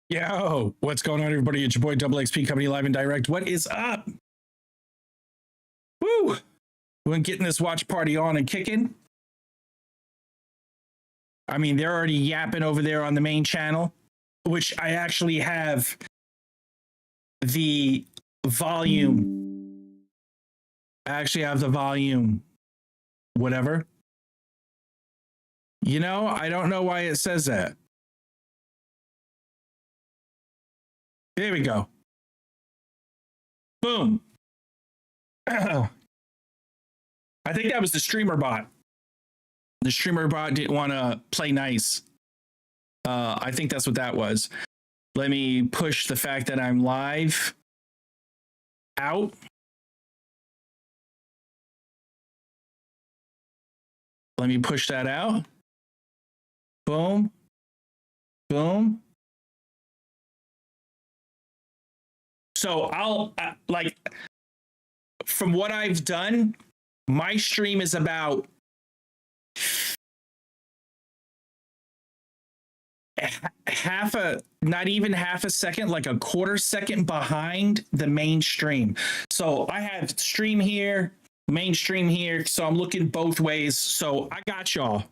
Yo, what's going on, everybody? It's your boy DoubleXP coming live and direct. What is up? Woo! We're getting this watch party on and kicking. I mean, they're already yapping over there on the main channel, which I actually have the volume. I actually have the volume, whatever. You know, I don't know why it says that. There we go. Boom. I think that was the streamer bot. The streamer bot didn't want to play nice. I think that's what that was. Let me push the fact that I'm live out. Let me push that out. Boom. Boom. So I'll like, from what I've done, my stream is about not even half a second, like a quarter second behind the main stream. So I have stream here, main stream here. So I'm looking both ways. So I got y'all.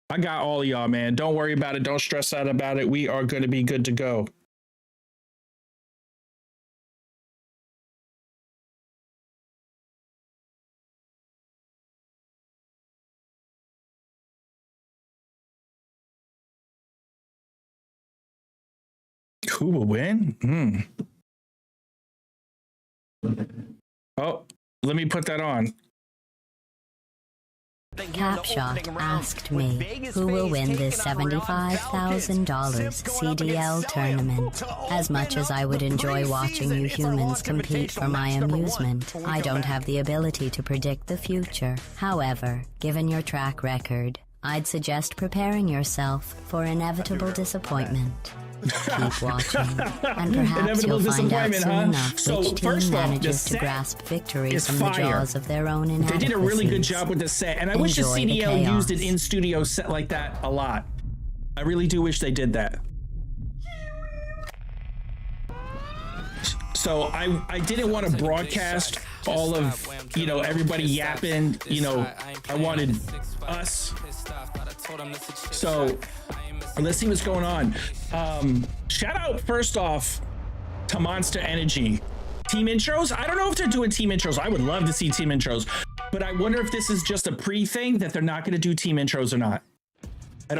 I got all of y'all, man. Don't worry about it. Don't stress out about it. We are going to be good to go. Who will win? Oh, let me put that on. Capshot asked me, who will win this $75,000 CDL tournament? As much as I would enjoy watching you humans compete for my amusement, I don't have the ability to predict the future. However, given your track record, I'd suggest preparing yourself for inevitable disappointment. Keep watching, and perhaps you'll find out soon enough which team manages to grasp victory from the jaws of their own inadequacies. They did a really good job with the set, and I wish the CDL used an in-studio set like that a lot. I really do wish they did that. So I didn't want to broadcast all of, you know, everybody yapping. You know, I wanted us. So let's see what's going on. Shout out first off to Monster Energy. Team intros? I don't know if they're doing team intros. I would love to see team intros, but I wonder if this is just a pre-thing that they're not going to do team intros or not. I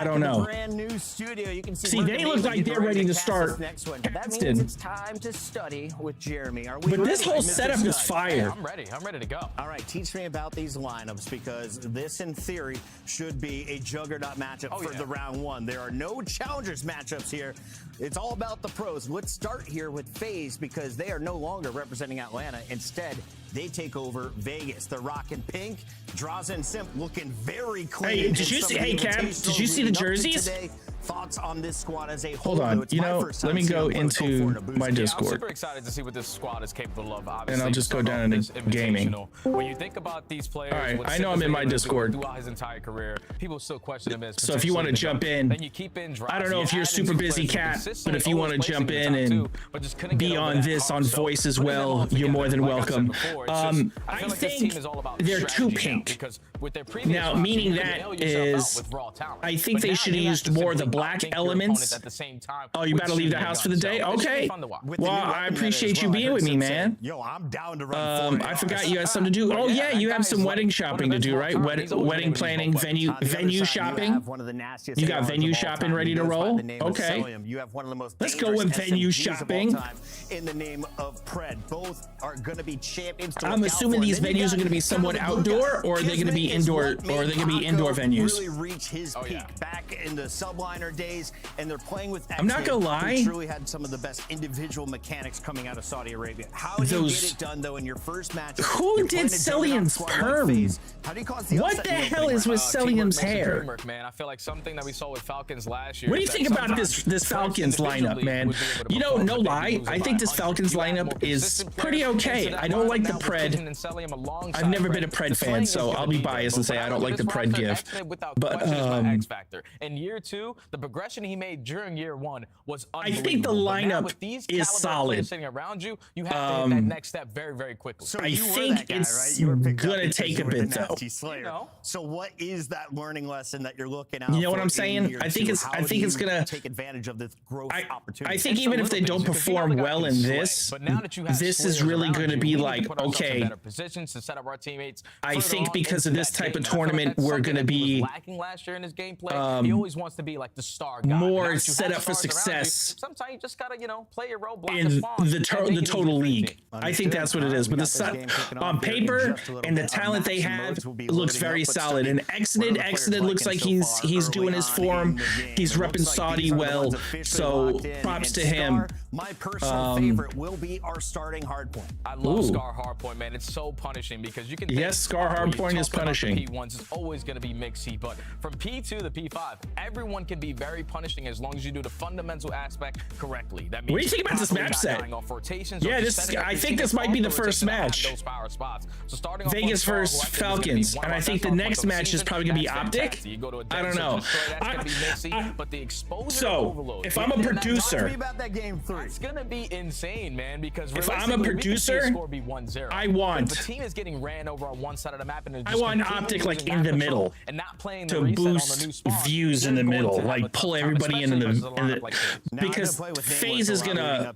don't know. Brand new studio. You can see they look like they're ready to start. Next one. That means it's time to study with Jeremy. Are we but this whole setup is fire. I'm ready to go. All right, teach me about these lineups, because this, in theory, should be a juggernaut matchup for the round one. There are no challengers matchups here. It's all about the pros. Let's start here with FaZe, because they are no longer representing Atlanta. Instead, they take over Vegas. The Rock and Pink, Draza and Simp looking very clean. Hey, did you see? Hey, Cam, did you see the jerseys? Today, thoughts on this squad as a whole? Hold on, you know, let me go into my Discord. I'm super excited to see what this squad is capable of. Obviously, and I'll just go down into gaming. When you think about these players, all right, I know I'm in my Discord. Throughout his entire career, people still question him as. So if you want to jump in, then you keep in. I don't know if you're a super busy cat, but if you want to jump in and be on this on voice as well, you're more than welcome. I think they're too pink. Now, meaning that is, I think they should have used more of the black elements. Oh, you better leave the house for the day? Okay. Well, I appreciate you being with me, man. Yo, I'm down to run. I forgot you had something to do. Oh yeah, you have some wedding shopping to do, right? Wedding planning, venue shopping. You got venue shopping ready to roll? Okay. Let's go with venue shopping. In the name of Pred, both are going to be champions. I'm assuming these venues are going to be somewhat outdoor, or are they going to be indoor, or are they going to be indoor venues? Really reach his peak back in the subliner days, and they're playing with. I'm not gonna lie. Truly had some of the best individual mechanics coming out of Saudi Arabia. How did you get it done though in your first match? Who did Celium's perm? What the hell is with Celium's hair? Man, I feel like something that we saw with Falcons last year. What do you think about this Falcons lineup, man? You know, no lie, I think think this Falcons lineup is pretty okay. I don't like the Pred. I've never been a Pred fan, so I'll be biased and say I don't like the Pred gift. But X factor. In year 2, the progression he made during year 1 was unbelievable. I think the lineup is solid. Sitting around you, you have to hit that next step very, very quickly. So I think it's gonna take a bit though. So what is that learning lesson that you're looking at? You know what I'm saying? I think it's gonna take advantage of this growth opportunity. I think even if they don't perform well in this, this is really going to be like, okay, I think because of this type of tournament, we're going to be lacking last year in his gameplay. He always wants to be like the star guy. More set up for success. Sometimes you just gotta, play your role, block in the total league. I think that's what it is. But on paper and the talent they have looks very solid. And Exodus looks like he's doing his form. He's repping Saudi well. So props to him. My personal favorite will be our starting hardpoint. I love Scar hardpoint, man. It's so punishing because you can. Yes, Scar hardpoint is punishing. P1s is always going to be mixy, but from P2 to P5, everyone can be very punishing as long as you do the fundamental aspect correctly. That means what do you think about this match set? Yeah, I think this might be the first match. Vegas versus Falcons, and I think the next match is probably going to be Optic. I don't know. So if I'm a producer, it's gonna be insane, man. Because if I'm a producer, I want. The team is getting ran over on one side of the map, and I want Optic like in the middle and not playing to boost views in the middle, like pull everybody in the because FaZe is gonna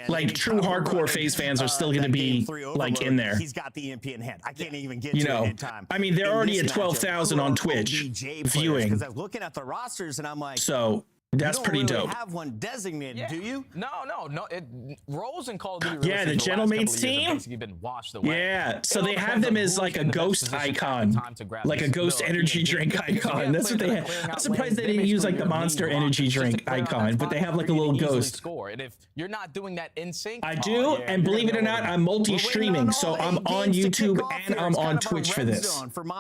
like true hardcore FaZe fans are still gonna be like in there. He's got the MP in hand. I can't even get to it in time. I mean, they're already at 12,000 on Twitch viewing. Because I'm looking at the rosters and I'm like, so. That's pretty dope. You don't dope. have one designated, do you? No. Roles in Call of Duty. Yeah, the Gentlemates team. Been washed away. Yeah, so they have them as like a ghost icon, like a ghost energy drink icon. That's what they have. I'm surprised they didn't use like the Monster energy drink icon, but they have like a little ghost. And if you're not doing that in sync, I do, and believe it or not, I'm multi-streaming, so I'm on YouTube and I'm on Twitch for this.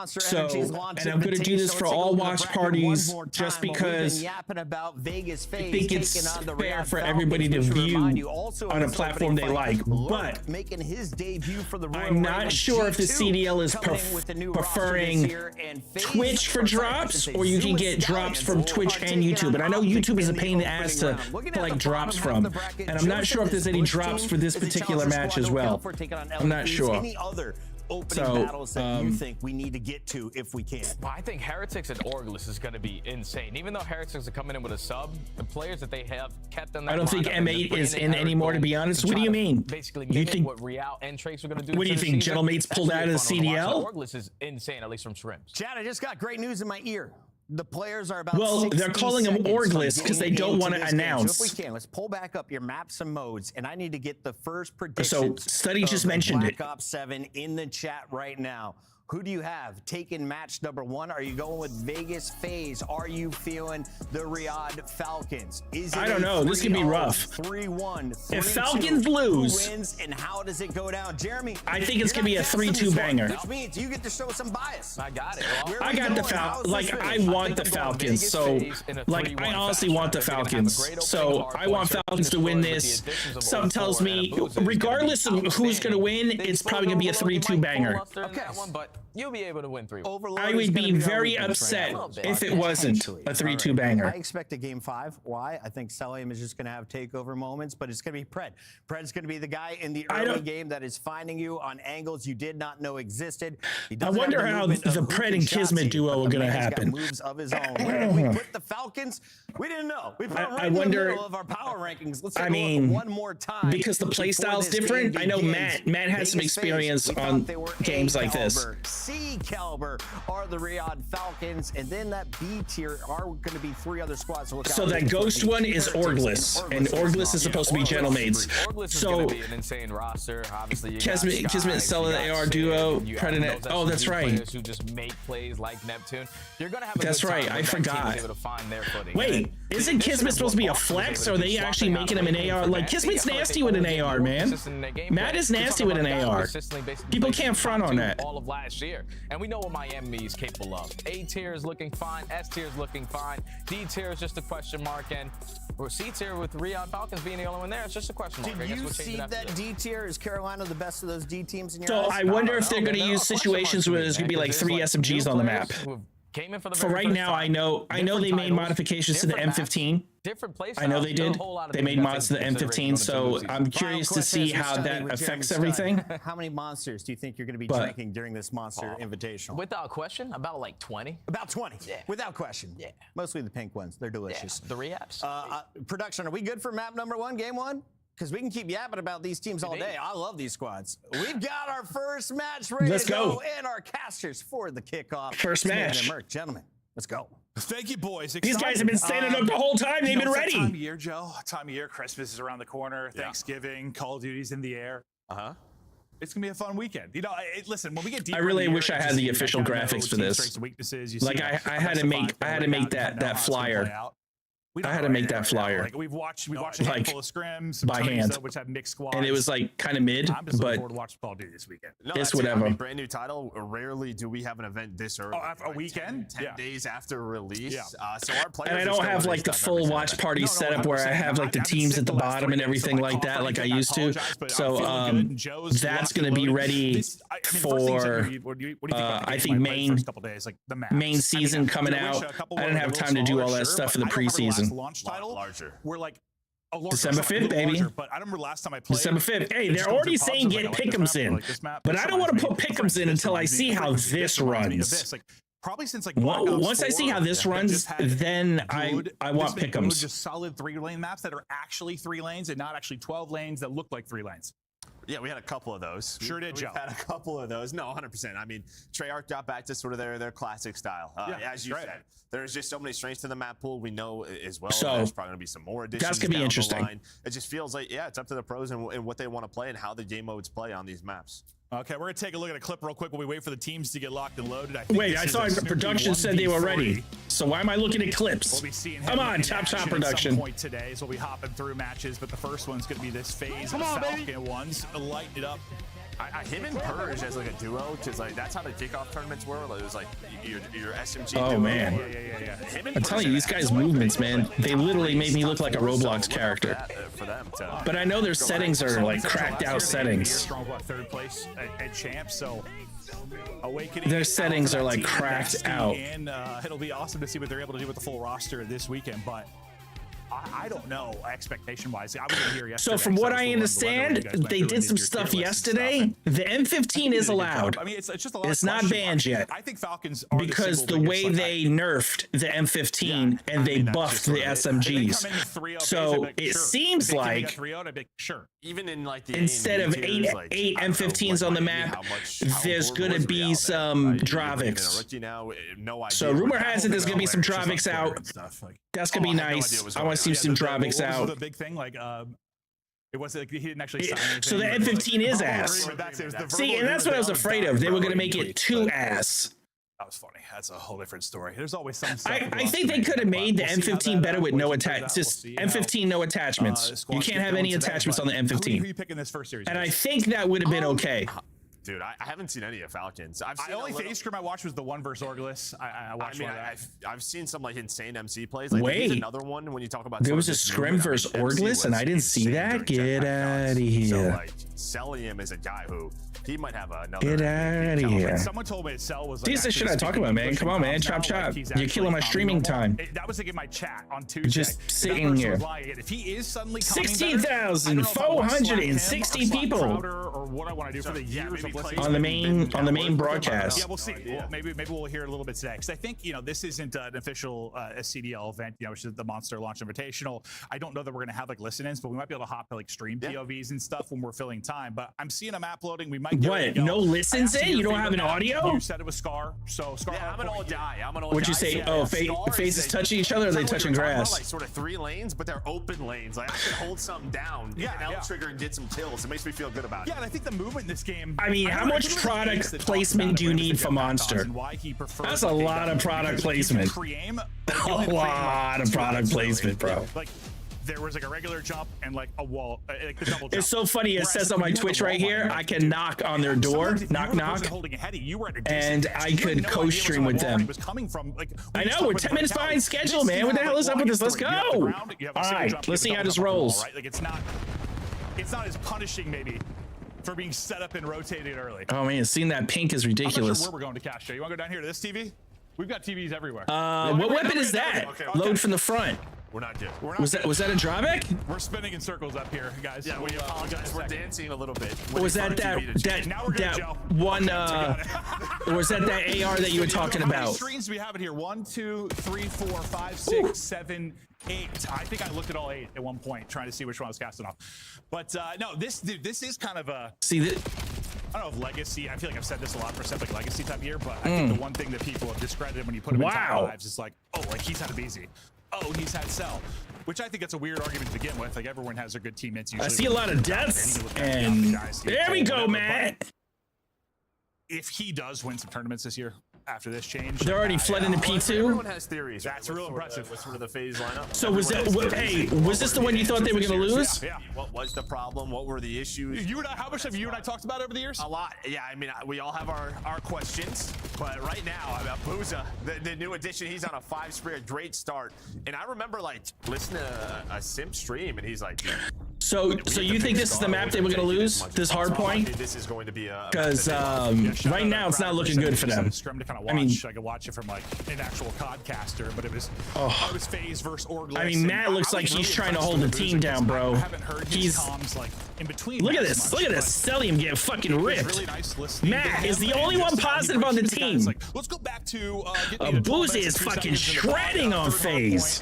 So, and I'm gonna do this for all watch parties, just because. Vegas I think it's fair for everybody to view on a platform they like, but I'm not sure if the CDL is preferring Twitch for drops, or you can get drops from Twitch and YouTube. And I know YouTube is a pain in the ass to collect drops from, and I'm not sure if there's any drops for this particular match as well. I'm not sure. Battles that you think we need to get to if we can? Well, I think Heretics and Orgless is going to be insane. Even though Heretics are coming in with a sub, the players that they have kept in that. I don't think M8 is in anymore, to be honest. What do you mean? Basically, you think what Real and Trace are going to do? What do you think? Gentlemates pulled out of the CDL? Orgless is insane, at least from Shrimps. Chad, I just got great news in my ear. The players are about. Well, they're calling them Orgless because they don't want to announce. So if we can, let's pull back up your maps and modes, and I need to get the first predictions. So Study just mentioned it. Black Ops 7 in the chat right now. Who do you have taking match number 1? Are you going with Vegas FaZe? Are you feeling the Riyadh Falcons? Is it I don't know. This could be rough. 3-1. If Falcons lose, who wins and how does it go down? Jeremy, I think it's gonna be a 3-2 banger. Which means you get to show some bias. I got it. I got the Falcons. Like I want the Falcons. So like I honestly want the Falcons. So I want Falcons to win this. Something tells me, regardless of who's gonna win, it's probably gonna be a 3-2 banger. Okay, but you'll be able to win 3-1. I would be very upset if it wasn't a 3-2 banger. I expect a game 5. Why? I think Celium is just going to have takeover moments, but it's going to be Pred. Pred's going to be the guy in the early game that is finding you on angles you did not know existed. I wonder how the Pred and Kismet duo are going to happen. Moves of his own. Where we put the Falcons, we didn't know. We put them right in the middle of our power rankings. Let's take a look one more time. Because the play style's different. I know Matt had some experience on games like this. C caliber are the Riyadh Falcons, and then that B tier are going to be 3 other squads. So that ghost one is Orgless, and Orgless is supposed to be Gentlemates. So be an insane roster. Obviously, Kismet, Stella, the AR duo, Predanet. Oh, that's right. Who just make plays like Neptune. You're gonna have. That's right. I forgot. Wait, isn't Kismet supposed to be a flex? Or are they actually making him an AR? Like Kismet's nasty with an AR, man. Matt is nasty with an AR. People can't front on that. All of last last year. And we know what Miami is capable of. A tier is looking fine. S tier is looking fine. D tier is just a question mark. And C tier with Falcons being the only one there, it's just a question mark. Did you see that D tier? Is Carolina the best of those D teams in your So eyes? I wonder if they're going to use situations where there's going to be like 3 SMGs on the map. For right now, I know they made modifications to the M15. Different place. I know they did. They made mods to the M15, so I'm curious to see how that affects everything. How many monsters do you think you're going to be drinking during this Monster Invitational? Without question, about like 20. About 20. Yeah. Without question. Yeah. Mostly the pink ones. They're delicious. Yeah. The rehabs. Production, are we good for map number 1, game 1? Because we can keep yapping about these teams all day. I love these squads. We've got our first match ready to go and our casters for the kickoff. First match. Gentlemen, let's go. Thank you, boys. These guys have been standing up the whole time. They've been ready. Time of year, Joe. Time of year. Christmas is around the corner. Thanksgiving. Call of Duty's in the air. It's gonna be a fun weekend. You know, listen. When we get deeper, I really wish I had the official graphics for this. Like I had to make that flyer. I had to make that flyer. Like we've watched a handful of scrims by hand, which have mixed squads, and it was like kind of mid. I'm just but looking forward to watch Call of Duty this weekend. No, it's whatever. I mean, brand new title. Rarely do we have an event this early. A weekend, 10 days after release. Yeah. So our players. And I don't have like the full watch party setup where I have like the teams at the bottom and everything like that, like I used to. So that's gonna be ready for I think main season coming out. I didn't have time to do all that stuff for the preseason. Launch title. We're like December 5th, baby. But I remember last time I played. December 5th. Hey, they're already saying get pick'ems in, but I don't want to put pick'ems in until I see how this runs. Probably since like once I see how this runs, then I want pick'ems. Just solid 3-lane maps that are actually 3 lanes and not actually 12 lanes that look like 3 lanes. Yeah, we had a couple of those. Sure did, Joe. We had a couple of those. No, 100%. I mean, Treyarch got back to sort of their classic style. As you said, there's just so many strengths to the map pool. We know as well. So, there's probably going to be some more additions. That's going to be interesting. It just feels like, it's up to the pros and what they want to play and how the game modes play on these maps. Okay, we're going to take a look at a clip real quick while we wait for the teams to get locked and loaded. I thought production said they were ready. So why am I looking at clips? We'll be seeing Come on, Top Production. At some point today, so we'll be hopping through matches, but the first one's going to be this phase of Falcon ones. Light it up. Him and Purge as like a duo, because like that's how the kickoff tournaments were. Like, it was like your SMG. Oh duo. man, I'm telling you, these guys' movements, man, they literally made me look like a Roblox character. But I know their settings are like cracked out settings. Third place at champ, so Awakening. Their settings are like cracked out. And it'll be awesome to see what they're able to do with the full roster this weekend, but I don't know expectation-wise. I wasn't here yesterday. So from what I understand, they did some stuff yesterday. The M15 is allowed. I mean, it's just a lot. It's not banned yet. I think Falcons are because the way they nerfed the M15 and they buffed the SMGs. So it seems like even in like the instead of eight M15s on the map, there's gonna be some Dravics. So rumor has it there's gonna be some Dravics out. That's gonna be nice. I want to see some Dravics out. The big thing, like, it wasn't like he didn't actually sign anything. So the M15 is ass. See, and that's what I was afraid of. They were gonna make it too ass. That was funny. That's a whole different story. There's always some stuff. I think they could have made the M15 better with no attachments. Just M15, no attachments. You can't have any attachments on the M15. Who are you picking this first series? And I think that would have been okay. Dude, I haven't seen any of Falcons. The only phase scrim I watched was the one versus Orgulus. I watched one of that. I've seen some like insane MC plays. Like, wait, another one when you talk about there was a scrim versus Orgulus and I didn't see that. Get out of here. So like, Celium is a guy who he might have another. Get out of here. Someone told me Cell was. These are shit I talk about, man. Come on, man. Chop chop. You're killing my streaming time. That was like in my chat on Tuesday. Just sitting here. If he is suddenly 16,460 people or what I want to do for the years of listening on the main broadcast. Yeah, we'll see. Well, maybe we'll hear a little bit today because I think this isn't an official CDL event, which is the Monster Launch Invitational. I don't know that we're gonna have like listen-ins, but we might be able to hop to like stream POVs and stuff when we're filling time. But I'm seeing them uploading. We might. What? No listens in? You don't have an audio? You said it was Scar. So Scar. Yeah, I'm an old guy. What'd you say? Oh, faces touching each other, or are they touching grass? Like sort of 3 lanes, but they're open lanes. Like I can hold something down, get an L trigger, and get some kills. It makes me feel good about it. Yeah, and I think the movement in this game. I mean, how much product placement do you need for Monster? That's a lot of product placement. A lot of product placement, bro. Like there was like a regular jump and like a wall, like the double jump. It's so funny. It says on my Twitch right here, I can knock on their door, knock, and I could co-stream with them. I know, we're 10 minutes behind schedule, man. What the hell is up with this? Let's go. All right, let's see how this rolls. Like it's not as punishing maybe for being set up and rotated early. Oh man, seeing that pink is ridiculous. I'm not sure where we're going to cash show. You want to go down here to this TV? We've got TVs everywhere. What weapon is that? Okay. Load from the front. We're not good. Was that a dropback? We're spinning in circles up here, guys. Yeah, we apologize. We're dancing a little bit. Or was that one? Or was that AR that you were talking about? How many screens do we have it here? 1, 2, 3, 4, 5, 6, 7, 8. I think I looked at all 8 at one point, trying to see which one I was casting off. But no, this is kind of a. See that. I don't know if legacy. I feel like I've said this a lot for stuff like legacy type year, but I think the one thing that people have discredited when you put him in top 5s is like, oh, like he's had a BZ. Oh, he's had Cell, which I think that's a weird argument to begin with. Like everyone has their good teammates. I see a lot of deaths, and there we go, man. If he does win some tournaments this year after this change, they're already fled into P2. Everyone has theories. That's real impressive. What's sort of the phase lineup? So was that? Hey, was this the one you thought they were going to lose? Yeah. What was the problem? What were the issues? You and I, how much have you and I talked about over the years? A lot. Yeah, I mean, we all have our questions, but right now, about Booza, the new addition, he's on a 5-spree, a great start. And I remember like listening to a Simp stream, and he's like, So you think this is the map they were going to lose? This hard point? This is going to be a Because right now it's not looking good for them. I mean, I could watch it from like an actual podcaster, but it was FaZe versus Orglis. I mean, Matt looks like he's trying to hold the team down, bro. I haven't heard his comms like in between. Look at this. Look at this. Cellium getting fucking ripped. Matt is the only one positive on the team. Let's go back to Boozy is fucking shredding on FaZe.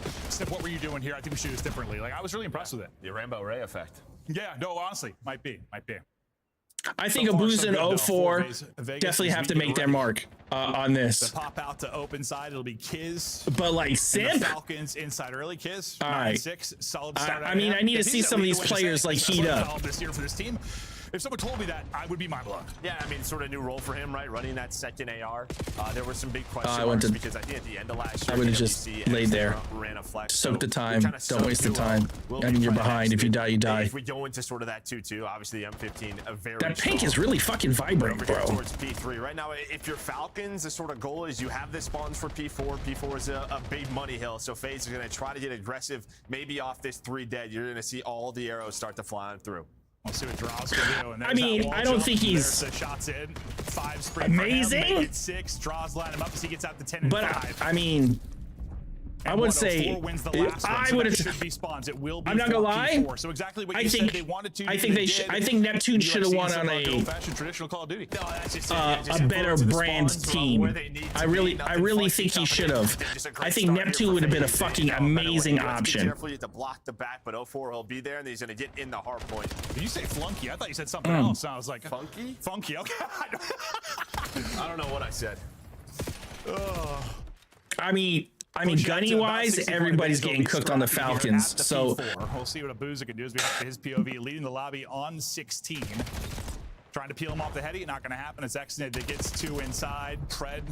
What were you doing here? I think we should do this differently. Like I was really impressed with it. the Rambo Ray effect. Yeah, no, honestly, might be. I think Abuza and 04 definitely have to make their mark on this. The pop out to open side, it'll be Kiz. But like Simp, Falcons inside early. Kiz. All right. 6 solid start. I mean, I need to see some of these players like heat up. This year for this team. If someone told me that, I would be mind blown. Yeah, I mean, sort of new role for him, right? Running that second AR. There were some big question I marks because I think at the end of last year, I would have just laid there. Ran a flex. Soak the time. Don't waste the time. I mean, you're behind. If you die, you die. If we go into sort of that 2-2, obviously the M15, a very that pink is really fucking vibrant, bro. Towards P3 right now. If you're Falcons, the sort of goal is you have the spawns for P4. P4 is a big money hill, so FaZe is going to try to get aggressive. Maybe off this 3 dead, you're going to see all the arrows start to fly on through. We'll see what Draws can do. And I mean, I don't think he's the shots in 5 sprint amazing. Make it 6. Draws line him up as he gets out to 10 and 5. I mean, I would say I would have. I'm not gonna lie. So exactly what you said they wanted to. I think Neptune should have won on a traditional Call of Duty. a better brand team. I really think he should have. I think Neptune would have been a fucking amazing option. Careful, you have to block the back, but 04 will be there, and he's gonna get in the hard point. Did you say flunky? I thought you said something else. And I was like, funky? Funky. Okay. I don't know what I said. I mean, gunny wise, everybody's getting cooked on the Falcons. So we'll see what Abuza can do as we have his POV leading the lobby on 16. Trying to peel him off the heady, not going to happen. It's Exnid that gets 2 inside. Pred.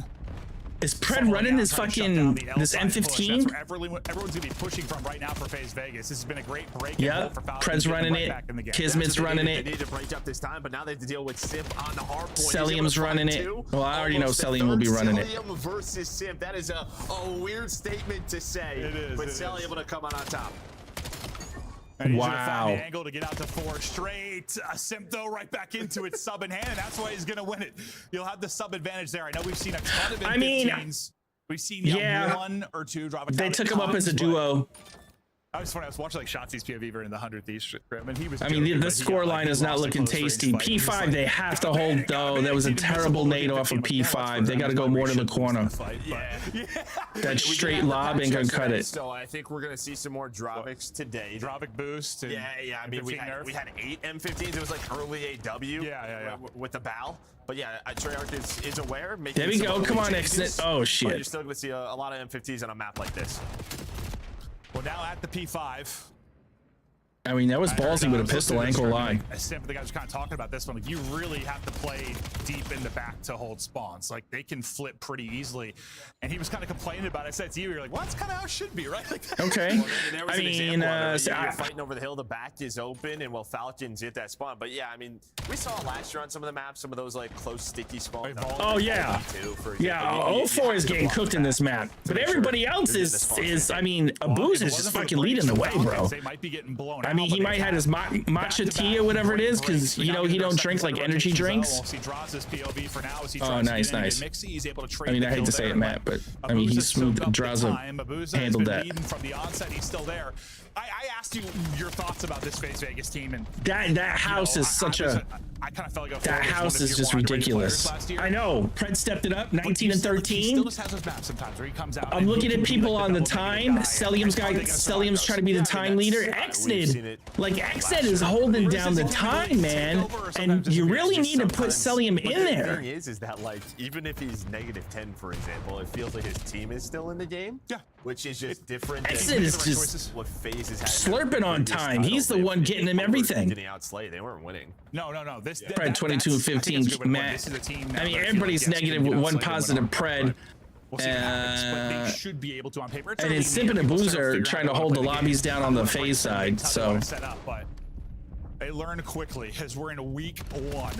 Is Pred running this fucking this M15? Everyone's gonna be pushing from right now for FaZe Vegas. This has been a great break. Yeah, Pred's running it. Kismet's running it. They need to break up this time, but now they have to deal with Simp on the hard point. Cellium's running it. Well, I already know Cellium will be running it. Cellium versus Simp. That is a weird statement to say. It is. But Cellium able to come out on top. And he's gonna find the angle to get out to 4 straight. Simp though right back into it, sub in hand, and that's why he's gonna win it. You'll have the sub advantage there. I know we've seen a ton of M15s. We've seen 1 or 2 drop a They took him up as a duo. I was watching like Shotzi's POV in the 100th East Strip, and he was. I mean, the score line is not looking tasty. P5, they have to hold though. That was a terrible nade off of P5. They got to go more to the corner. That straight lob ain't gonna cut it. So I think we're gonna see some more Drovics today. Drovic boost. Yeah. I mean, we had 8 M15s. It was like early AW. Yeah. With the BAL. But yeah, Treyarch is aware. There we go. Come on, Exit. Oh shit. You're still gonna see a lot of M15s on a map like this. Well, now at the P5. I mean, that was ballsy with a pistol ankle line. Sam, the guys were kind of talking about this one. Like, you really have to play deep in the back to hold spawns. Like, they can flip pretty easily. And he was kind of complaining about it. I said to you, you're like, well, that's kind of how it should be, right? Like, okay. Well, I mean, you're fighting over the hill, the back is open, and Falcons hit that spawn. But yeah, I mean, we saw last year on some of the maps, some of those like close, sticky spawns. Oh yeah, yeah. 04 is getting cooked in this map, but everybody else is. I mean, Abuz is just fucking leading the way, bro. They might be getting blown out. I mean, he might have his matcha tea or whatever it is, because you know he don't drink like energy drinks. Oh, nice. I mean, I hate to say it, Matt, but I mean, he's smooth. Draza handled that. From the onset, he's still there. I asked you your thoughts about this FaZe Vegas team, and that house is such a. I kind of felt like that house is just ridiculous. I know. Pred stepped it up, 19 and 13. I'm looking at people on the time. Celium's trying to be the time leader. Xnid, like Xnid is holding down the time, man. And you really need to put Celium in there. The thing is that like even if he's -10, for example, it feels like his team is still in the game. Yeah, which is just different. Xnid is just what FaZe is slurping on time. He's the one getting him everything. Getting outslayed. They weren't winning. No. Pred 22 and 15. Matt, I mean, everybody's negative with one positive Pred. They should be able to on paper. And it's Simpin and Boozer trying to hold the lobbies down on the FaZe side. So they learned quickly as we're in week 1.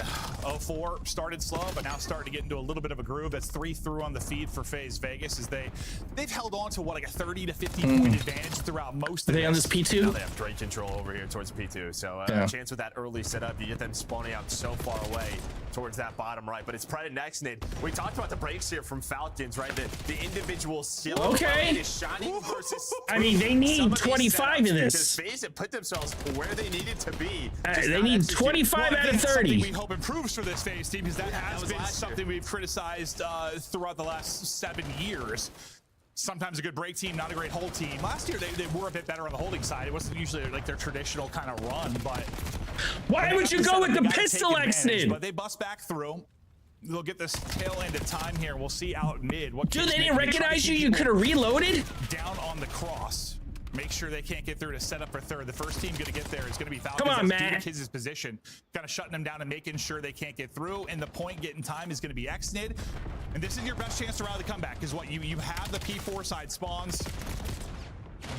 04 started slow, but now starting to get into a little bit of a groove. That's 3 through on the feed for FaZe Vegas as they've held on to what, like a 30 to 50 point advantage throughout most of Are they on this P2? Now they have great control over here towards P2. So a chance with that early setup, you get them spawning out so far away towards that bottom right. But it's Pred and Xnid. We talked about the breaks here from Falcons, right? The individual skill is shining versus. I mean, they need 25 in this. FaZe have put themselves where they needed to be. They need 25 out of 30. We hope improves for this FaZe team, because that has been something we've criticized throughout the last 7 years. Sometimes a good break team, not a great hold team. Last year, they were a bit better on the holding side. It wasn't usually like their traditional kind of run, but... Why would you go with the pistol, Xnid? But they bust back through. They'll get this tail end of time here. We'll see out mid. Dude, they didn't recognize you? You could have reloaded? Down on the cross. Make sure they can't get through to set up for third. The first team going to get there is going to be Falcons. Come on, Matt. His position, kind of shutting them down and making sure they can't get through. And the point getting time is going to be Xnid. And this is your best chance to rally the comeback, because what you have the P4 side spawns.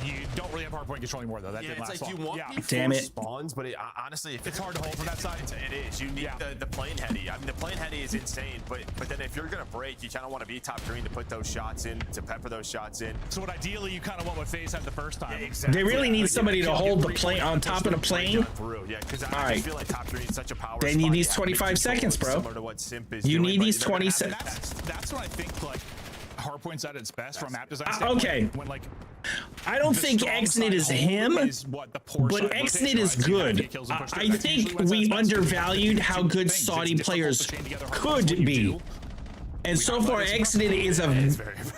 You don't really have hard point control anymore, though. That didn't last long. You want Damn it. spawns, but honestly, if it's hard to hold from that side. It is. You need the plane heady. I mean, the plane heady is insane, but then if you're gonna break, you kind of want to be top green to put those shots in, to pepper those shots in. So what ideally you kind of want what FaZe had the first time. They really need somebody to hold the plane on top of the plane. Yeah, because I feel like top green is such a power. They need these 25 seconds, bro. You need these 20 seconds. That's what I think. Like, hardpoint's at its best from map design. Okay. When like. I don't think Xnid is him, but Xnid is good. I think we undervalued how good Saudi players could be. And so far, Xnid is,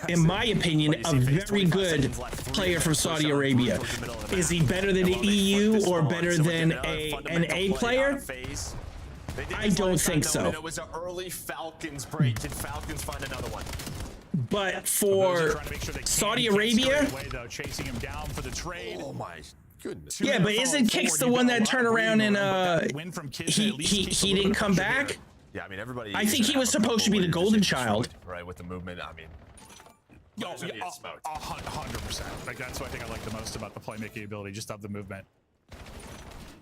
in my opinion, a very good player from Saudi Arabia. Is he better than an EU or better than an A player? I don't think so. It was an early Falcons break. Did Falcons find another one? But for Saudi Arabia, chasing him down for the trade. Oh my goodness! Yeah, but isn't Kix the one that turned around and he didn't come back? Yeah, I mean everybody. I think he was supposed to be the golden child, right? With the movement, I mean. 100%. Like that's what I think I like the most about the playmaking ability, just of the movement.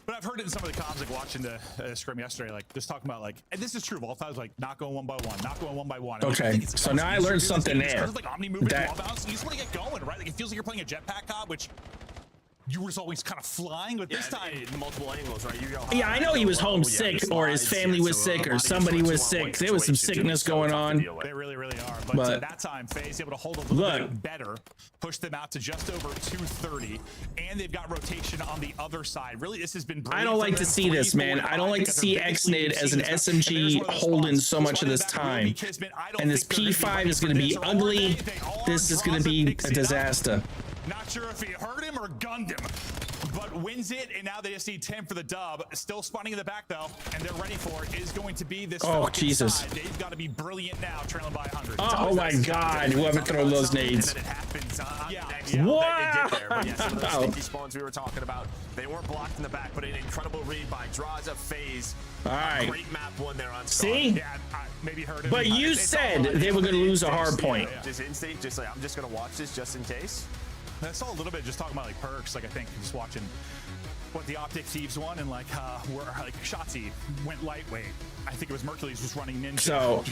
But I've heard it in some of the comms, like watching the scrim yesterday, like just talking about like, and this is true of all times, like not going one by one, not going one by one. Okay, so now I learned something there. Like omni movement, wall bounce, you just want to get going, right? Like it feels like you're playing a jetpack cop, which you were always kind of flying, but this time multiple angles, right? Yeah, I know he was homesick, or his family was sick, or somebody was sick. There was some sickness going on. They really are. But that time, FaZe able to hold a little bit better, push them out to just over 230, and they've got rotation on the other side. Really, this has been brilliant. I don't like to see this, man. I don't like to see Xnid as an SMG holding so much of this time. And this P5 is going to be ugly. This is going to be a disaster. Not sure if he hurt him or gunned him, but out, wins it, and now they just need Tim for the dub. Still spawning in the back, though, and they're ready for it. Is going to be this. Oh, Jesus. Side. They've got to be brilliant now, trailing by 100. Oh my God, whoever throws those nades. And then it happens. Wow. They get there. But yeah, some of those sneaky spawns we were talking about, they weren't blocked in the back, but an incredible read by Draza FaZe. All right. Great map one there on See? Yeah, maybe heard it. But you said they were going to lose a hard point. Just instinct, just like, I'm just going to watch this just in case. I saw a little bit just talking about like perks, like I think just watching what the Optic Thieves won, and like where like Shotzi went lightweight. I think it was Mercules was running Ninja. So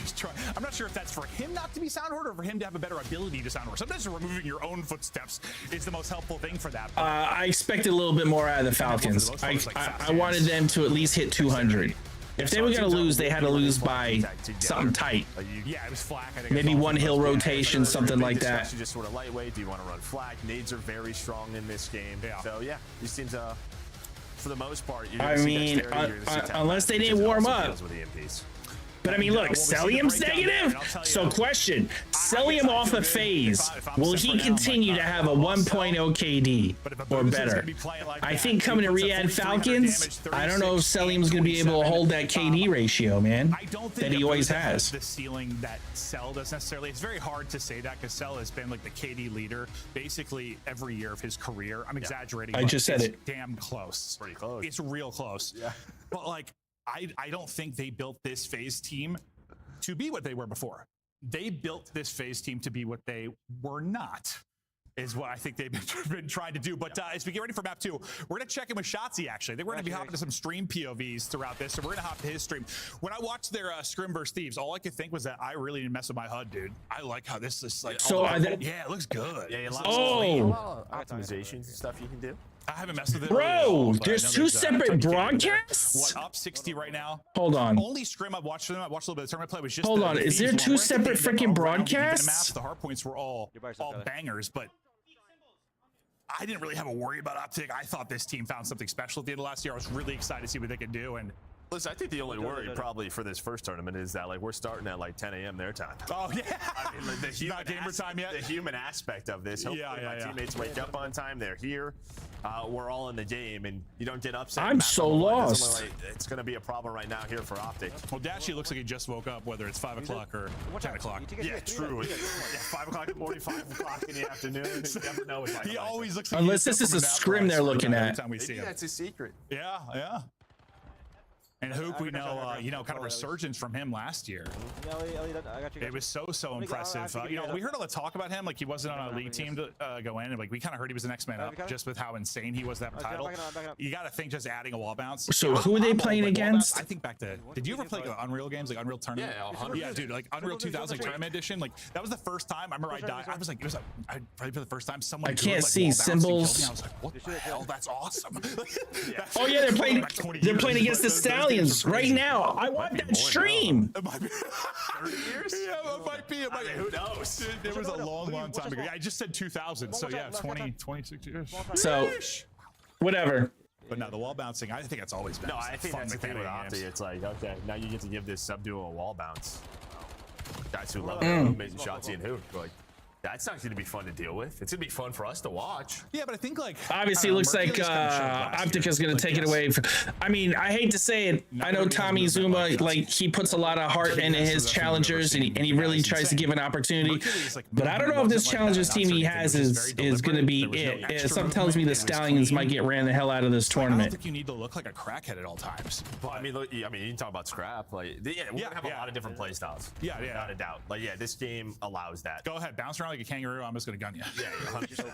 I'm not sure if that's for him not to be soundboard or for him to have a better ability to soundboard. Sometimes removing your own footsteps is the most helpful thing for that. I expected a little bit more out of the Falcons. I wanted them to at least hit 200. If they were going to lose, they had to lose by something tight. Yeah, it was flak. I think maybe one hill rotation, something like that. Just sort of lightweight. Do you want to run flak? Nades are very strong in this game. Yeah. So yeah, these teams, for the most part, you're I mean, unless they didn't warm up. But I mean, look, Celium's negative. So question, Celium off of FaZe, will he continue to have a 1.0 KD or better? I think coming to Riyadh Falcons, I don't know if Celium's going to be able to hold that KD ratio, man, that he always has. The ceiling that Cell does necessarily. It's very hard to say that because Cell has been like the KD leader basically every year of his career. I'm exaggerating. I just said it. Damn close. Pretty close. It's real close. Yeah. But like, I don't think they built this FaZe team to be what they were before. They built this FaZe team to be what they were not, is what I think they've been trying to do. But as we get ready for map 2, we're going to check in with Shotzi, actually. We're going to be hopping to some stream POVs throughout this, so we're going to hop to his stream. When I watched their Scrim vs. Thieves, all I could think was that I really need to mess with my HUD, dude. I like how this is like... So yeah, it looks good. Yeah, optimization stuff you can do. I haven't messed with it. Bro, there's two separate broadcasts? What, up 60 right now? Hold on. Only Scrim I've watched them. I watched a little bit of the tournament play. Was just Hold on. Is there two separate freaking broadcasts? The hard points were all bangers, but I didn't really have a worry about Optic. I thought this team found something special at the end of last year. I was really excited to see what they could do. And listen, I think the only worry probably for this first tournament is that like we're starting at like 10 a.m. their time. Oh yeah, I mean, like, the human gamer time yet. The human aspect of this. Hopefully my teammates wake up on time. They're here. We're all in the game, and you don't get upset. I'm so lost. It's going to be a problem right now here for Optic. Well, Dashy looks like he just woke up, whether it's 5 o'clock or 10 o'clock. Yeah, true. 5 o'clock in the morning, 5 o'clock in the afternoon. You never know. He always looks like unless this is a Scrim they're looking at. Maybe that's a secret. Yeah, yeah. And Hoop, we know, kind of resurgence from him last year. It was so impressive. We heard all the talk about him, like he wasn't on a league team to go in, and like we kind of heard he was the next man up, just with how insane he was that title. You got to think just adding a wall bounce. So who are they playing against? I think back to, did you ever play like Unreal games, like Unreal Tournament? Yeah, dude, like Unreal 2000 Tournament Edition. Like that was the first time I remember I died. I was like, I played for the first time. Someone I can't see symbols. I was like, what the hell? That's awesome. Oh yeah, they're playing against the Stallions right now. I want that stream. It might be 30 years? Yeah, it might be. Who knows? It was a long time ago. Yeah, I just said 2000, so yeah, 26 years. So, whatever. But no, the wall bouncing, I think that's always been. No, I think that's the thing with Opti. It's like, okay, now you get to give this sub-duo a wall bounce. Guys who love amazing Shotzi and Hoop, like, that's not going to be fun to deal with. It's going to be fun for us to watch. Yeah, but I think like obviously it looks like Optica's going to take it away. I mean, I hate to say it. I know Tommy Zuma, like he puts a lot of heart into his challengers, and he really tries to give an opportunity. But I don't know if this challengers team he has is going to be it. Something tells me the Stallions might get ran the hell out of this tournament. I don't think you need to look like a crackhead at all times. But I mean, you can talk about scrap. Like, we're gonna have a lot of different play styles. Yeah, without a doubt. Like, yeah, this game allows that. Go ahead, bounce around like a kangaroo. I'm just gonna gun you. Yeah, 100%.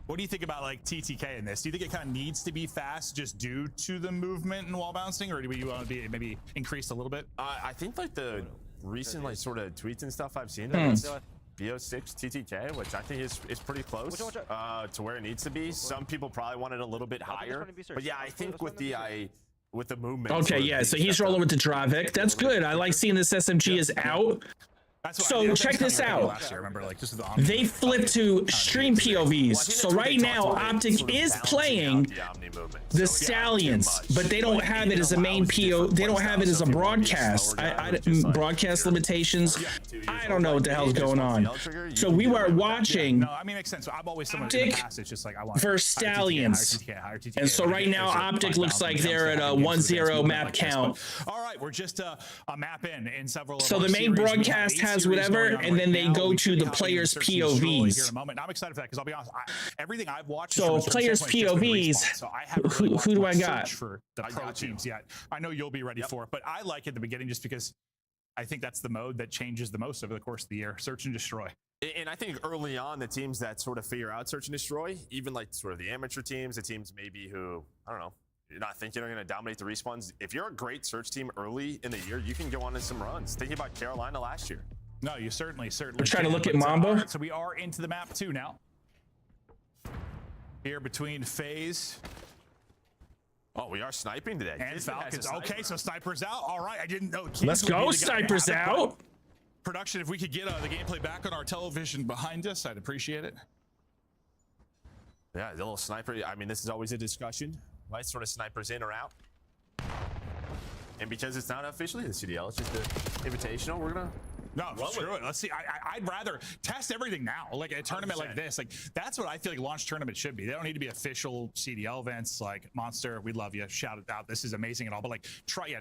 What do you think about like TTK in this? Do you think it kind of needs to be fast just due to the movement and wall bouncing, or do you want to be maybe increased a little bit? I think like the recent like sort of tweets and stuff I've seen, it's BO6 TTK, which I think is pretty close to where it needs to be. Some people probably want it a little bit higher, but yeah, I think with the movement. Okay, yeah, so he's rolling with the Dravic. That's good. I like seeing this SMG is out. So check this out. They flipped to stream POVs. So right now, Optic is playing the Stallions, but they don't have it as a main PO. They don't have it as a broadcast. Broadcast limitations. I don't know what the hell's going on. So we were watching Optic versus Stallions, and so right now Optic looks like they're at a 1-0 map count. All right, we're just a map in several. So the main broadcast has whatever, and then they go to the players' POVs. I'm excited for that because I'll be honest, everything I've watched. So players' POVs. So I haven't who do I got? For the pro teams yet. I know you'll be ready for it, but I like it at the beginning just because I think that's the mode that changes the most over the course of the year. Search and destroy. And I think early on, the teams that sort of figure out search and destroy, even like sort of the amateur teams, the teams maybe who, I don't know, you're not thinking they're going to dominate the respawns. If you're a great search team early in the year, you can go on in some runs. Thinking about Carolina last year. No, you certainly. We're trying to look at Mamba. Right, so we are into the map too now. Here between FaZe. Oh, we are sniping today. And Falcons. Okay, so Sniper's out. All right, I didn't know. Let's go, Sniper's out. Production, if we could get the gameplay back on our television behind us, I'd appreciate it. Yeah, the little sniper. I mean, this is always a discussion, right? Sort of snipers in or out. And because it's not officially the CDL, it's just an invitational. We're gonna screw it. Let's see. I'd rather test everything now, like a tournament 100%. Like this. Like that's what I feel like launch tournament should be. They don't need to be official CDL events. Like Monster, we love you. Shout it out. This is amazing and all. But like, try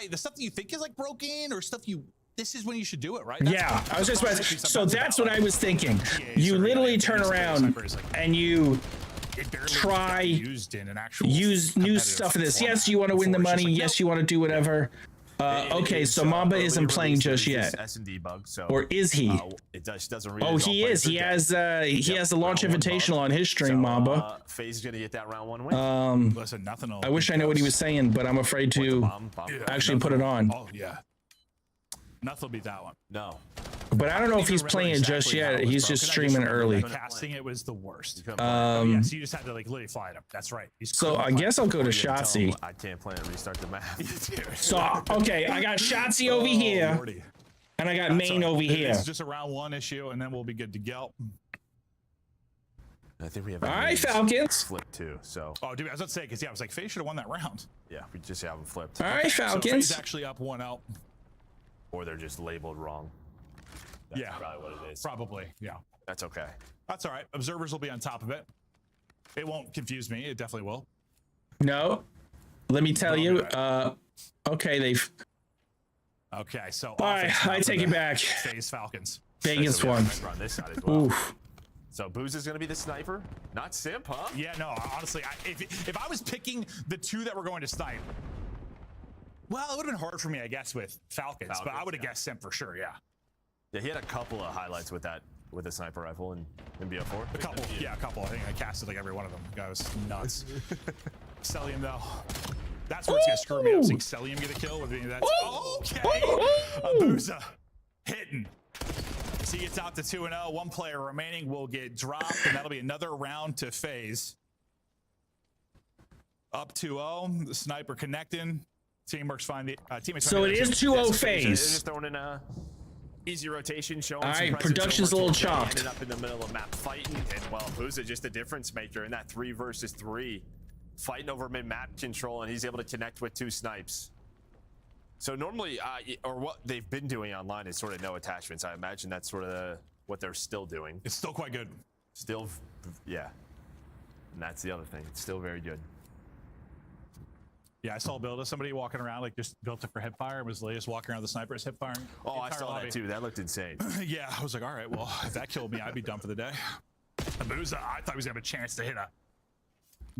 the stuff that you think is like broken or stuff you. This is when you should do it, right? Yeah, I was just about to, so that's what I was thinking. You literally turn around and you try use new stuff in this. Yes, you want to win the money. Yes, you want to do whatever. Okay, so Mamba isn't playing just yet, or is he? Oh, he is. He has the launch invitational on his stream. Mamba. FaZe is gonna get that round 1 win. Listen, nothing. I wish I knew what he was saying, but I'm afraid to actually put it on. Oh yeah. Nothing will beat that one. No. But I don't know if he's playing it just yet. He's just streaming early. Casting it was the worst. Yeah, so you just had to like literally fly him. That's right. So I guess I'll go to Shotzi. I can't play and restart the map. So okay, I got Shotzi over here, Lordy. and I got Main over here. It's just a round 1 issue, and then we'll be good to go. I think we have. All right, Falcons. Flip too. So. Oh, dude, I was about to say because I was like, FaZe should have won that round. Yeah, we just haven't flipped. All right, Falcons. So FaZe actually up 1-0. Or they're just labeled wrong. That's probably what it is. Probably, yeah. That's okay. That's all right. Observers will be on top of it. It won't confuse me. It definitely will. No, let me tell you. Okay, they've. Okay, so. All right, I take it back. FaZe Falcons. Vegas won. On this side as well. Oof. So Booz is going to be the sniper, not Simp, huh? Yeah, no. Honestly, if I was picking the 2 that were going to snipe. Well, it would have been hard for me, I guess, with Falcons, but I would have guessed Simp for sure, yeah. Yeah, he had a couple of highlights with the sniper rifle in BO4. A couple. I think I casted like every one of them. The guy was nuts. Cellium, though. That's where it's going to screw me up. Seeing Cellium get a kill with me. That's okay. Abuza hitting. So he gets out to 2-0. 1 player remaining will get dropped, and that'll be another round to FaZe. Up 2-0. The sniper connecting. Teamwork's fine. The teammates. So it is 2-0 FaZe. Just throwing in a easy rotation, showing. All right, production's a little chopped. Ended up in the middle of map fighting, and well, Booza just a difference maker in that 3 versus 3, fighting over mid-map control, and he's able to connect with 2 snipes. So normally, or what they've been doing online is sort of no attachments. I imagine that's sort of what they're still doing. It's still quite good. Still, yeah. And that's the other thing. It's still very good. Yeah, I saw a build of somebody walking around, like just built it for hip fire. Was just walking around the snipers hip firing. Oh, I saw that too. That looked insane. Yeah, I was like, all right, well, if that killed me, I'd be done for the day. Abuza, I thought he was gonna have a chance to hit a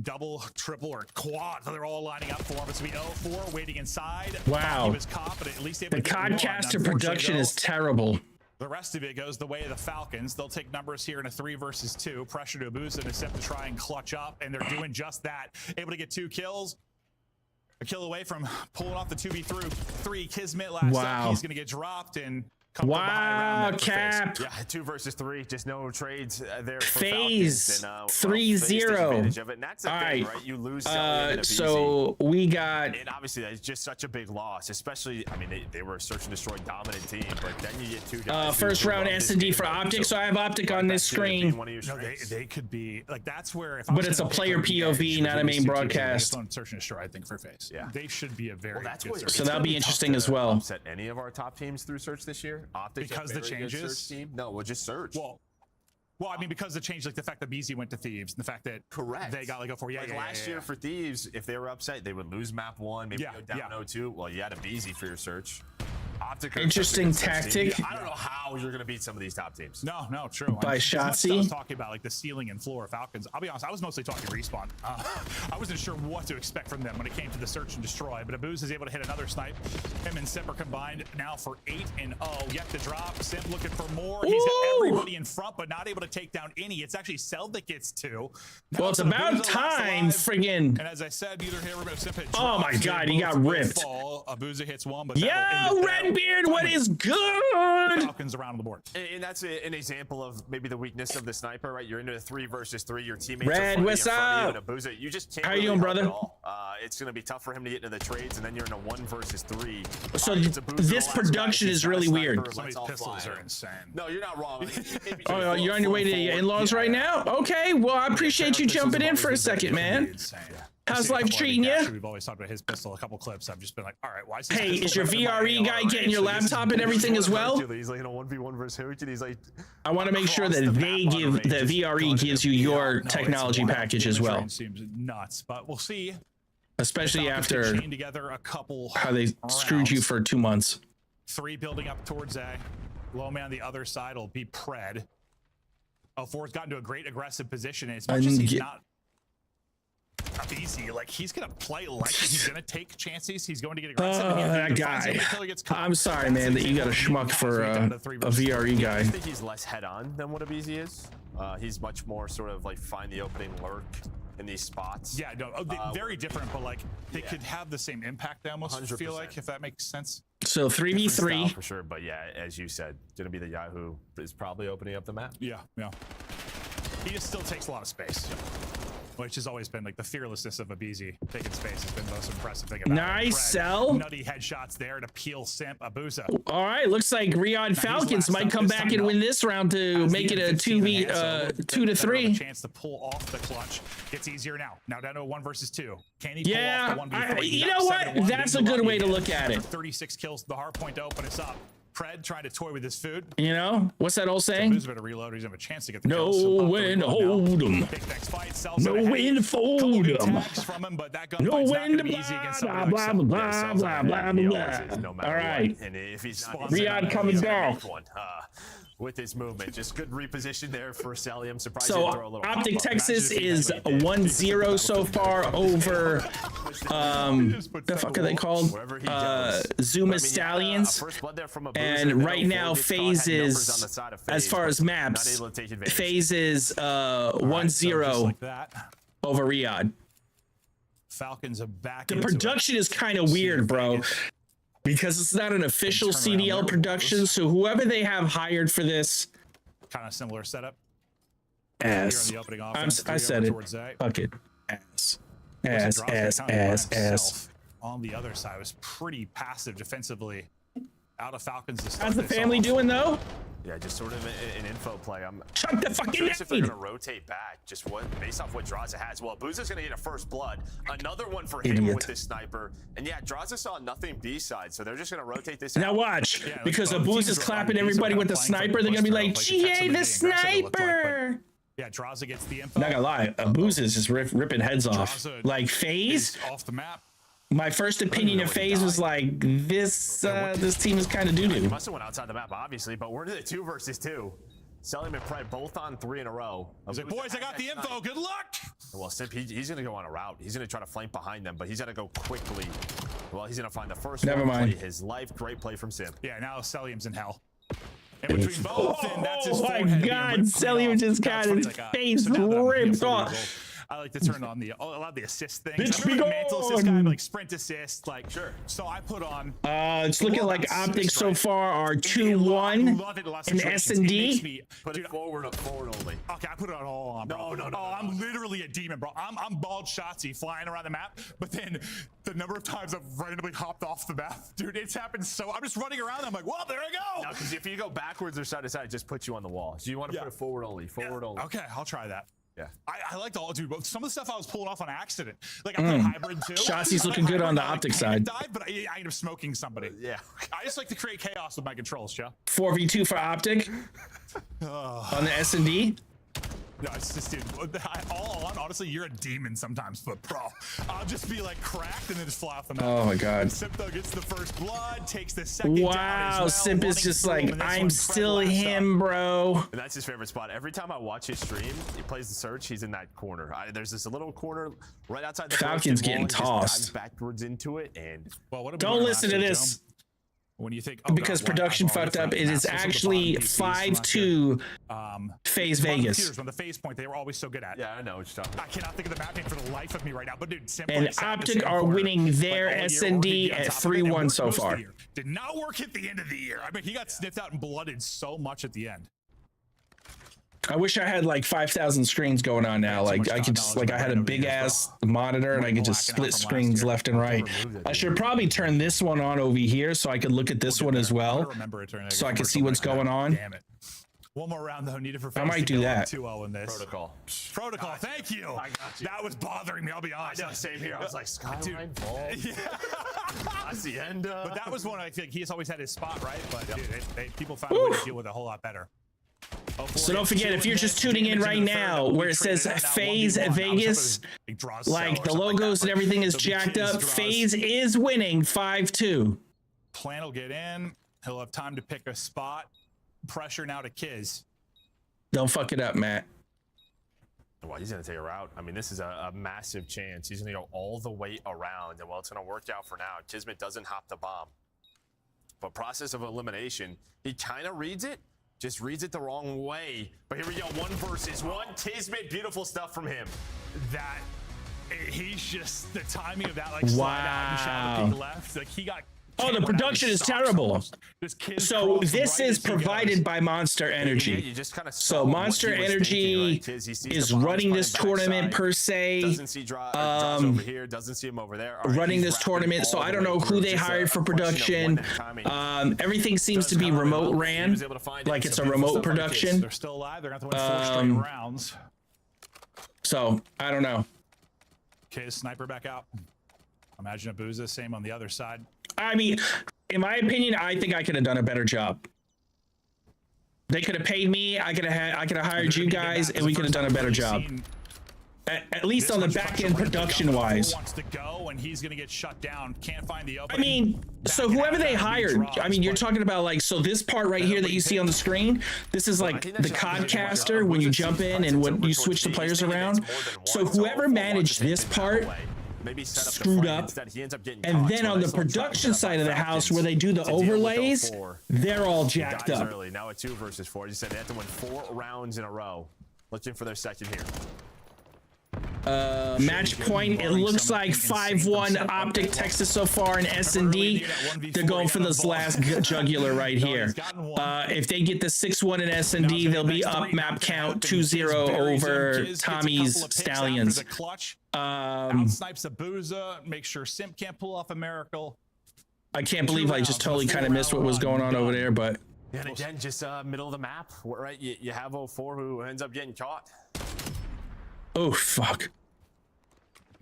double, triple, or quad. So they're all lining up for him. It's gonna be 0-4 waiting inside. Wow. He was confident. At least the Codcaster production is terrible. The rest of it goes the way of the Falcons. They'll take numbers here in a 3 versus 2. Pressure to Abuza and Simp to try and clutch up, and they're doing just that. Able to get 2 kills. A kill away from pulling off the 2v3 Kismet last up. He's going to get dropped, and Wow, Cap. Yeah, 2 versus 3, just no trades there for FaZe Falcons. 3-0. And that's the All thing, right. right? You lose. So we got. And obviously, that's just such a big loss, especially, I mean, they were a search and destroy dominant team, but then you get 2 guys. First round S&D for Optic, so I have Optic on this screen. No, they could be like, that's where. If But it's a player POV, not a main broadcast. Search and destroy, I think, for FaZe. Yeah. They should be a very good search. So that'll be interesting as well. Upset any of our top teams through search this year? Optic Because the changes. Search team? No, we'll just search. Well, I mean, because the change, like the fact that BZ went to Thieves, and the fact that they got like a 4. Last year for Thieves, if they were upset, they would lose map 1, maybe go down 0-2. Well, you had a BZ for your search. Optic Interesting tactic. I don't know how you're going to beat some of these top teams. No, true. By Shotzi. I was talking about like the ceiling and floor of Falcons. I'll be honest, I was mostly talking respawn. I wasn't sure what to expect from them when it came to the search and destroy, but Abuz is able to hit another snipe. Him and Simp are combined now for 8-0. Yet to drop. Simp looking for more. He's got everybody in front, but not able to take down any. It's actually Cell that gets 2. Now Well, it's about time, friggin'. And as I said, neither here or Simp hit. Oh my God, he got ripped. Abuza hits 1, but Yo, Redbeard, what is good? Falcons around the board. And that's an example of maybe the weakness of the sniper, right? You're into a 3 versus 3. Your teammates Red, are what's up? You just can't. How you doing, brother? It's going to be tough for him to get into the trades, and then you're in a 1 versus 3. So this production is really weird. Some of these pistols are insane. No, you're not wrong. Oh, you're on your way to your in-laws right now? Okay, well, I appreciate you jumping in for a second, man. How's life treating you? We've always talked about his pistol. A couple clips. I've just been like, all right, why is this? Hey, is your VRE guy getting your laptop and everything as well? He's like in a 1v1 versus Hercules. He's like, I want to make sure that they give the VRE gives you your technology package as well. Seems nuts, but we'll see. Especially after together a couple how they screwed you for 2 months. 3 building up towards A. Low man on the other side will be Pred. 4's gotten to a great aggressive position. As much as he's not easy, like he's gonna play like he's gonna take chances. He's going to get aggressive. That guy. I'm sorry, man, that you got a schmuck for a VRE guy. I think he's less head-on than what a BZ is. He's much more sort of like find the opening, lurk in these spots. Yeah, no, very different, but like they could have the same impact. I almost 100%. Feel like, if that makes sense. So 3v3 for sure, but yeah, as you said, gonna be the guy who is probably opening up the map. Yeah. He just still takes a lot of space. Which has always been like the fearlessness of a BZ. Taking space has been the most impressive thing about nice Cell. Nutty headshots there to peel Simp. Abuza. All right, looks like Riyadh Falcons might come back and win this round to make it a 2-3. Chance to pull off the clutch. Gets easier now. Now down to a 1 versus 2. Can he pull off the 1v3? You know what? That's a good way to look at it. 36 kills. The hard point to open us up. Pred trying to toy with his food. You know, what's that old saying? He's better reload. He's gonna have a chance to get the no kills. when to hold him. No when to fold him. No when to blah blah blah blah blah blah. All right. And if he's Riyadh coming down. With his movement, just good reposition there for Sally. I'm surprised. So Optic Texas is 1-0 so far over the fuck are they called? Zuma Stallions. And right now FaZe is, as far as maps, FaZe is 1-0 over Riyadh. Falcons are back. The production is kind of weird, bro. Because it's not an official CDL production, so whoever they have hired for this, kind of similar setup. Ass. I said it. Fuck it. Ass. On the other side was pretty passive defensively. Out of Falcons. How's the family doing though? Yeah, just sort of an info play. I'm shut the fucking curious if they're gonna rotate back, just based off what Draza has. Well, Abuza's gonna get a first blood, another one for him with this sniper, and yeah, Draza saw nothing B side, so they're just gonna rotate this. Now watch, because Abuza's clapping everybody with the sniper, they're gonna be like, "GA the sniper." Yeah, Draza gets the info. Not gonna lie, Abuza is just ripping heads off. Like FaZe off the map. My first opinion of FaZe was like, this team is kind of doo-doo. He must have went outside the map, obviously, but we're in the 2 versus 2. Selim and Pred both on 3 in a row. He's like, boys, I got the info. Good luck. Well, Simp, he's going to go on a route. He's going to try to flank behind them, but he's got to go quickly. Well, he's going to find the first Never one. mind. Play his life. Great play from Simp. Yeah, now Selim's in hell. And between both, and that's his my God, Selim just got his face ripped off. I like to turn on the a lot of the assist things. Bitch, I remember be the mantle assist gone. guy, like sprint assist, like sure. So I put on. It's looking like optics so far are 2-1 in S&D. Put it forward only. Okay, I put it on all on, bro. No. I'm literally a demon, bro. I'm bald Shotsy flying around the map, but then the number of times I've randomly hopped off the map, dude, it's happened so. I'm just running around. I'm like, well, there I go. No, because if you go backwards or side to side, it just puts you on the wall. So you want to put it forward only. Forward only. Okay, I'll try that. Yeah. I like the all, dude. But some of the stuff I was pulling off on accident. Like I played hybrid too. Shotzi's looking good on the optic side. Died, but I ended up smoking somebody. Yeah. I just like to create chaos with my controls, Joe. 4v2 for optic on the S&D. No, it's just, dude. All on, honestly, you're a demon sometimes, but bro, I'll just be like cracked and then just fly off the map. Oh my god. Simp though gets the first blood, takes the second down Wow, as well, Simp is running just through him, like, and this I'm one still Fred last him, up. bro. And that's his favorite spot. Every time I watch his stream, he plays the search, he's in that corner. There's this little corner right outside the Falcon's wall. getting He just tossed. dives backwards into it, and Well, what Don't listen to this. When you think Because production fucked up. It is actually 5-2 FaZe Vegas. On the phase point, they were always so good at. yeah, I know what you're talking I cannot think of the map name for the life of me right now, but dude, Simp And like, sat in the Optic same are corner, winning their like, all year, S&D or he'd be on at top of it, and 3-1 worked so most of the far. year. Did not work at the end of the year. I mean, he got sniffed out and blooded so much at the end. I wish I had like 5,000 screens going on now. Like I could just like I had a big ass monitor and I could just split screens left and right. I should probably turn this one on over here so I could look at this one as well, so I can see what's going on. Damn it. One more round though, needed for I might do that. 2-0 in this. Protocol, thank you. I got you. That was bothering me, I'll be honest. about. Same here. I was like, Skyline ball. Hacienda. But that was one I think he's always had his spot, right? But dude, people found a way to deal with it a whole lot better. So don't forget, if you're just tuning in right now, where it says FaZe Vegas, like the logos and everything is jacked up, FaZe is winning 5-2. Plan will get in. He'll have time to pick a spot. Pressure now to Kiz. Don't fuck it up, Matt. Well, he's going to take a route. I mean, this is a massive chance. He's going to go all the way around, and well, it's going to work out for now. Kismet doesn't hop the bomb. But process of elimination, he kind of reads it, just reads it the wrong way. But here we go, 1 versus 1. Kismet, beautiful stuff from him. That, he's just, the timing of that, like, slide out and shadow peek left. Like, he got... Oh, the production is terrible. So this is provided by Monster Energy. So Monster Energy is running this tournament per se. Doesn't see drops over here, doesn't see him over there. Running this tournament, so I don't know who they hired for production. Everything seems to be remote ran, like it's a remote production. They're still alive. They're going to have to win 4 straight rounds. So I don't know. Okay, sniper back out. Imagine Abuza, same on the other side. I mean, in my opinion, I think I could have done a better job. They could have paid me. I could have hired you guys, and we could have done a better job. At least on the back end, production wise. Wants to go, and he's going to get shut down. Can't find the I opening. mean, so whoever they hired, I mean, you're talking about like, so this part right here that you see on the screen, this is like the codcaster when you jump in and when you switch the players around. So whoever managed this part screwed up, and then on the production side of the house where they do the overlays, they're all jacked up. Now a 2 versus 4. You said they have to win 4 rounds in a row. Looking for their second here. Match point, it looks like 5-1 Optic Texas so far in S&D. They're going for this last jugular right here. If they get the 6-1 in S&D, they'll be up map count 2-0 over Tommy's Stallions. Snipes Abuza, make sure Simp can't pull off a miracle. I can't believe I just totally kind of missed what was going on over there, but... And again, just middle of the map, right? You have 04 who ends up getting caught. Oh, fuck.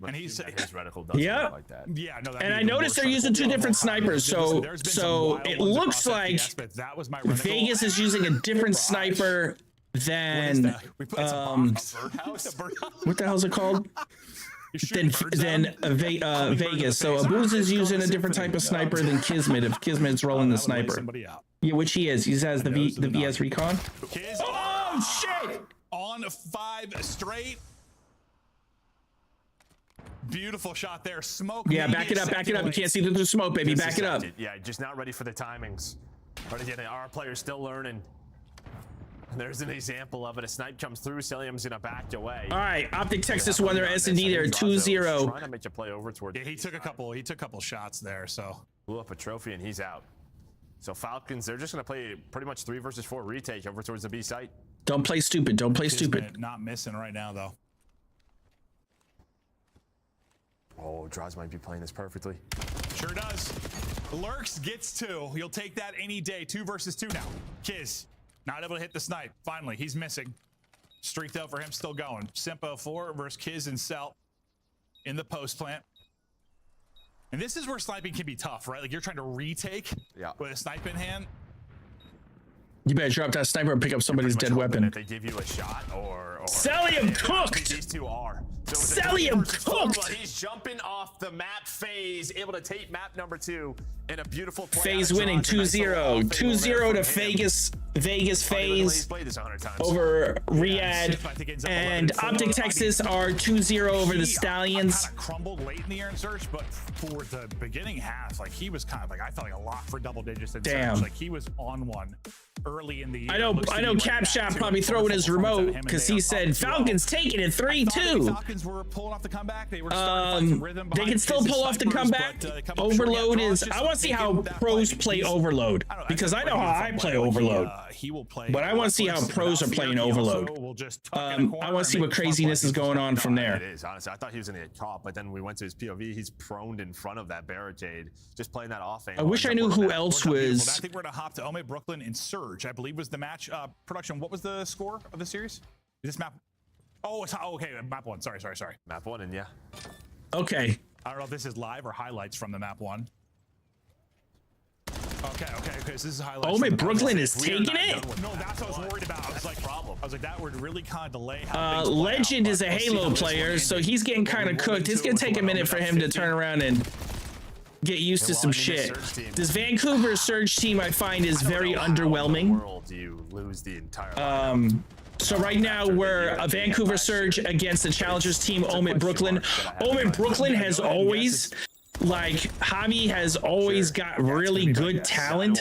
And he's his reticle doesn't look like that. Yeah, no. And I noticed they're using 2 different snipers, so it looks like Vegas is using a different sniper than what the hell is it called? Than Vegas. So Abuz is using a different type of sniper than Kismet. If Kismet's rolling the sniper, yeah, which he is. He has the VS Recon. Oh shit! On 5 straight. Beautiful shot there. Smoke. Yeah, back it up, back it up. You can't see through the smoke, baby. Back it up. Yeah, just not ready for the timings. But again, our players still learning. There's an example of it. A snipe comes through. Celium's gonna back away. All right, Optic Texas won their S&D there, 2-0. Trying to make a play over towards. Yeah, he took a couple shots there. So blew up a trophy and he's out. So Falcons, they're just gonna play pretty much 3 versus 4 retake over towards the B site. Don't play stupid. Don't play stupid. Not missing right now though. Oh, Draws might be playing this perfectly. Sure does. Lurks gets 2. You'll take that any day. 2 versus 2 now. Kiz not able to hit the snipe. Finally, he's missing. Streaked out for him, still going. Simpo 4 versus Kiz and Celt in the post plant. And this is where sniping can be tough, right? Like you're trying to retake with a snipe in hand. You better drop that sniper and pick up somebody's dead weapon. If they give you a shot or Celium cooked! These two are. So Celium cooked! He's jumping off the map. FaZe able to take map number 2 in a beautiful play. FaZe winning 2-0. 2-0 to Vegas FaZe over Riyadh. And Optic Texas are 2-0 over the Stallions. Kind of crumbled late in the air in Search, but for the beginning half, like he was kind of like, I felt like a lock for double digits in Search. Like he was on one early in the year. I know Cap Shop probably throwing his remote because he said Falcons taking it 3-2. Falcons were pulling off the comeback. They were starting to find rhythm. They can still pull off the comeback. Overload is. I want to see how pros play Overload because I know how I play Overload. He will play, but I want to see how pros are playing Overload. I want to see what craziness is going on from there. It is, honestly. I thought he was going to get caught, but then we went to his POV. He's proned in front of that barricade, just playing that off angle. I wish I knew who else was. I think we're going to hop to Ome Brooklyn and Surge, I believe was the match. Production, what was the score of the series? Is this map? Oh, it's okay. Map 1. Sorry. Map 1, and yeah. Okay. I don't know if this is live or highlights from the map 1. Okay. So this is highlights. Oh, my Brooklyn is taking it. No, that's what I was worried about. I was like, that would really kind of delay. Legend is a Halo player, so he's getting kind of cooked. It's gonna take a minute for him to turn around and get used to some shit. This Vancouver Surge team, I find, is very underwhelming. So right now we're a Vancouver Surge against the Challengers team, Omit Brooklyn. Omit Brooklyn has always, like, Javi has always got really good talent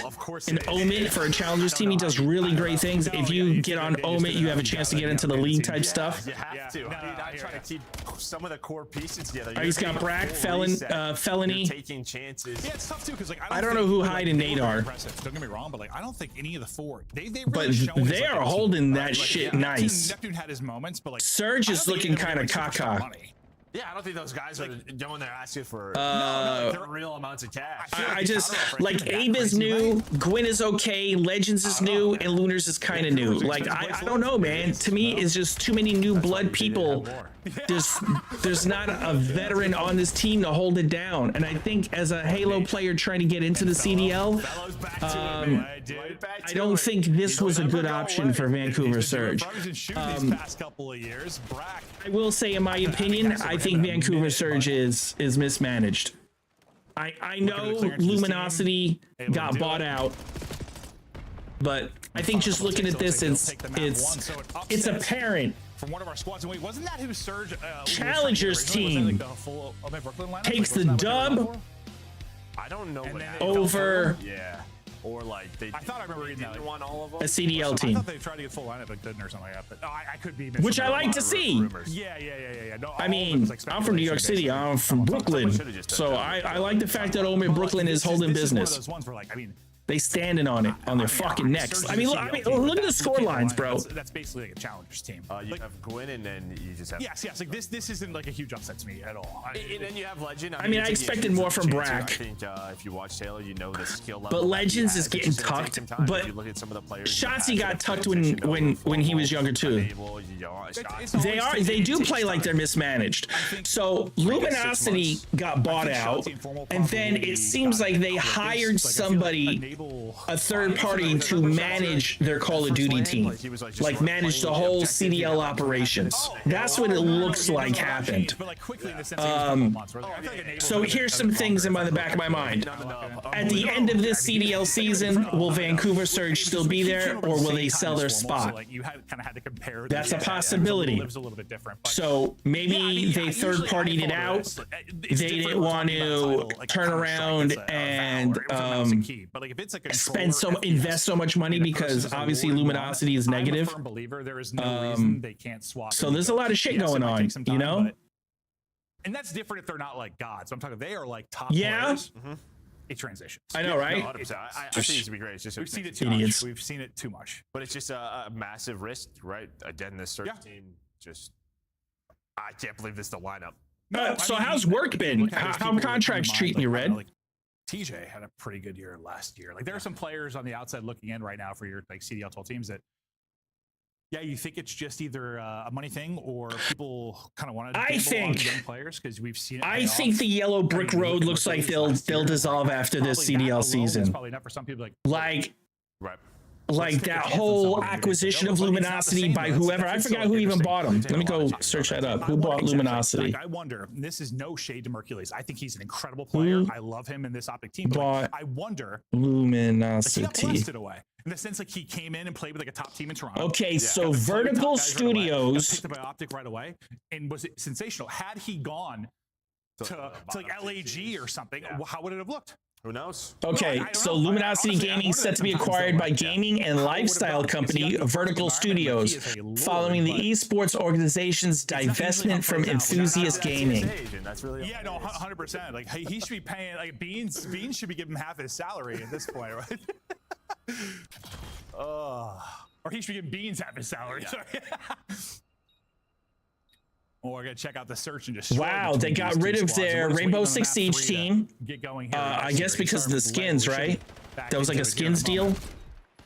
in Omit for a Challengers team. He does really great things. If you get on Omit, you have a chance to get into the league type stuff. You have to. I try to keep some of the core pieces together. He's got Brack, Felony. Taking chances. Yeah, it's tough too because like I don't know who Hyde and Nate are. Don't get me wrong, but like I don't think any of the 4 but they are holding that shit nice. Neptune had his moments, but like Surge is looking kind of caca. Yeah, I don't think those guys are going there asking for real amounts of cash. I just like Abe is new, Gwyn is okay, Legends is new, and Lunars is kind of new. Like I don't know, man. To me, it's just too many new blood people. There's not a veteran on this team to hold it down. And I think as a Halo player trying to get into the CDL, I don't think this was a good option for Vancouver Surge. I will say, in my opinion, I think Vancouver Surge is mismanaged. I know Luminosity got bought out, but I think just looking at this, it's apparent. From one of our squads, and wait, wasn't that who Surge? Challengers team takes the dub. I don't know over. Yeah. Or like they. I thought I remember reading that. Want all of them? A CDL team. I thought they tried to get full lineup, but couldn't or something like that. But I could be. Which I like to see. Yeah. No, I mean, I'm from New York City. I'm from Brooklyn, so I like the fact that Omid Brooklyn is holding business. Those ones where like, I mean. They standing on it on their fucking necks. I mean, look at the score lines, bro. That's basically like a Challengers team. You have Gwyn, and then you just have. Yes. Like this isn't like a huge upset to me at all. And then you have Legend. I mean, I expected more from Brack. I think if you watch Taylor, you know the skill level. But Legends is getting tucked. But Shotzi got tucked when he was younger too. They do play like they're mismanaged. So Luminosity got bought out, and then it seems like they hired somebody, a third party, to manage their Call of Duty team, like manage the whole CDL operations. That's what it looks like happened. So here's some things in the back of my mind. At the end of this CDL season, will Vancouver Surge still be there, or will they sell their spot? That's a possibility. So maybe they third partied it out. They didn't want to turn around and it's a invest so much money because obviously luminosity is negative. I'm a firm believer there is no reason they can't swap. So there's a lot of shit going on, you know? And that's different if they're not like gods. I'm talking, they are like top players. It transitions. I know, right? No, 100%. I think it should be great. It's just We've seen it too much. We've seen it too much. But it's just a massive risk, right? Again, this search team just, I can't believe this is the lineup. So how's work been? How contracts treating you, Red? Like, TJ had a pretty good year last year. Like there are some players on the outside looking in right now for your like CDL 12 teams that, yeah, you think it's just either a money thing or people kind of want to. I think young players because we've seen it. I think the yellow brick road looks like they'll dissolve after this CDL season. Probably not for some people. Like right. Like that whole acquisition of Luminosity by whoever. I forgot who even bought them. Let me go search that up. Who bought Luminosity? I wonder. This is no shade to Mercules. I think he's an incredible player. I love him in this Optic team. But I wonder. Luminosity. Like, he got blasted away. In the sense, like he came in and played with like a top team in Toronto. Okay, so Vertical Studios picked up by Optic right away, and was it sensational? Had he gone to like LAG or something, how would it have looked? Who knows? Okay, so Luminosity Gaming is set to be acquired by gaming and lifestyle company Vertical Studios, following the esports organization's divestment from Enthusiast Gaming. Yeah, no, 100%. Like he should be paying like Beans should be giving him half his salary at this point, right? Or he should be giving Beans half his salary. Sorry. Oh, I gotta check out the search and just. Wow, they got rid of their Rainbow Six Siege team. Get going here. I guess because of the skins, right? That was like a skins deal.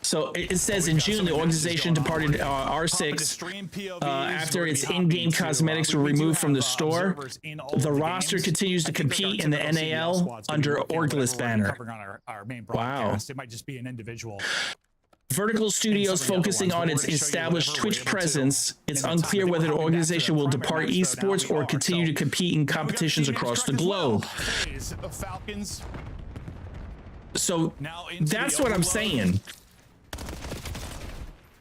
So it says in June the organization departed R6 after its in-game cosmetics were removed from the store. The roster continues to compete in the NAL under Orgless banner. Wow. It might just be an individual. Vertical Studios focusing on its established Twitch presence. It's unclear whether the organization will depart esports or continue to compete in competitions across the globe. So that's what I'm saying.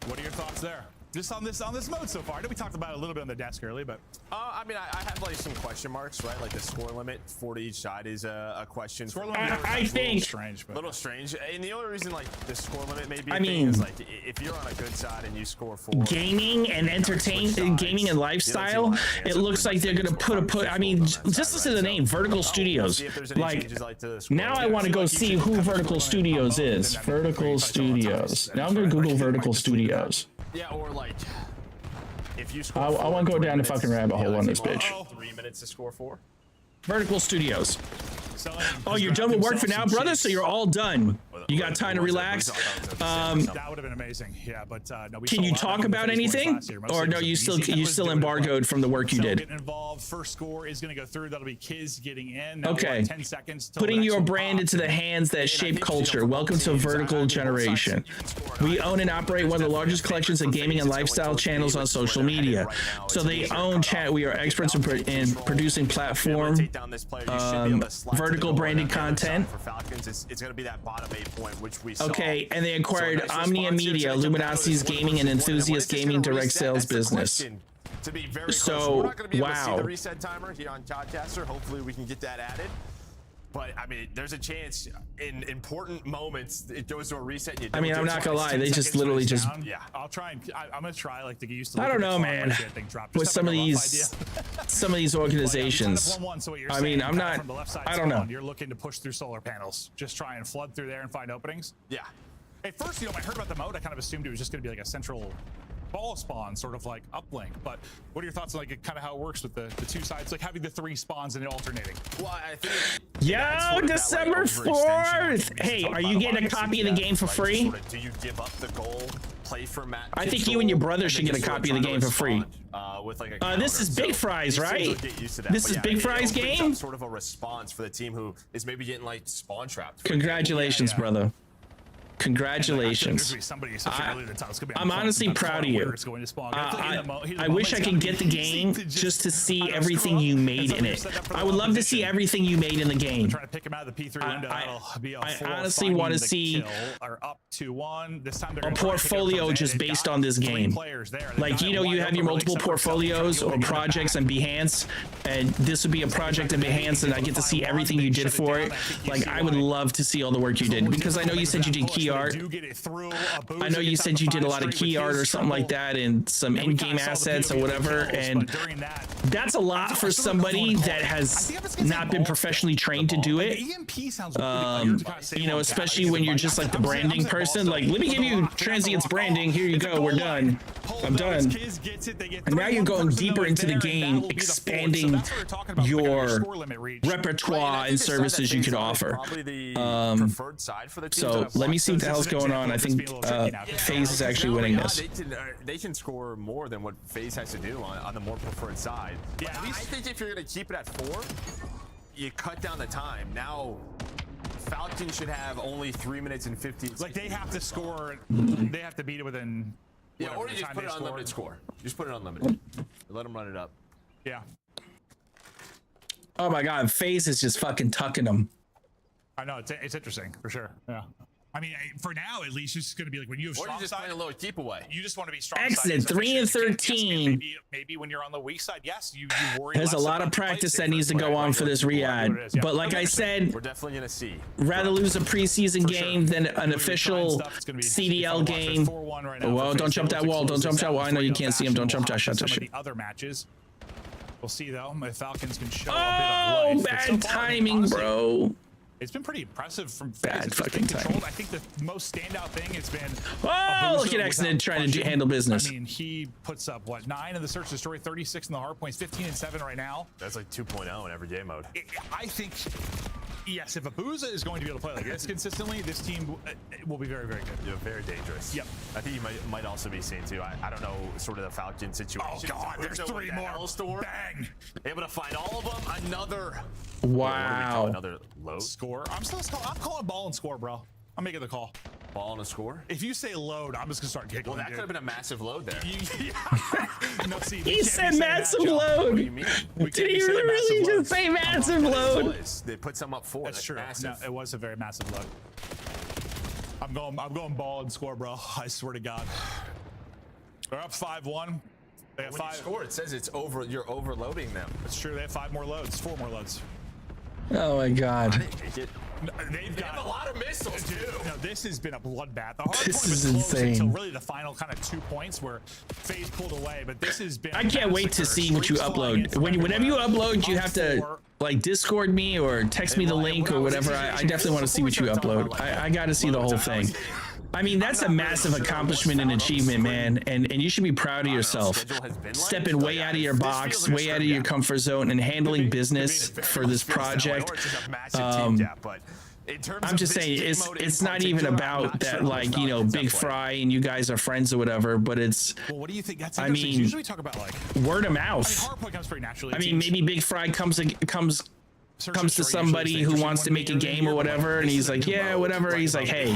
What are your thoughts there? Just on this mode so far. I know we talked about it a little bit on the desk earlier, but I mean, I have like some question marks, right? Like the score limit, 4 to each side is a question. I think a little strange, and the only reason like the score limit may be is like if you're on a good side and you score 4. Gaming and gaming and lifestyle. It looks like they're gonna put. I mean, just listen to the name, Vertical Studios. Like now, I want to go see who Vertical Studios is. Vertical Studios. Now I'm gonna Google Vertical Studios. Yeah, or like if you score I want to go down the fucking rabbit hole on this bitch. 3 minutes to score 4. Vertical Studios. Oh, you're done with work for now, brother? So you're all done. You got time to relax. That would have been amazing. Yeah, but no, can you talk about anything, or no? You still embargoed from the work you did. Getting involved. First score is going to go through. That'll be Kiz getting in. Okay. 10 seconds. Putting your brand into the hands that shape culture. Welcome to Vertical Generation. We own and operate one of the largest collections of gaming and lifestyle channels on social media. So they own chat. We are experts in producing platform vertical branded content. It's going to be that bottom 8 point, which we saw. Okay, and they acquired Omnia Media, Luminosity's gaming and Enthusiast Gaming direct sales business. To be very so, close. We're not going to be able to see wow. the reset timer here on Codcaster. Hopefully we can get that added. But I mean, there's a chance in important moments it goes to a reset. I mean, I'm not gonna lie, they just literally just. Yeah, I'll try and I'm gonna try like to get used to. I don't know, man. With some of these organizations, I mean, I'm not. I don't know. You're looking to push through solar panels, just try and flood through there and find openings. Yeah. At first, when I heard about the mode, I kind of assumed it was just gonna be like a central ball spawn, sort of like uplink. But what are your thoughts on like kind of how it works with the two sides, like having the 3 spawns and it alternating? Well, I think yo, December 4th. Hey, are you getting a copy of the game for free? Do you give up the goal play format? I think you and your brother should get a copy of the game for free. With like this is Big Fry's, right? This is Big Fry's game. Sort of a response for the team who is maybe getting like spawn trapped. Congratulations, brother. Congratulations. I'm honestly proud of you. I wish I could get the game just to see everything you made in it. I would love to see everything you made in the game. I honestly want to see a portfolio just based on this game. Like, you know, you have your multiple portfolios or projects on Behance, and this would be a project in Behance, and I get to see everything you did for it. Like, I would love to see all the work you did, because I know you said you did key art. I know you said you did a lot of key art or something like that, and some in-game assets or whatever, and that's a lot for somebody that has not been professionally trained to do it. You know, especially when you're just like the branding person. Like, let me give you Transient's branding. Here you go. We're done. I'm done. And now you're going deeper into the game, expanding your repertoire and services you could offer. So let me see what the hell's going on. I think FaZe is actually winning this. They can score more than what FaZe has to do on the more preferred side. Yeah, I think if you're going to keep it at 4, you cut down the time. Now, Falcons should have only 3 minutes and 15 seconds. Like, they have to score. They have to beat it within. Yeah, or you just put it on unlimited score. Just put it on unlimited. Let them run it up. Yeah. Oh my God, FaZe is just fucking tucking them. I know, it's interesting for sure. Yeah. I mean, for now, at least, it's just going to be like when you have strong just side, a low keep away. You just want to be strong. Excellent, 3 and 13. Maybe when you're on the weak side, yes, you worry. There's a lot of practice that needs to go on for this Riyadh. But like I said, we're definitely going to see. Rather lose a preseason game than an official CDL game. Well, don't jump that wall. Don't jump that wall. I know you can't see him. Don't jump that shot. That shit. Other matches. We'll see though. The Falcons can show a bit of life. Bad timing, bro. It's been pretty impressive from bad fucking timing. I think the most standout thing has been. Oh, look at Accident trying to handle business. I mean, he puts up what 9 in the search and destroy, 36 in the hard points, 15 and 7 right now. That's like 2.0 in everyday mode. I think, yes, if Abuza is going to be able to play like this consistently, this team will be very, very good. Yeah, very dangerous. Yep. I think you might also be seeing too. I don't know sort of the Falcon situation. Oh God, there's 3 more. Bang! Able to find all of them. Another. Wow. Another load score. I'm calling ball and score, bro. I'm making the call. Ball and a score. If you say load, I'm just gonna start kicking. Well, that could have been a massive load there. No, see, he said massive load. What do you mean? Did he really just say massive load? They put some up 4. That's true. No, it was a very massive load. I'm going ball and score, bro. I swear to God. They're up 5-1. They have 5. Score. It says it's over. You're overloading them. That's true. They have 5 more loads. 4 more loads. Oh my God. They have a lot of missiles too. No, this has been a bloodbath. The hard this point is was close insane. until really the final kind of 2 points where FaZe pulled away. But this has been. I can't wait to see what you upload. Whenever you upload, you have to like Discord me or text me the link or whatever. I definitely want to see what you upload. I got to see the whole thing. I mean, that's a massive accomplishment and achievement, man, and you should be proud of yourself. Stepping way out of your box, way out of your comfort zone, and handling business for this project. I'm just saying, it's not even about that, like, you know, Big Fry and you guys are friends or whatever, but it's. Well, what do you think? That's I mean, usually we talk about like word of mouth. Hardpoint comes pretty naturally. I mean, maybe Big Fry comes to somebody who wants to make a game or whatever, and he's like, yeah, whatever. He's like, hey,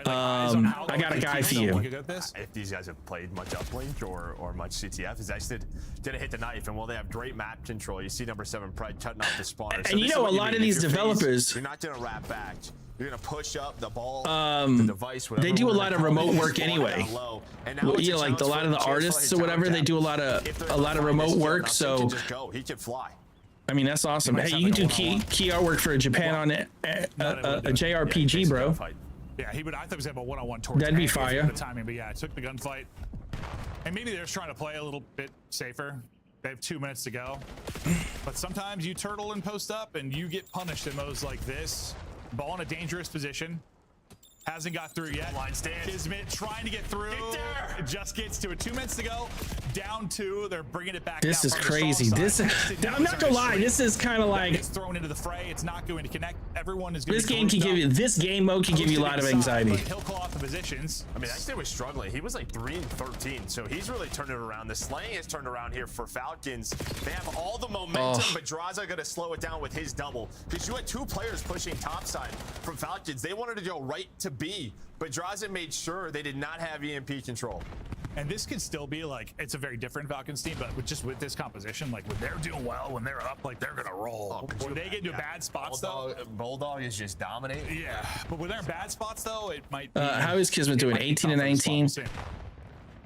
I got a guy for you. If these guys have played much uplink or much CTF, is actually didn't hit the knife, and while they have great map control, you see number 7 Pride cutting off the spawner. And you know, a lot of these developers, you're not gonna wrap back. You're gonna push up the ball, the device. They do a lot of remote work anyway. Well, you know, like a lot of the artists or whatever, they do a lot of remote work. So he can fly. I mean, that's awesome. Hey, you can do key artwork for Japan on a JRPG, bro. Yeah, I thought he was gonna have a one-on-one towards. That'd be fire. The timing, but yeah, I took the gunfight. And maybe they're just trying to play a little bit safer. They have 2 minutes to go. But sometimes you turtle and post up, and you get punished in modes like this. Ball in a dangerous position. Hasn't got through yet. Kismet trying to get through. It just gets to it. 2 minutes to go. Down 2. They're bringing it back. This is crazy. I'm not gonna lie. This is kind of like it's thrown into the fray. It's not going to connect. Everyone is. This game mode can give you a lot of anxiety. He'll call off the positions. I mean, Axton was struggling. He was like 3 and 13, so he's really turned it around. The slaying has turned around here for Falcons. They have all the momentum, but Draza gonna slow it down with his double because you had 2 players pushing topside from Falcons. They wanted to go right to be, but Drazen made sure they did not have EMP control. And this could still be like, it's a very different Falcons team, but with this composition, like when they're doing well, when they're up, like they're gonna roll. When they get into bad spots Bulldog is just dominating. Yeah, but when they're in bad spots though, it might be, how is Kismet doing? 18 and 19.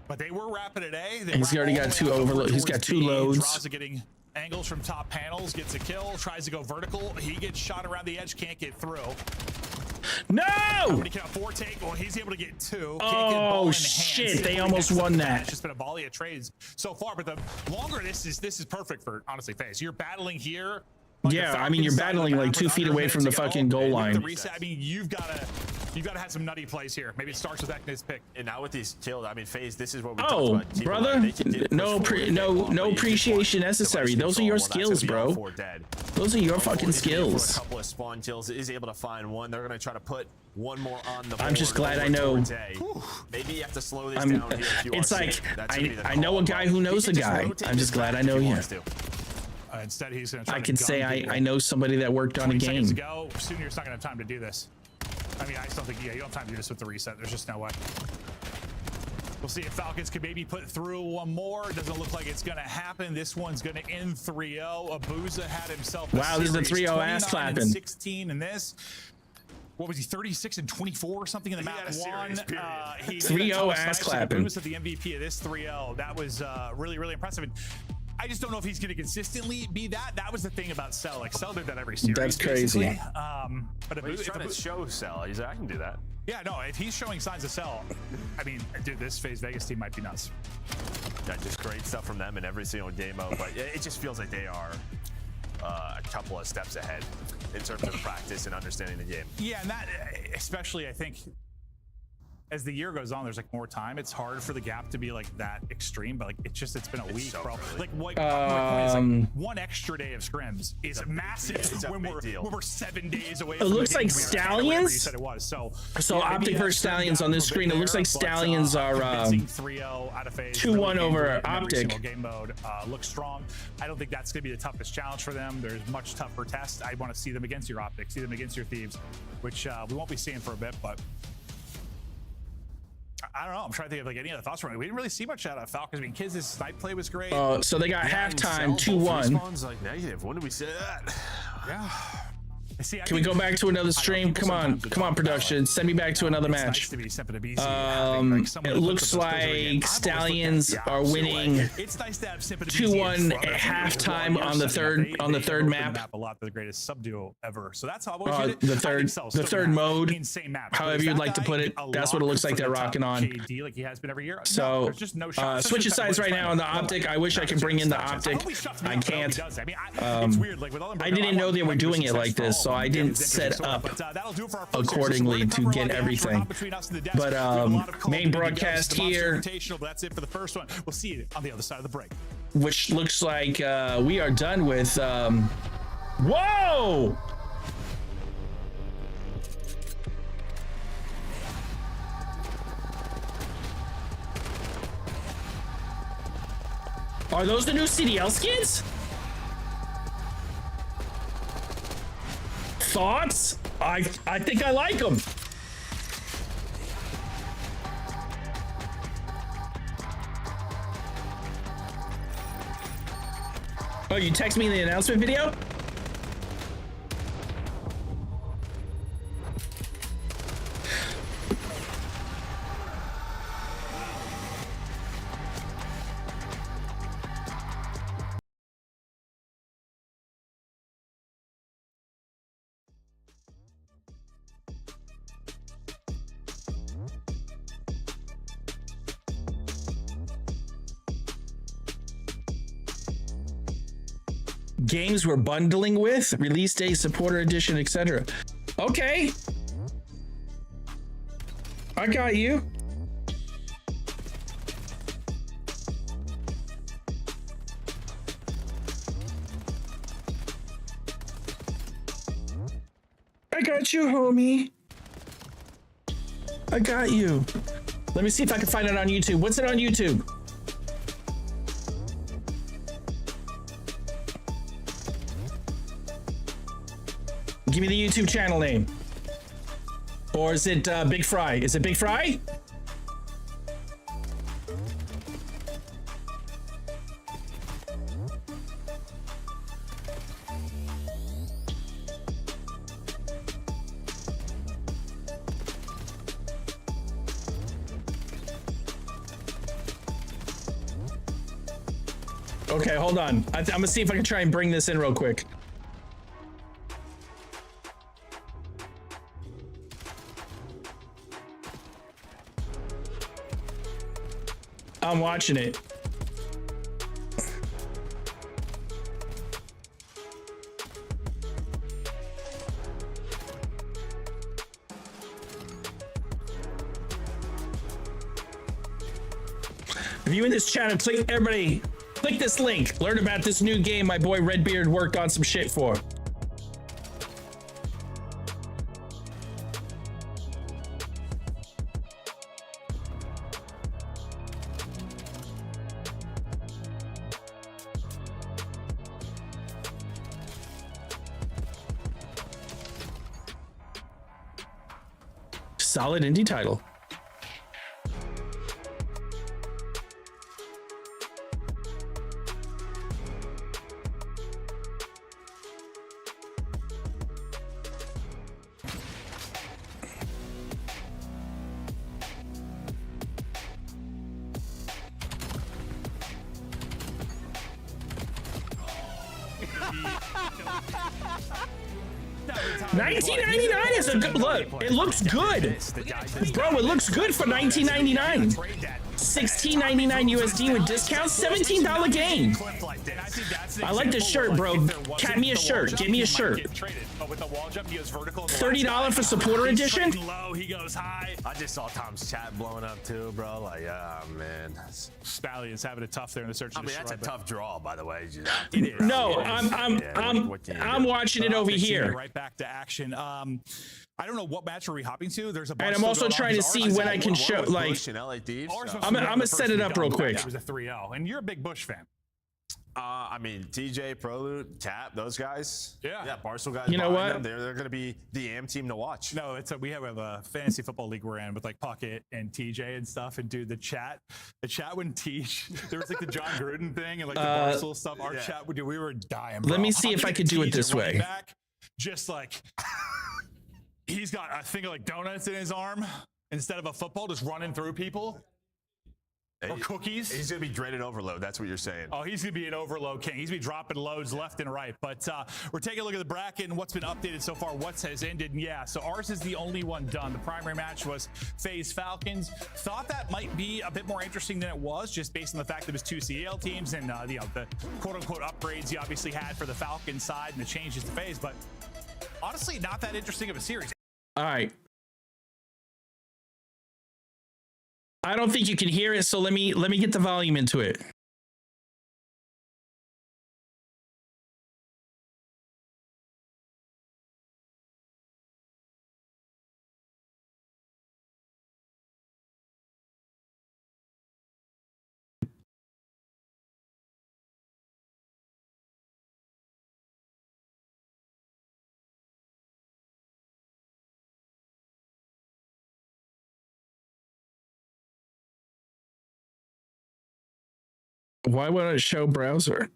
But they were rapid today. He's already got 2 overloads. He's got 2 loads. Drazen getting angles from top panels, gets a kill, tries to go vertical. He gets shot around the edge, can't get through. No! He can afford take. Well, he's able to get 2. Oh shit! They almost won that. It's just been a volley of trades so far. But the longer this is perfect for honestly FaZe. You're battling here. Like yeah, I mean you're battling like 2 feet away from the fucking goal line. The reset, I mean you've got to have some nutty plays here. Maybe it starts with Ekna's pick. And now with these kills, I mean FaZe, this is what we talked about. Brother, no appreciation necessary. Those are your skills, bro. Those are your fucking skills. A couple of spawn kills, is able to find one. They're gonna try to put one more on the board. I'm just glad I know. Maybe you have to slow this down here if you it's like I know a guy who knows a guy. I'm just glad I know you. Instead, he's going to try I can say I know somebody that worked on a game. Soonier's not going to have time to do this. I mean, I still think, yeah, you don't have time to do this with the reset. There's just no way. We'll see if Falcons can maybe put through one more. Doesn't look like it's going to happen. This one's going to end 3-0. Abuza had himself a wow, this is a 3-0 ass clapping. 16 in this. What was he, 36 and 24 or something in the map one? 3-0 ass clapping. Abuza the MVP of this 3-0. That was really, really impressive. And I just don't know if he's going to consistently be that. That was the thing about Cell. Like Cell did that every series. That's crazy. But he's trying to show Cell. He's like, I can do that. Yeah, no. If he's showing signs of Cell, I mean, dude, this FaZe Vegas team might be nuts. Yeah, just great stuff from them in every single game mode. But it just feels like they are a couple of steps ahead in terms of practice and understanding the game. Yeah, and that especially, I think, as the year goes on, there's like more time. It's hard for the gap to be like that extreme, but like it's been a week, so bro. Like what is like 1 extra day of scrims is massive when we're 7 days away. It looks like Stallions. You said it was so Optic versus Stallions on this screen. It looks like Stallions are 3-0 out of FaZe. 2-1 over Optic. Game mode looks strong. I don't think that's going to be the toughest challenge for them. There's much tougher tests. I want to see them against your Optic, see them against your Thieves, which we won't be seeing for a bit, but. I don't know. I'm trying to think of like any other thoughts from it. We didn't really see much out of Falcons. I mean, Kids' snipe play was great. So they got halftime 2-1. Like negative. When did we say that? Yeah. See, Can we go back to another stream? Come on, production. Send me back to another match. It looks like Stallions are winning 2-1 at halftime on the third map. A lot, the greatest sub duo ever. So that's how the third mode. However you'd like to put it. That's what it looks like they're rocking on. Like he has been every year. So switch sides right now on the Optic. I wish I could bring in the Optic. I can't. I didn't know they were doing it like this. So I didn't set up accordingly to get everything. But main broadcast here. That's it for the first one. We'll see you on the other side of the break. Which looks like we are done with. Whoa! Are those the new CDL skins? Thoughts? I think I like them. Oh, you text me in the announcement video? Games we're bundling with, release day, supporter edition, etc. Okay. I got you. I got you, homie. I got you. Let me see if I can find it on YouTube. What's it on YouTube? Give me the YouTube channel name. Or is it Big Fry? Is it Big Fry? Okay, hold on. I'm gonna see if I can try and bring this in real quick. I'm watching it. If you in this channel, click everybody. Click this link. Learn about this new game my boy Redbeard worked on some shit for. Solid indie title. $19.99 is a good look. It looks good, bro. It looks good for $19.99. $16.99 USD with discounts. $17 game. I like this shirt, bro. Cat me a shirt. Give me a shirt. $30 for supporter edition. He goes high. I just saw Tom's chat blowing up too, bro. Like, oh man, Stallion's having it tough there in the search. I mean, that's a tough draw, by the way. No, I'm watching it over here. Right back to action. I don't know what match are we hopping to. There's a bunch. And I'm also trying to see when I can show. Like, I'm gonna set it up real quick. It was a 3-0, and you're a big Bush fan. I mean, TJ, Prelude, Tap, those guys. Yeah, Barstool guys. You know what? They're going to be the AM team to watch. No, we have a fantasy football league we're in with like Puckett and TJ and stuff. And dude, the chat wouldn't teach. There was like the John Gruden thing and like the Barstool stuff. Our chat would do. We were dying. Bro. Let me see if I could do it this way. Back, just like he's got a thing of like donuts in his arm instead of a football, just running through people. Or cookies. He's going to be dreaded overload. That's what you're saying. Oh, he's going to be an overload king. He's going to be dropping loads left and right. But we're taking a look at the bracket and what's been updated so far, what has ended. And yeah, so ours is the only one done. The primary match was FaZe Falcons. Thought that might be a bit more interesting than it was, just based on the fact that it was two CDL teams and the quote-unquote upgrades you obviously had for the Falcons side and the changes to FaZe. But honestly, not that interesting of a series. All right. I don't think you can hear it, so let me get the volume into it. Why would I show browser?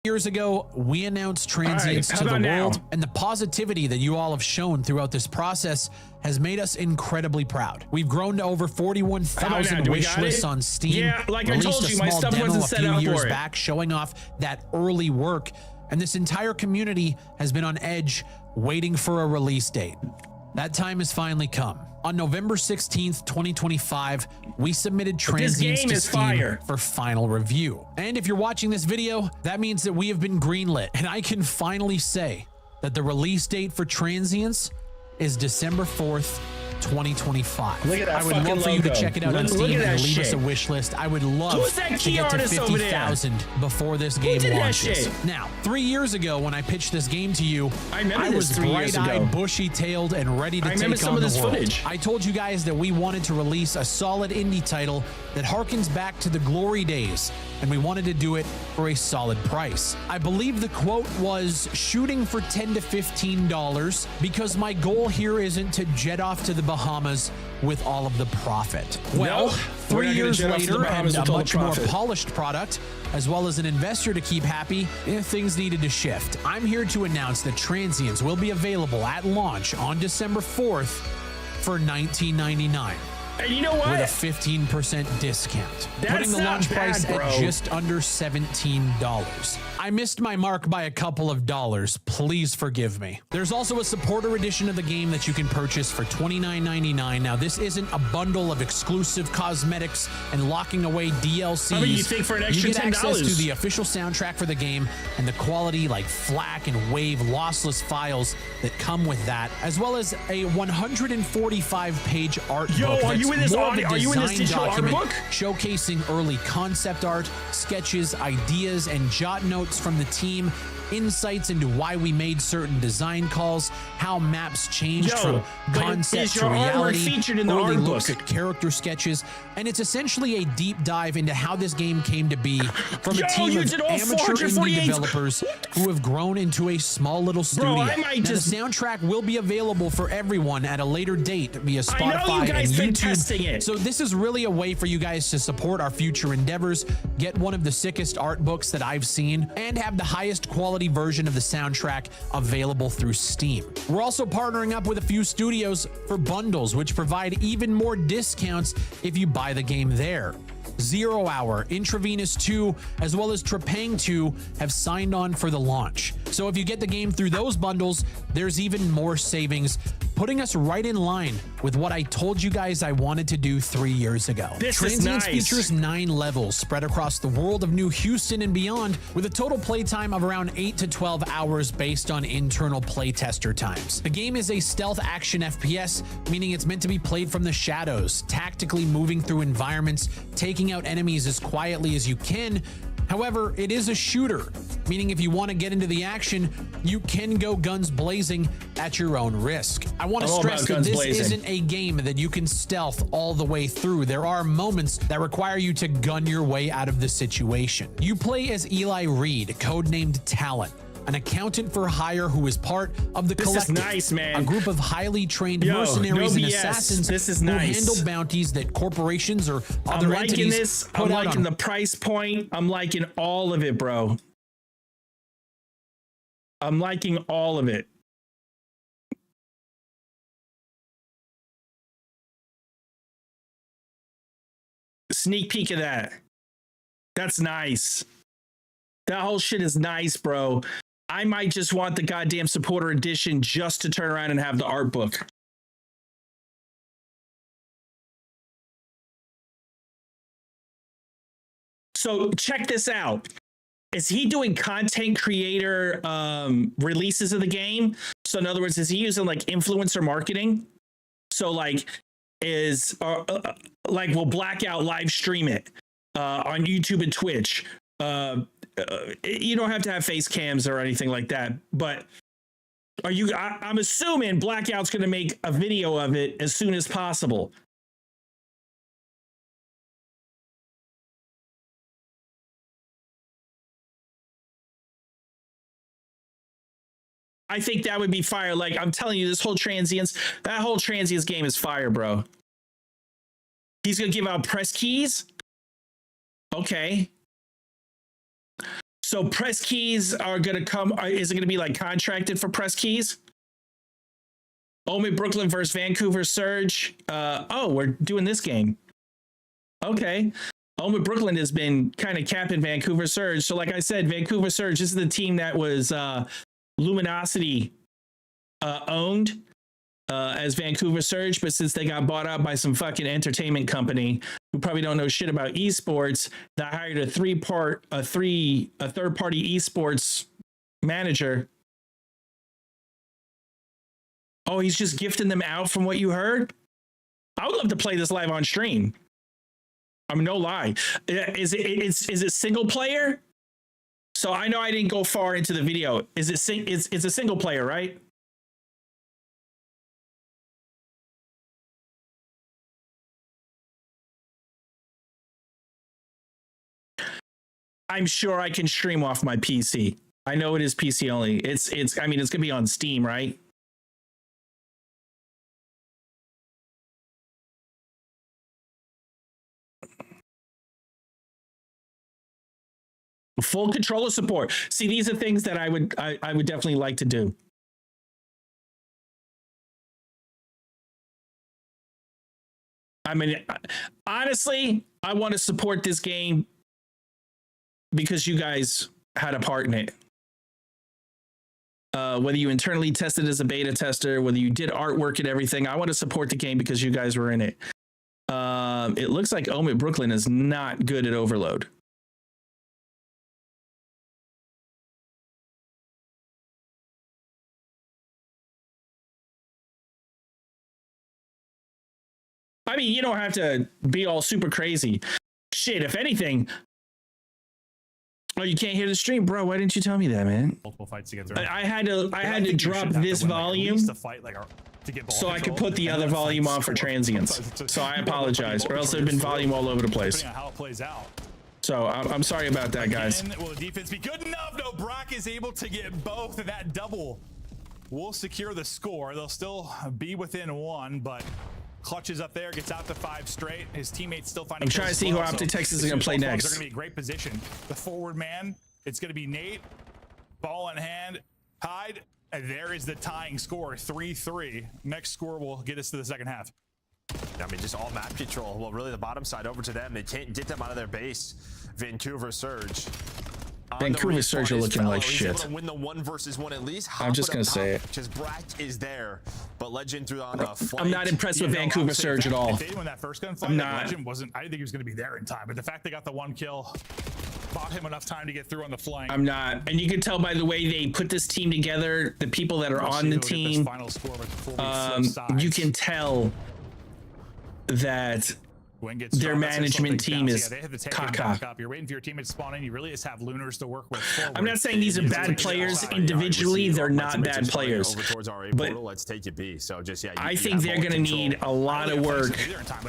Years ago, we announced transients to the world, and the positivity that you all have shown throughout this process has made us incredibly proud. We've grown to over 41,000 wish lists on Steam. Yeah, like I told you, my stuff wasn't set up for it. Back, showing off that early work, and this entire community has been on edge, waiting for a release date. That time has finally come. On November 16th, 2025, we submitted Transients to Steam for final review. And if you're watching this video, that means that we have been greenlit. And I can finally say that the release date for Transients is December 4th, 2025. Look at that I would love fucking for you to logo. check it out on Look Steam at that and leave us shit. a wish list. I would love Who's that to key get to artist over there? 50,000 before this game did that launches. shit? Now, 3 years ago when I pitched this game to you, I remember I this was 3 years ago. bright-eyed, bushy-tailed, and ready to I remember take some on of the this world. footage. I told you guys that we wanted to release a solid indie title that harkens back to the glory days, and we wanted to do it for a solid price. I believe the quote was shooting for $10 to $15 because my goal here isn't to jet off to the Bahamas with all of the profit. Well, No, we're 3 not gonna years jet off to the later Bahamas and a with all the much more profit. polished product, as well as an investor to keep happy, things needed to shift. I'm here to announce that Transients will be available at launch on December 4th for $19.99. And you know what? With a 15% discount, That's putting the not launch price bad, bro. at just under $17. I missed my mark by a couple of dollars. Please forgive me. There's also a supporter edition of the game that you can purchase for $29.99. Now, this isn't a bundle of exclusive cosmetics and locking away DLCs. How many you think for an extra You get access $10? to the official soundtrack for the game and the quality like FLAC and WAVE lossless files that come with that, as well as a 145-page art Yo, book. are you in this more of a audio- are you in this design digital art document book? showcasing early concept art, sketches, ideas, and jot notes from the team, insights into why we made certain design calls, how maps changed Yo, from but concept is to your artwork reality, featured in the early art looks book? at character sketches, and it's essentially a deep dive into how this game came to be from Yo, a team you of did all amateur indie 448 developers who have grown into a small little studio. I might Now, just- the soundtrack will be available for everyone at a later date via I know you Spotify guys and been YouTube. testing it. So this is really a way for you guys to support our future endeavors, get one of the sickest art books that I've seen, and have the highest quality version of the soundtrack available through Steam. We're also partnering up with a few studios for bundles, which provide even more discounts if you buy the game there. 0 Hour, Intravenous 2, as well as Trepang 2 have signed on for the launch. So if you get the game through those bundles, there's even more savings, putting us right in line with what I told you guys I wanted to do 3 years ago. This is Transients nice. features 9 levels spread across the world of New Houston and beyond, with a total playtime of around 8 to 12 hours based on internal playtester times. The game is a stealth action FPS, meaning it's meant to be played from the shadows, tactically moving through environments, taking out enemies as quietly as you can. However, it is a shooter, meaning if you want to get into the action, you can go guns blazing at your own risk. I want to I'm all stress about that guns this blazing. isn't a game that you can stealth all the way through. There are moments that require you to gun your way out of the situation. You play as Eli Reed, codenamed Talon, an accountant for hire who is part of the This is Collective, nice, man. a group of highly trained Yo, mercenaries no and BS. assassins This is who nice. handle bounties that corporations or I'm other liking entities this. put I'm out liking on the price point. I'm liking all of it, bro. I'm liking all of it. Sneak peek of that. That's nice. That whole shit is nice, bro. I might just want the goddamn supporter edition just to turn around and have the art book. So check this out. Is he doing content creator releases of the game? So in other words, is he using like influencer marketing? So like like will Blackout live stream it on YouTube and Twitch? You don't have to have face cams or anything like that, but are you? I'm assuming Blackout's going to make a video of it as soon as possible. I think that would be fire. Like I'm telling you, that whole transients game is fire, bro. He's gonna give out press keys. Okay. So press keys are gonna come. Is it gonna be like contracted for press keys? Omen Brooklyn versus Vancouver Surge. We're doing this game. Okay. Omen Brooklyn has been kind of capping Vancouver Surge. So like I said, Vancouver Surge, this is the team that was Luminosity owned as Vancouver Surge, but since they got bought out by some fucking entertainment company who probably don't know shit about esports, they hired a third-party esports manager. Oh, he's just gifting them out from what you heard? I would love to play this live on stream. I mean, no lie. Is it single player? So I know I didn't go far into the video. It's a single player, right? I'm sure I can stream off my PC. I know it is PC only. I mean, it's gonna be on Steam, right? Full controller support. See, these are things that I would definitely like to do. I mean, honestly, I want to support this game because you guys had a part in it. Whether you internally tested as a beta tester, whether you did artwork and everything, I want to support the game because you guys were in it. It looks like Omit Brooklyn is not good at Overload. I mean, you don't have to be all super crazy. Shit, if anything. Oh, you can't hear the stream, bro. Why didn't you tell me that, man? Multiple fights to get through. I had to drop this volume so I could put the other volume on for transients. So I apologize, or else there'd been volume all over the place. How it plays out. So I'm sorry about that, guys. Will the defense be good enough? No, Brock is able to get both, and that double will secure the score. They'll still be within one, but clutches up there, gets out to 5 straight. His teammates still finding. I'm trying to see who Optic Texas is going to play next. They're going to be in great position. The forward man, it's going to be Nate. Ball in hand, Hyde, and there is the tying score, 3-3. Next score will get us to the second half. I mean, just all map control. Well, really, the bottom side over to them. They can't get them out of their base. Vancouver Surge. Vancouver Surge are looking like shit. Able to win the 1v1 at least. I'm just gonna say it. Because Brack is there, but Legend threw on the flank. I'm not impressed with Vancouver Surge at all. If they won that first gunfight, Legend wasn't. I didn't think he was going to be there in time. But the fact they got the 1 kill bought him enough time to get through on the flank. I'm not, and you can tell by the way they put this team together. The people that are on the team, you can tell that their management team is caca. You're waiting for your teammates to spawn in. You really just have Lunars to work with. I'm not saying these are bad players individually. They're not bad players. But let's take it B. So just I think they're going to need a lot of work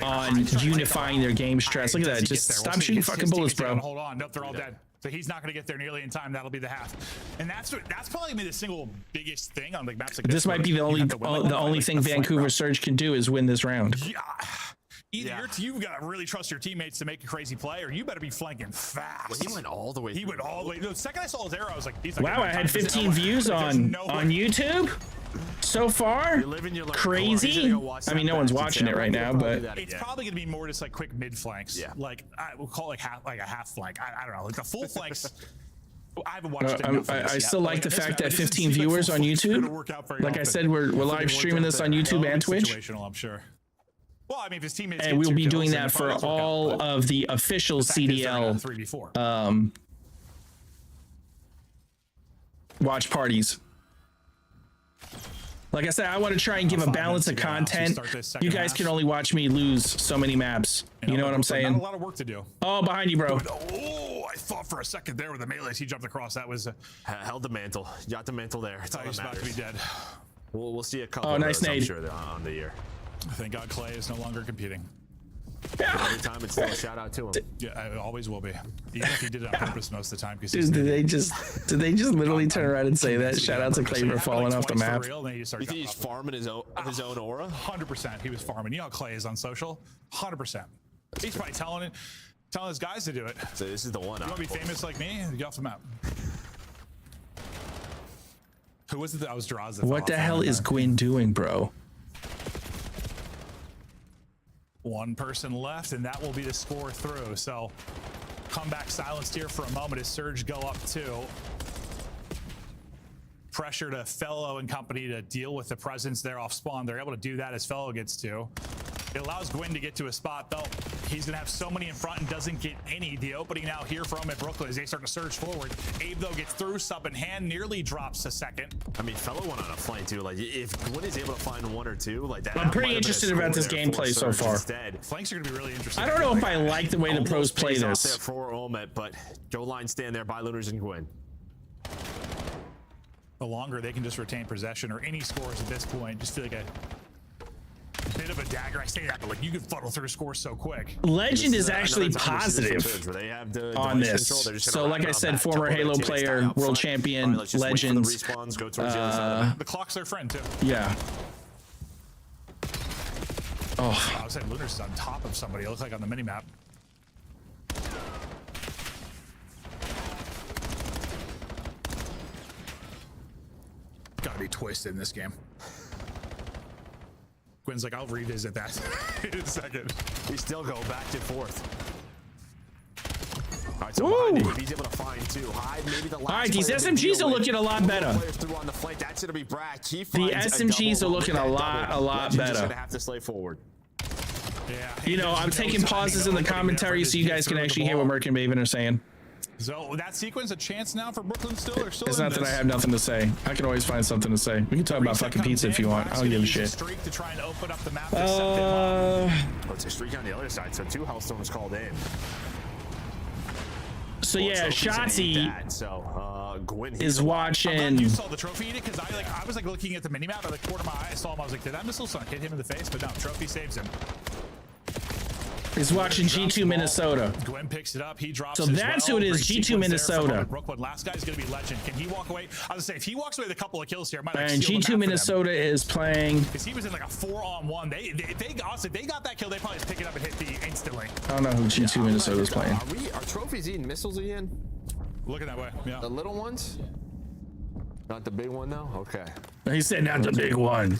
on unifying their game stress. Look at that. Just stop shooting fucking bullets, bro. Hold on. Nope, they're all dead. So he's not going to get there nearly in time. That'll be the half, and that's probably the single biggest thing on like maps like this. Might be the only thing Vancouver Surge can do is win this round. Yeah. Either you've got to really trust your teammates to make a crazy play, or you better be flanking fast. Well, he went all the way. He went all the way. The second I saw his arrow, I was like, wow, I had 15 views on YouTube so far. Crazy. I mean, no one's watching it right now, but it's probably going to be more just like quick mid flanks. Yeah. Like we'll call it like a half flank. I don't know. Like the full flanks. I haven't watched it. I still like the fact that 15 viewers on YouTube. Like I said, we're live streaming this on YouTube and Twitch. I'm sure. Well, I mean, if his teammates and we'll be doing that for all of the official CDL watch parties. Like I said, I want to try and give a balance of content. You guys can only watch me lose so many maps. You know what I'm saying? Not a lot of work to do. Oh, behind you, bro. Oh, I thought for a second there with the melees he jumped across. That was held the mantle. You got the mantle there. It's all he's about to be dead. We'll see a couple. Oh, nice nade. I'm sure on the year. Thank God Clay is no longer competing. Yeah. Every time it's still a shout out to him. Yeah, it always will be. Even if he did it on purpose most of the time. Dude, did they just literally turn around and say that? Shout out to Clay for falling off the map. You think he's farming his own aura? 100%. He was farming. You know how Clay is on social? 100%. He's probably telling his guys to do it. So this is the one. You want to be famous like me? Get off the map. Who was it that was Draws? What the hell is Gwyn doing, bro? One person left, and that will be the score through. So, comeback silenced here for a moment as Surge go up 2. Pressure to Fellow and company to deal with the presence there off spawn. They're able to do that as Fellow gets 2. It allows Gwyn to get to a spot, though. He's going to have so many in front and doesn't get any. The opening now here for him at Brooklyn as they start to surge forward. Abe, though, gets through, sub in hand, nearly drops a second. I mean, Fellow went on a flank, too. Like, if Gwyn is able to find one or two, like that. I'm pretty interested about this gameplay so far. Flanks are going to be really interesting. I don't know if I like the way the pros play this. There for Olmet, but go line stand there by Lunars and Gwyn. The longer they can just retain possession or any scores at this point, just feel like a bit of a dagger. I say that, but like you can funnel through scores so quick. Legend is actually positive on this. So like I said, former Halo player, world champion, Legends. The clock's their friend too. Yeah. Oh. I was saying Lunars is on top of somebody. It looks like on the minimap. Gotta be twisted in this game. Gwyn's like, I'll revisit that in a second. We still go back and forth. All right, so behind him, he's able to find two. Hyde, maybe the last. All right, these SMGs are looking a lot better. On the flank. That's gonna be Brad. The SMGs are looking a lot better. Gonna have to slay forward. Yeah. You know, I'm taking pauses in the commentary so you guys can actually hear what Merc and Maven are saying. So that sequence, a chance now for Brooklyn still, or still it's not that I have nothing to say. I can always find something to say. We can talk about fucking pizza if you want. I don't give a shit. Streak to try and open up the map. It's a streak on the other side, so 2 Hellstones called in. So yeah, Shotzi is watching. You saw the trophy eat it because I was like looking at the minimap at the corner of my eye. I saw him. I was like, did that missile son hit him in the face? But no, trophy saves him. Is watching G2 Minnesota. Gwyn picks it up. He drops. So that's who it is. G2 Minnesota. Brooklyn. Last guy's gonna be Legend. Can he walk away? I was gonna say if he walks away with a couple of kills here, might like and G2 Minnesota is playing. Because he was in like a 4-on-1. They honestly, they got that kill. They probably just pick it up and hit the instantly. I don't know who G2 Minnesota is playing. Are trophies eating missiles again? Looking that way. Yeah. The little ones. Not the big one though. Okay. He said not the big one.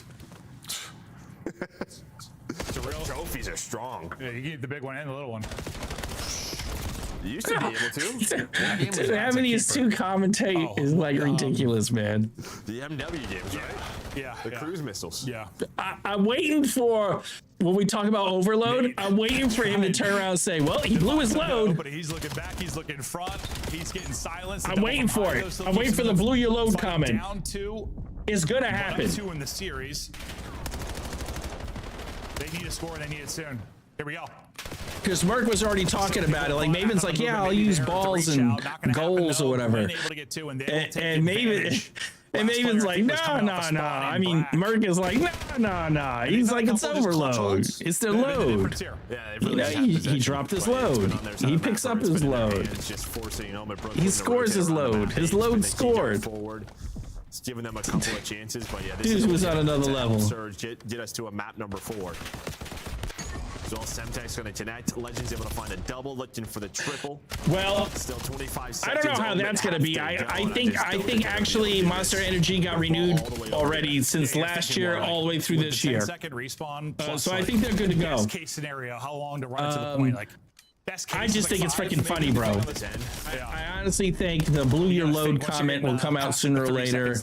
Trophies are strong. Yeah, you get the big one and the little one. You used to be able to. Having these two commentate is like ridiculous, man. The MW games, right? Yeah. The cruise missiles. Yeah. I'm waiting for when we talk about overload. I'm waiting for him to turn around and say, "Well, he blew his load." But he's looking back. He's looking front. He's getting silenced. I'm waiting for it. I'm waiting for the blew your load comment. Down 2. It's gonna happen. 2 in the series. They need a score and they need it soon. Here we go. Because Merc was already talking about it. Like Maven's like, yeah, I'll use balls and goals or whatever. And Maven's like, no. I mean, Merc is like, no. He's like, it's overload. It's their load. You know, he dropped his load. He picks up his load. He scores his load. His load scored. It's giving them a couple of chances, but yeah, this was on another level. Surge get us to a map number 4. So Semtex going to connect. Legends able to find a double, looking for the triple. Well, still 25 seconds. I don't know how that's going to be. I think actually Monster Energy got renewed already since last year all the way through this year. So I think they're good to go. Best case scenario, how long to run to the point? Like, I just think it's freaking funny, bro. I honestly think the blew your load comment will come out sooner or later.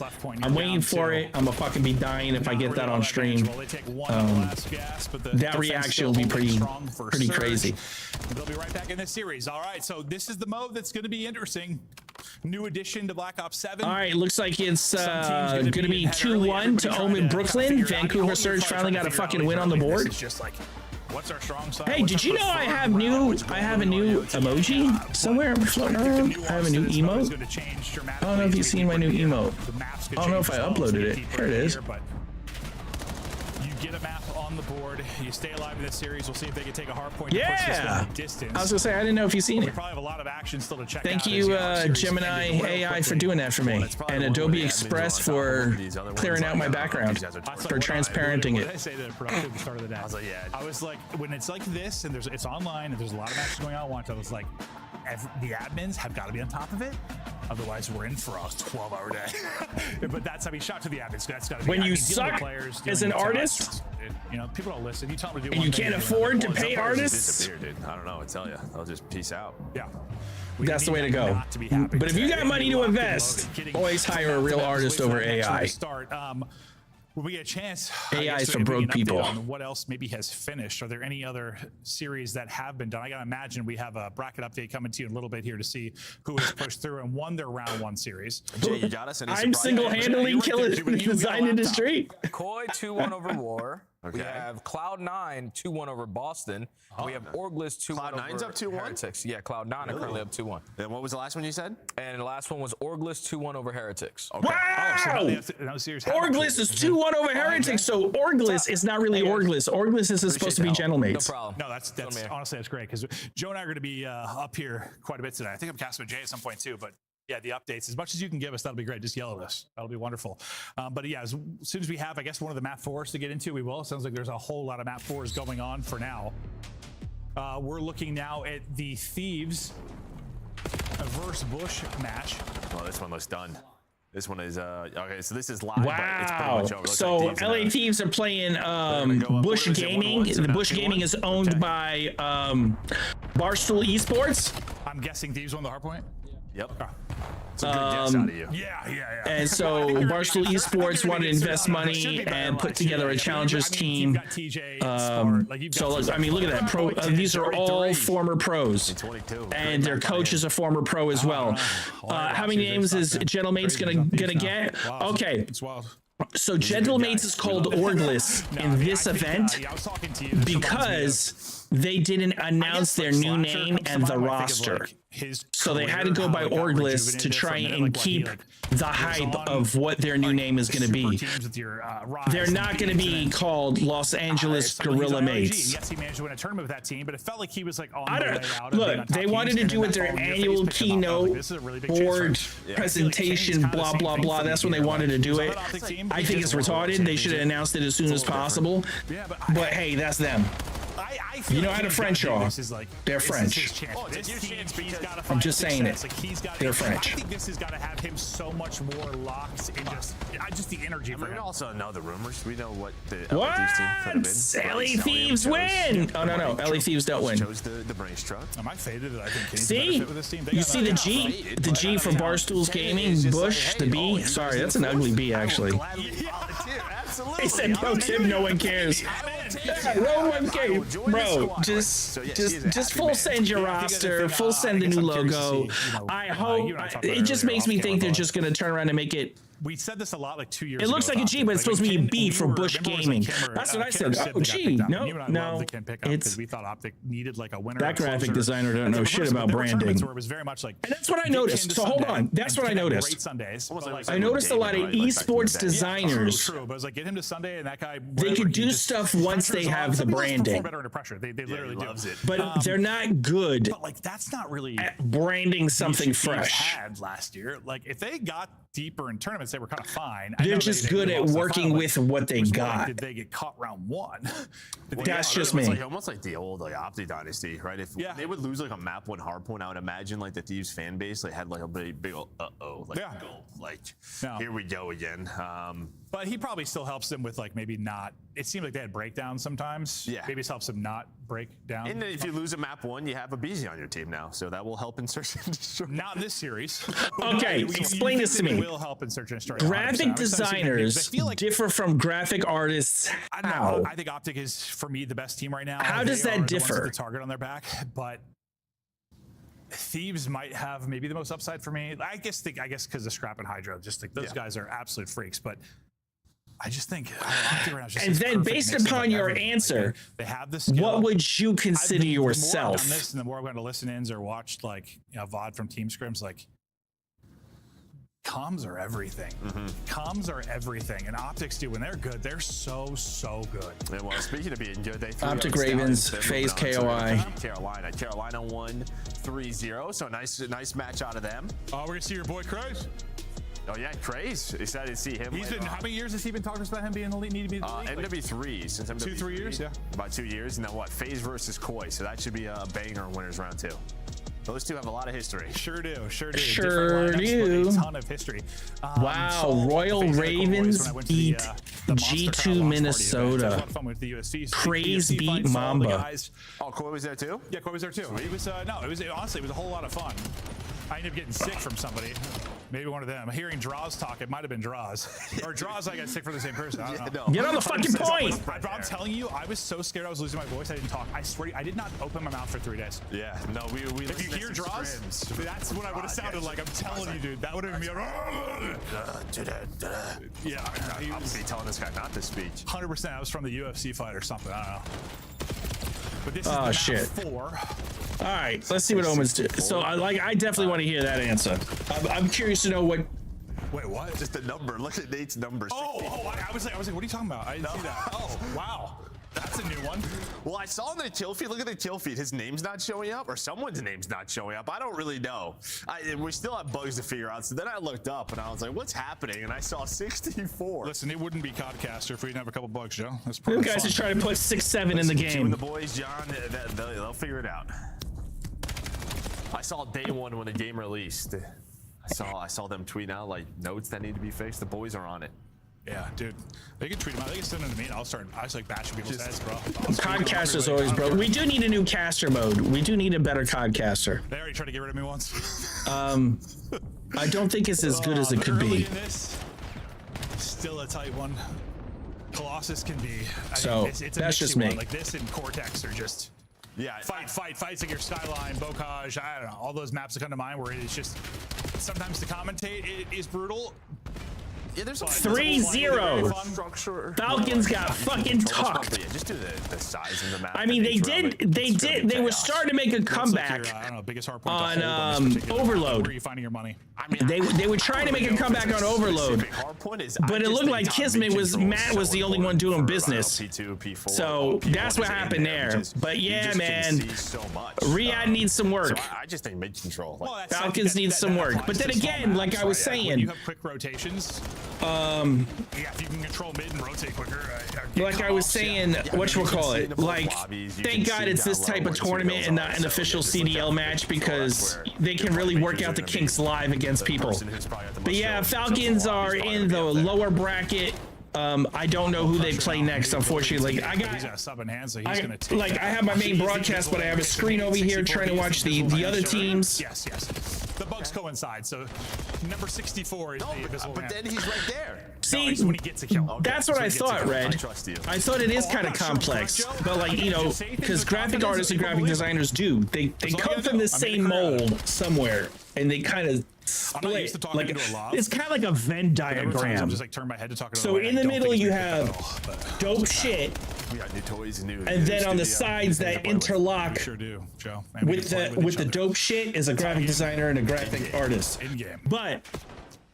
I'm waiting for it. I'm gonna fucking be dying if I get that on stream. That reaction will be pretty crazy. They'll be right back in this series. All right, so this is the mode that's going to be interesting. New addition to Black Ops 7. All right, looks like it's gonna be 2-1 to Omen Brooklyn. Vancouver Surge finally got a fucking win on the board. It's just like, what's our strong side? Hey, did you know I have a new emoji somewhere floating around? I have a new emote. I don't know if you've seen my new emote. I don't know if I uploaded it. Here it is. You get a map on the board. You stay alive in this series. We'll see if they can take a hard point. Yeah. Distance. I was gonna say I didn't know if you've seen it. We probably have a lot of action still to check. Thank you, Gemini AI, for doing that for me, and Adobe Express for clearing out my background, for transparenting it. I say that production start of the day. I was like, yeah. I was like, when it's like this and it's online and there's a lot of action going on, I was like, the admins have got to be on top of it. Otherwise, we're in for a 12-hour day. But that's how we shot to the admins. That's got to be. When you suck as an artist, you know, people don't listen. You tell them to do. And you can't afford to pay artists. Dude. I don't know. I tell you, they'll just peace out. Yeah. That's the way to go. But if you got money to invest, always hire a real artist over AI. when we get a chance, AI is to for maybe broke an update people. on what else maybe has finished. Are there any other series that have been done? I gotta imagine we have a bracket update coming to you in a little bit here to see who has pushed through and won their round 1 series. Jay, you got us. Any I'm surprise? single-handedly right killing there, the you got a design laptop. industry. Koi 2-1 over War. We Okay. have Cloud9 2-1 over Boston. We have Orglis 2-1 Cloud9's over up 2-1? Heretics. Yeah, Cloud9 are currently up 2-1. Then what was the last one you said? And the last one was Orglis 2-1 over Heretics. Okay. Wow! So now the series have Orglis is 2-1 over Heretics, so Orglis is not really Orglis. Orglis is supposed to be No Gentlemates. problem. No, that's honestly that's great because Joe and I are going to be up here quite a bit today. I think I'm casting with Jay at some point too, but yeah, the updates as much as you can give us, that'll be great. Just yell at us, that'll be wonderful. But yeah, as soon as we have, I guess, one of the map 4s to get into, we will. It sounds like there's a whole lot of map 4s going on for now. We're looking now at the Thieves versus Bush match. Oh, this one looks done. This one is okay. So this is live. But it's pretty Wow. much over. Looks So like Thieves LA Thieves are playing go up. Bush What is it, Gaming. 1-1? So The not Bush 2-1? Gaming is owned by Barstool Esports. I'm guessing Thieves won the hard point. Yep. It's a good guess out of you. Yeah. And so Barstool Esports wanted to invest money and put together a challengers team. So look, I mean, look at that. Pro. These are all former pros, 22. and their coach is a former pro as well. How many names is Gentlemates gonna get? Okay. It's wild. So Gentlemates is called Orglis in this event because they didn't announce their new name and the roster. So they had to go by Orglis to try and keep the hype of what their new name is going to be. They're not going to be called Los Angeles Gorilla Mates. Yes, he managed to win a tournament with that team, but it felt like he was like on I the way don't out. look. They wanted to do it their annual keynote board presentation. Blah blah blah. That's when they wanted to do it. I think it's retarded. They should have announced it as soon as possible. But hey, that's them. You know how to French are. They're French. I'm just saying it. They're French. I think this has got to have him so much more locked in just the energy for We him. also know the rumors. We know what the What? LA Thieves team could have been. LA Thieves win! Oh no, LA Thieves don't win. Chose the brace truck. Am I faded? I think Kane's See, better fit with this team. They you got see that- the G for Barstool's Gaming, Bush, the B. Sorry, that's an ugly B actually. Absolutely. They said no, Tim. No one cares. No one cares, bro. Just full send your roster, full send the new logo. I hope. It just makes me think they're just gonna turn around and make it. We said this a lot like 2 years It ago. looks like a G, but it's supposed to be a B for Bush Gaming. That's what I said. Oh, G. No, it's we thought Optic needed like a winner. that graphic designer don't know shit about branding. Where it was very much like, And that's what I noticed. So hold on. That's what I noticed. I noticed a lot of esports designers. True, but it was like get him to Sunday and that guy. They could do stuff once they have the branding. Better under pressure. They literally do. But they're not good But like that's not really at branding something Thieves fresh. had last year. Like if they got deeper in tournaments, they were kind of fine. They're just good at working with what they got. Did they get caught round 1? That's just It was me. like almost like the old like Opti dynasty, right? If they would lose like a map 1 hard point, I would imagine like the Thieves fan base like had like a big old like here we go again. But he probably still helps them with like maybe not. It seemed like they had breakdowns sometimes. Yeah. Maybe it helps them not break down. And if you lose a map 1, you have a BZ on your team now, so that will help in search and destroy. Not in this series. Okay, explain this to me. Will help in search and destroy. Graphic designers differ from graphic artists. How? I think Optic is for me the best team right now. How does They that are the ones differ? with the target on their back, but Thieves might have maybe the most upside for me. I guess because of Scrap and Hydro, just like those guys are absolute freaks, but. I just think, Optic right now is just And this then, perfect based mix of, upon like, your everything. answer, Like, they have the skill. what would you consider The more I've yourself? done this, and the more I'm going to listen ins or watch like VOD from Team Scrims, like comms are everything. Comms are everything, and Optics do when they're good. They're so good. And well, speaking of being good, they threw Optic out Ravens, Stallions. FaZe They're moving on to KOI. Carolina won 3-0, so nice match out of them. Oh, we're gonna see your boy Craze. Oh yeah, Craze. Excited to see him. He's been. How many years has he been talking about him being in the league? Need to be in the league? MW3 since MW3. 2-3 years, yeah. About 2 years, and then what? FaZe versus Koi, so that should be a banger in winners round 2. Those two have a lot of history. Sure do. Sure Different lineups, do. but a ton of history. Wow, Royal Ravens beat G2 Minnesota. Craze beat Mamba. Oh, Koi was there too? Yeah, Koi was there too. It was honestly, it was a whole lot of fun. end up getting sick from somebody. Maybe one of them. I'm hearing Draws talk. It might have been Draws. Or Draws, I got sick from the same person. I don't know. Get on the fucking point. I'm telling you, I was so scared I was losing my voice. I didn't talk. I swear, I did not open my mouth for 3 days. Yeah, no, we If you hear Draws, that's what I would have sounded like. I'm telling you, dude. That would have been me. Yeah, I'm gonna be telling this guy not to speak. 100%. I was from the UFC fight or something. I don't know. But this is Oh, the shit. map 4. All right, let's see what Omen's do. So I definitely want to hear that answer. I'm curious to know what. Wait, what? Just the number. Look at Nate's number. I was like, what are you talking about? I didn't see that. Oh, wow. That's a new one. Well, I saw in the kill feed. Look at the kill feed. His name's not showing up, or someone's name's not showing up. I don't really know. We still have bugs to figure out. So then I looked up and I was like, "What's happening?" And I saw 64. Listen, it wouldn't be Codcaster if we didn't have a couple bugs, Joe. That's You pretty guys fun. are trying to put 6-7 in the You and game. the boys, John, they'll figure it out. I saw day 1 when the game released. I saw them tweet out like notes that need to be fixed. The boys are on it. Yeah, dude. They can tweet them out. They can send them to me. I just like bashing people's heads, bro. Codcasters always, bro. We do need a new caster mode. We do need a better Codcaster. They already tried to get rid of me once. I don't think it's as good as it could Early be. in this, still a tight one. Colossus can be. So, it's a that's just mixy me. one. Like this and Cortex are just Yeah, fights like your Skyline, Bocage. I don't know. All those maps that come to mind where it's just sometimes to commentate it is brutal. Yeah, there's 3-0. structure. Falcons got fucking tucked. Yeah, just do the size of the map. I mean, they were starting to make a comeback I don't know, biggest hard point on to hold this particular map. Overload. Where are you finding your money? I mean, They were trying to make a comeback on Overload, but it looked like Kismet Matt was the only one doing business. So that's what happened there. But yeah, man, Riyadh needs some work. I just think mid control. Falcons need some work. But then again, like I was When saying, you have quick rotations. Yeah, if you can control mid and rotate quicker. like I was saying, whatchamacallit, like, thank God it's this type of tournament and not an official CDL match, because they can really work out the kinks live against people. But yeah, Falcons are in the lower bracket. I don't know who they play next, unfortunately. Like, He's got a sub in hand, so he's gonna take I have my main broadcast, but I have a screen over here trying to watch the other teams. Yes. The bugs coincide, so number 64 is the invisible But man. then he's right there. See, He's when he gets a kill. that's what I thought, Red. I trust you. I thought it is Oh, kind I'm of not sure, complex, Joe. but like, you know, because graphic artists and graphic designers do. They all you come gotta from do. the I same made a career out of mold somewhere, and they kind of I'm not used to split. talking Like, into a lob. it's kind of like a Venn Sometimes I'm diagram. just like turn my head to talk to So in the middle you have dope shit, We got new toys, new. and then on the sides that interlock Sure do, Joe. And we with can play the each other. dope shit is a graphic designer and a graphic artist. In-game. But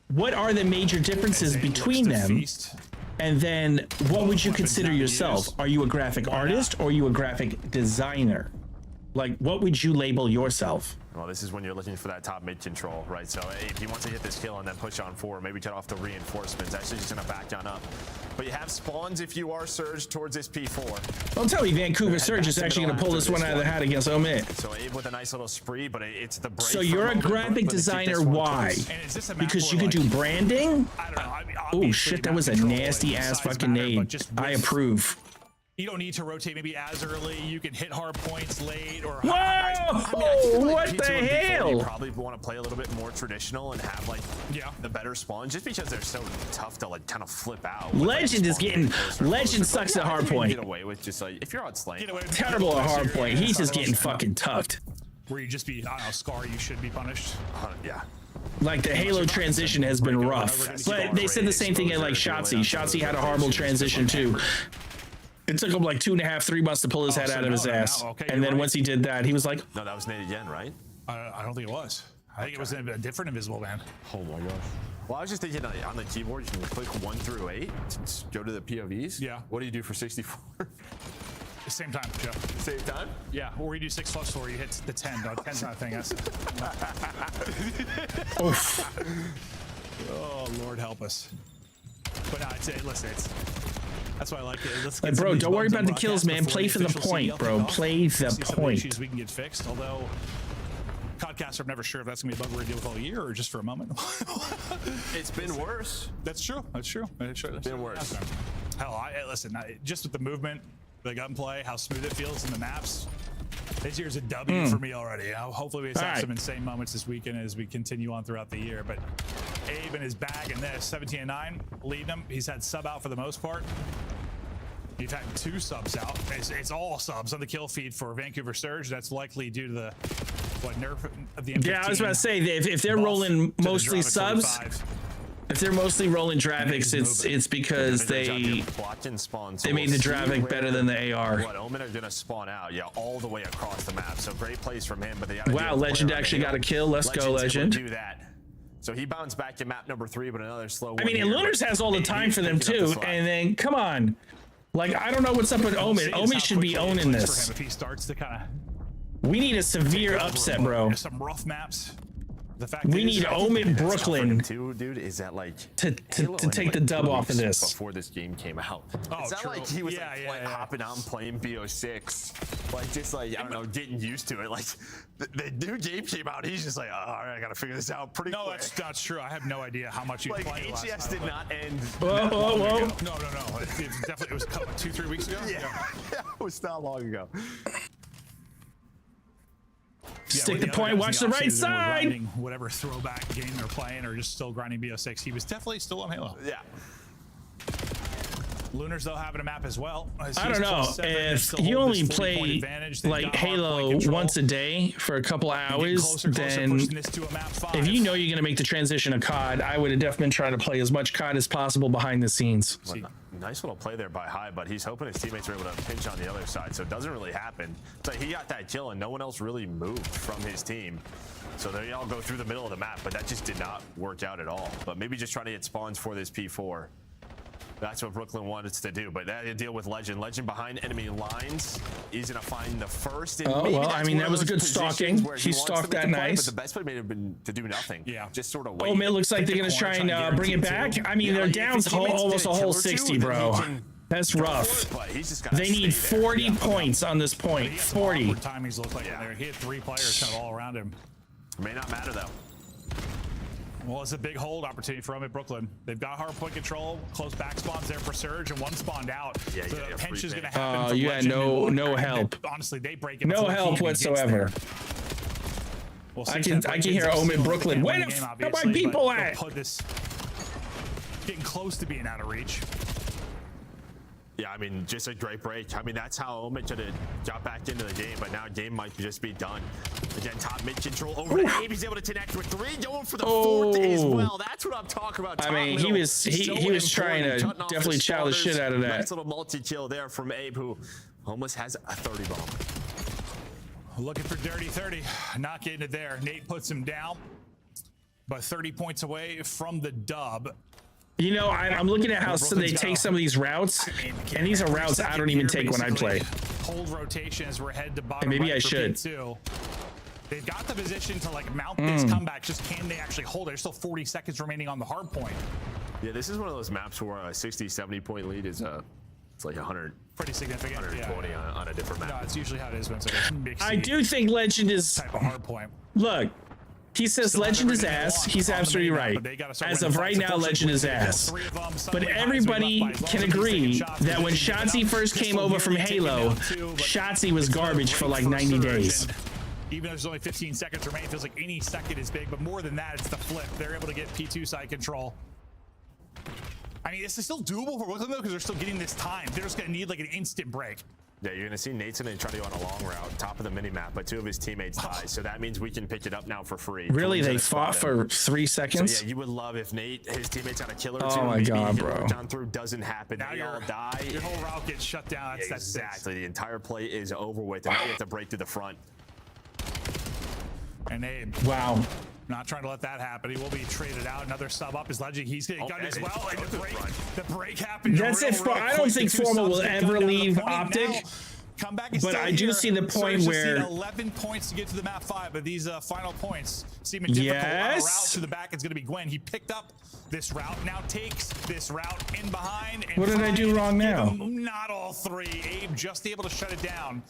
what are the major differences As a between looks to them? feast. And then what would you weapons consider not yourself? used. Are you a graphic artist or are you a graphic designer? Like, what would you label yourself? Well, this is when you're looking for that top mid control, right? So if you want to hit this kill and then push on forward, maybe cut off the reinforcements. Actually, just gonna back on up. But you have spawns if you are surged towards this P4. Don't tell me Vancouver Surge is actually going to pull this one out of the hat against Omid. So Abe with a nice little spree, but it's the break. So you're a graphic designer. Why? And is this a map Because where, you could like, do branding? I don't know. I mean, Oh obviously shit, that map was a control, nasty like, ass size fucking matter, name. but just I with- approve. You don't need to rotate maybe as early. You can hit hard points late or. Whoa! What the You hell? probably want to play a little bit more traditional and have like the better spawn, just because they're so tough to like kind of flip out. with, like, Legend is spawn getting. closer and Legend closer. sucks But at yeah, hard you can point. Get away with just like if you're on Slang. Get away with Terrible at hard point. He's just getting fucking. fucking tucked. Where you just be, I don't know, Scar, you should be punished. Yeah. Like the Halo transition has been rough, but they said the same thing at like Shotzi. Shotzi had a horrible transition too. It took him like 2.5, 3 months to pull his head so out of his no, ass, okay, and you're then right. once he did that, he was like, No, that was Nate again, right? I don't think it was. I think it was a different invisible man. Oh my gosh. Well, I was just thinking on the keyboard, you can click 1 through 8 to go to the POVs. Yeah. What do you do for 64? Same time, Joe. Same time? Yeah, or you do 6+4, you hit the 10. No, 10's not a thing. Oh, Lord help us. But no, listen, that's why I like it. Let's get Like, bro, some of these don't worry bugs on about the kills, broadcast man. before Play for the official point, CDL bro. kickoff. Play the See some of the point. issues we can get fixed, although Codcaster, I'm never sure if that's gonna be a bug we're gonna deal with all year or just for a moment. It's been worse. That's true. That's true. It's been worse. Hell, listen, just with the movement, the gunplay, how smooth it feels in the maps. This year's a W for me already. Hopefully we have some insane moments this weekend as we continue on throughout the year. But Abe in his bag in this 17-9, leading him. He's had sub out for the most part. You've had 2 subs out. It's all subs on the kill feed for Vancouver Surge. That's likely due to the nerf of the M15. Yeah, I was about to say if they're rolling mostly subs. If they're mostly rolling Dravics, it's because they made the Dravic better than the AR. What, Omen are gonna spawn out, yeah, all the way across the map. So great plays from him, but they wow, Legend actually got a kill. Let's go, Legend. Do that. So he bounced back to map number 3, but another slow one. I mean, and Lunars has all the time for them too. And then come on, like I don't know what's up with Omen. Omen should be owning this. If he starts to kind We need a severe upset, bro. Some rough maps. The fact we need Omen Brooklyn too, dude, is that like to take the dub off of this before this game came out. Oh, it's not like he was hopping out and playing BO6, like just like I don't know, getting used to it. Like the new game came out, he's just like, oh, all right, I gotta figure this out pretty quick. No, that's true. I have no idea how much you like played last HCS time, did not end. Whoa. No. It was 2-3 weeks ago. Yeah, it was not long ago. Stick the point, watch the right side. Whatever throwback game they're playing, or just still grinding BO6. He was definitely still on Halo. Yeah. Lunars though having a map as well. I don't know if you only play like Halo once a day for a couple hours, then if you know you're gonna make the transition to COD, I would have definitely been trying to play as much COD as possible behind the scenes. Well, nice little play there by High, but he's hoping his teammates are able to pinch on the other side, so it doesn't really happen. So he got that kill and no one else really moved from his team. So they all go through the middle of the map, but that just did not work out at all. But maybe just trying to get spawns for this P4. That's what Brooklyn wanted to do, but that deal with Legend. Legend behind enemy lines. He's gonna find the first. And well, I mean, that was a good stalking. He stalked that nice. But the best play may have been to do nothing. Yeah, just sort of wait. Oh, it looks like they're gonna try and bring it back. I mean, they're down almost a whole 60, bro. That's rough. They need 40 points on this point. 40. Timings look like he had 3 players kind of all around him. May not matter though. Well, it's a big hold opportunity for them at Brooklyn. They've got hard point control, close back spawns there for Surge, and one spawned out. Yeah, so the pinch is going to happen. Oh, you had no help. Honestly, they break it. No help whatsoever. Well, I can hear Omen Brooklyn. Where the my people at? Put this getting close to being out of reach. Yeah, I mean, just a great break. I mean, that's how Omen should have got back into the game, but now game might just be done. Again, top mid control over to Abe. He's able to connect with 3, going for the 4th as well. That's what I'm talking about. I mean, he was trying to definitely chow the shit out of that. Nice little multi-kill there from Abe, who almost has a 30 bomb. Looking for dirty 30, not getting it there. Nate puts him down, but 30 points away from the dub. You know, I'm looking at how they take some of these routes, and these are routes I don't even take when I play. Hold rotation as we're headed to bottom. Maybe I should. They've got the position to like mount this comeback. Just can they actually hold it? There's still 40 seconds remaining on the hard point. Yeah, this is one of those maps where a 60, 70 point lead is it's like 100. Pretty significant. 120 on a different map. No, it's usually how it is when it's like a mixed. I do think Legend is type of hard point. Look. He says Legend is ass. He's absolutely right. As of right now, Legend is ass. But everybody can agree that when Shotzi first came over from Halo, Shotzi was garbage for like 90 days. Even though there's only 15 seconds remaining, it feels like any second is big. But more than that, it's the flip. They're able to get P2 side control. I mean, this is still doable for Brooklyn though, because they're still getting this time. They're just going to need like an instant break. Yeah, you're going to see Nate's going to try to go on a long route, top of the mini-map, but 2 of his teammates die, so that means we can pick it up now for free. Really? They fought for 3 seconds? So yeah, you would love if Nate, his teammates had a killer or 2. Oh my God, bro. Down through doesn't happen. Now they all die. Your whole route gets shut down. That's exactly. The entire play is over with, and now you have to break to the front. And Abe. Wow. Not trying to let that happen. He will be traded out. Another sub up is Legend. He's getting got as well. And the break happened. That's it. I don't think Formal will ever leave Optic. Comeback is but I do see the point where 11 points to get to the map 5, but these final points seem difficult. Yes. Route to the back is going to be Gwen. He picked up this route, now takes this route in behind. And what did I do wrong now? Not all 3. Abe just able to shut it down.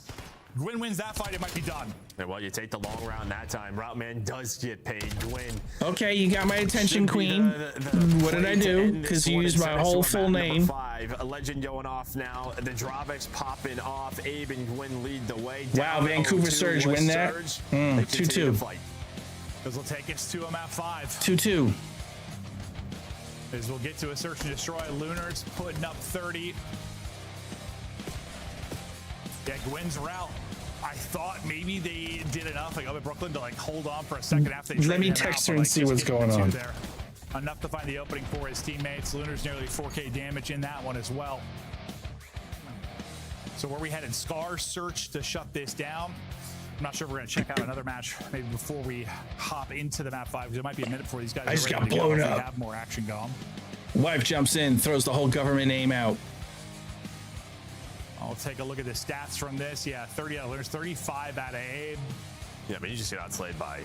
Gwyn wins that fight, it might be done. And well, you take the long round that time. Route Man does get paid. Gwyn. Okay, you got my attention, Queen. What did I do? Because you used my whole full name. 5, a legend going off now. The Dravix popping off. Abe and Gwyn lead the way. Wow, Vancouver Surge win that. 2-2. This will take us to a map 5. 2-2. As we'll get to a search and destroy. Lunar's putting up 30. Yeah, Gwyn's route. I thought maybe they did enough, like up at Brooklyn, to like hold on for a second after they Let me text her and see what's going on. There. Enough to find the opening for his teammates. Lunar's nearly 4K damage in that one as well. So where we headed? Scar search to shut this down. I'm not sure if we're going to check out another match maybe before we hop into the map 5, because it might be a minute before these guys I just got blown up. have more action going. Wife jumps in, throws the whole government name out. I'll take a look at the stats from this. Yeah, 30 out of Lunar's, 35 out of Abe. Yeah, I mean, you just get outslayed by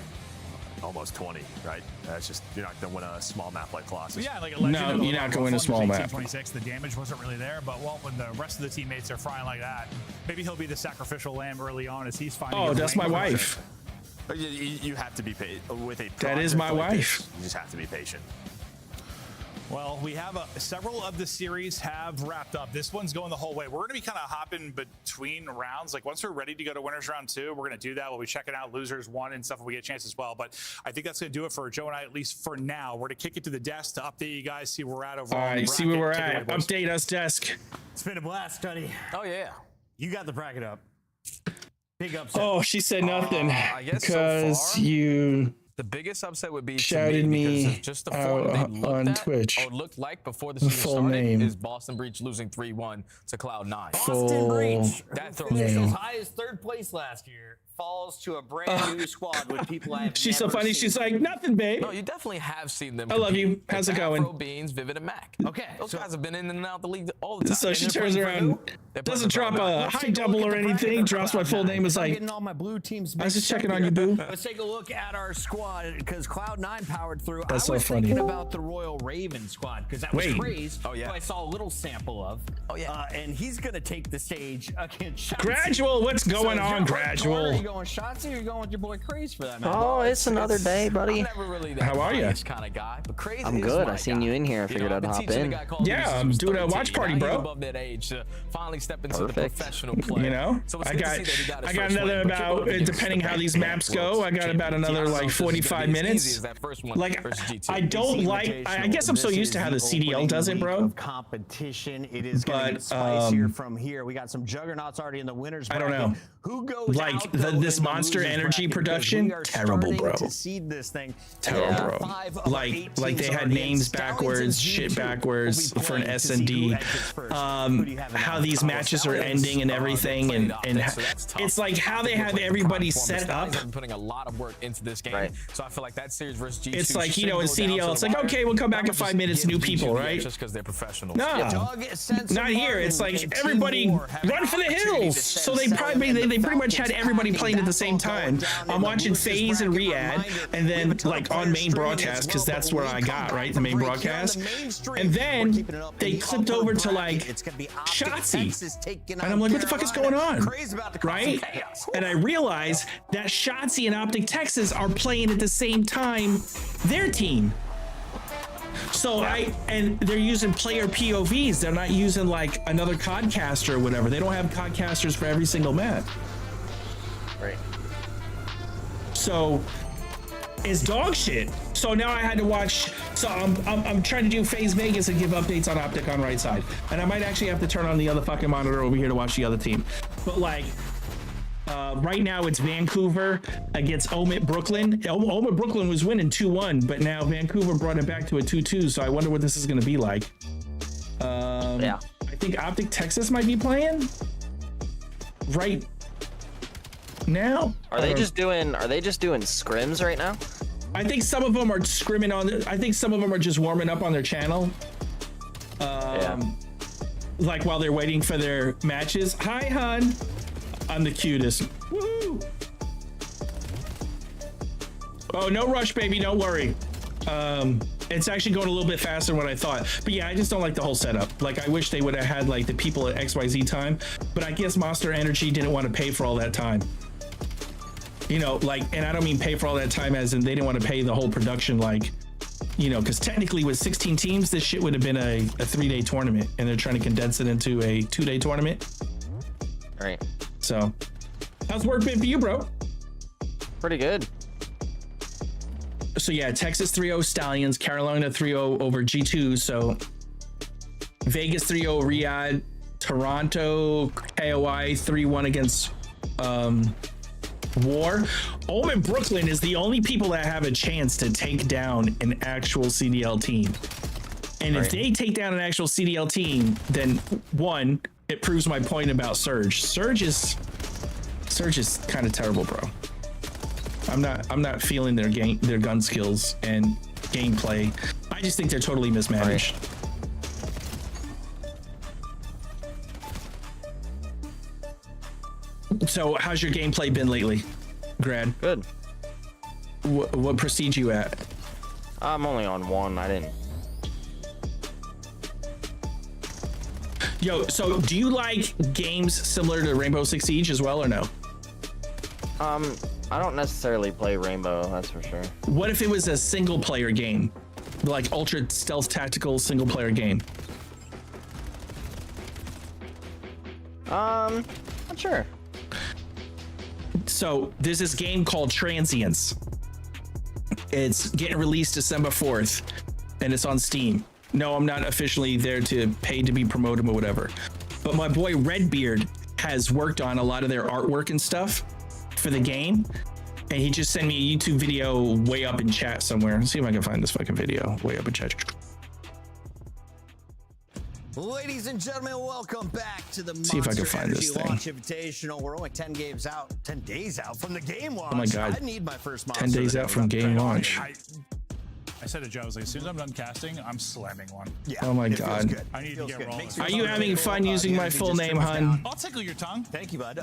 almost 20, right? That's just, you're not going to win a small map like Colossus. Yeah, like a No, you're not going to win a small map. 26, the damage wasn't really there, but well, when the rest of the teammates are frying like that, maybe he'll be the sacrificial lamb early on as he's finding. Oh, that's my wife. You have to be patient with a. That is my like wife. This, you just have to be patient. Well, we have several of the series have wrapped up. This one's going the whole way. We're going to be kind of hopping between rounds. Like once we're ready to go to winners round 2, we're going to do that. We'll be checking out losers 1 and stuff if we get a chance as well. But I think that's going to do it for Joe and I, at least for now. We're going to kick it to the desk to update you guys, see where we're at overall. All right, see where we're at. Update us, desk. It's been a blast, Study. Oh, yeah. You got the bracket up. Big upset. Oh, she said nothing I guess because so far, you the biggest upset would be shouted to me me because of just the form they looked on at, Twitch. or looked like before the season Full started name. is Boston Breach losing 3-1 to Cloud9. Boston Breach, That throws finished name. as high as 3rd place last year, falls to a brand new squad with people I have She's so never funny. seen. She's like, nothing, babe. No, you definitely have seen them. I love compete. you. How's it It's going? Afro, Beans, Vivid, and Mac. Okay, Those so- guys have been in and out the league all the time. So And she they're turns playing for around, who? They're doesn't playing drop for a Let's high take a double look or at the anything, bracket drops my for full Cloud9. name. Is I'm like, getting all my blue teams I was just mixed up checking on here. you, boo. Let's take a look at our squad because Cloud9 powered through. That's so I was funny. thinking about the Royal Raven squad because that was Wait. Craze, Oh, yeah. who I saw a little sample of. Oh, yeah. And he's going to take the stage against Shotzi. Gradual, what's going So, on, Joe, Are Gradual? you going Shotzi or are you going with your boy Craze for that, man? Oh, it's another day, buddy. I'm never really that How are ya? kind of guy, but Crazy I'm is good. my I seen guy. you in here. I figured I've I'd been hop teaching in. the guy called Yeah, Lucy I'm since doing a 13. watch party, Now he's bro. above that age to finally step into the Perfect. professional play. You know, So it's I good to got see that he got his I got first another win. But you're about, going against depending the how these best maps go, I got about champions. another I don't know like if this is gonna 45 be as easy minutes. as that first one Like, versus G2. I don't like, I guess I'm so used to how the CDL does it, bro. Competition. It is going to But, get spicier from here. We got some juggernauts already in the winners I bracket. don't know. Who goes Like, out, the- though, this in the Monster losers Energy bracket? production, Because we are terrible, starting bro. to seed this thing. Terrible, There are bro. 5 of our 8 Like teams they had already in. names Stallions backwards, and shit G2 backwards will be for an playing to see S&D. who exits first. Who do you have in How that? these matches are Stallions. ending and everything, and it's like how they have everybody set up. Been putting a lot of work into this game, Right. so I feel like that series versus G2. It's like, you should know, in go down to CDL, the it's like, wire. okay, we'll come back I in would 5 just minutes, give new G2 people, the edge right? Just because they're professionals. No, Doug sends not some here. Martin It's like and everybody Team War have run for the an opportunity hills. to So send they probably Sally and they the pretty much had Falcons everybody packing playing at the that same ball time. down in I'm the watching losers FaZe and bracket. Riyadh, Reminder, and we have then a ton of like on players main streaming broadcast as because well, that's but where when I we come got back right the from main break here on broadcast, the main stream, and we're then keeping it up in they the clipped upper over to bracket. like It's gonna be Optic Shotzi, Texas taking and on I'm like, what the fuck is going Carolina. on? Crazy about to cause some Right? chaos. And I realize that Shotzi and Optic Texas are playing at the same time their team. So and they're using player POVs. They're not using like another codcaster or whatever. They don't have codcasters for every single map. Right. So it's dog shit. So now I had to watch. So I'm trying to do FaZe Vegas and give updates on Optic on right side, and I might actually have to turn on the other fucking monitor over here to watch the other team. But like right now it's Vancouver against Omit Brooklyn. Omit Brooklyn was winning 2-1, but now Vancouver brought it back to a 2-2. So I wonder what this is going to be like. Yeah. I think Optic Texas might be playing right now. Are they just doing scrims right now? I think some of them are scrimming on. I think some of them are just warming up on their channel. Like while they're waiting for their matches. Hi, hun. I'm the cutest. Woohoo! Oh, no rush, baby. Don't worry. It's actually going a little bit faster than what I thought. But yeah, I just don't like the whole setup. Like, I wish they would have had like the people at XYZ time, but I guess Monster Energy didn't want to pay for all that time. You know, like, and I don't mean pay for all that time as in they didn't want to pay the whole production, like, you know, because technically with 16 teams, this shit would have been a 3-day tournament, and they're trying to condense it into a 2-day tournament. All right. So, how's work been for you, bro? Pretty good. So yeah, Texas 3-0 Stallions, Carolina 3-0 over G2. So Vegas 3-0 Riyadh, Toronto KOI 3-1 against War. Omen Brooklyn is the only people that have a chance to take down an actual CDL team. And if they take down an actual CDL team, then one, it proves my point about Surge. Surge is kind of terrible, bro. I'm not feeling their gun skills and gameplay. I just think they're totally mismanaged. So how's your gameplay been lately, Grad? Good. What prestige you at? I'm only on 1. I didn't. Yo, so do you like games similar to Rainbow Six Siege as well, or no? I don't necessarily play Rainbow, that's for sure. What if it was a single player game? Like ultra stealth tactical single player game? Not sure. So there's this game called Transients. It's getting released December 4th, and it's on Steam. No, I'm not officially there to pay to be promoted or whatever. But my boy Redbeard has worked on a lot of their artwork and stuff for the game. And he just sent me a YouTube video way up in chat somewhere. Let's see if I can find this fucking video way up in chat. Ladies and gentlemen, welcome back to the See if I can find this thing. Launch Invitational. We're only 10 days out from the game launch. Oh my God. I need my first 10 days out from game launch. I said to Joe, I was like, as soon as I'm done casting, I'm slamming one. Yeah, oh my God. I need to get rolling. Are you having fun using my full name, hun? I'll tickle your tongue. Thank you, bud.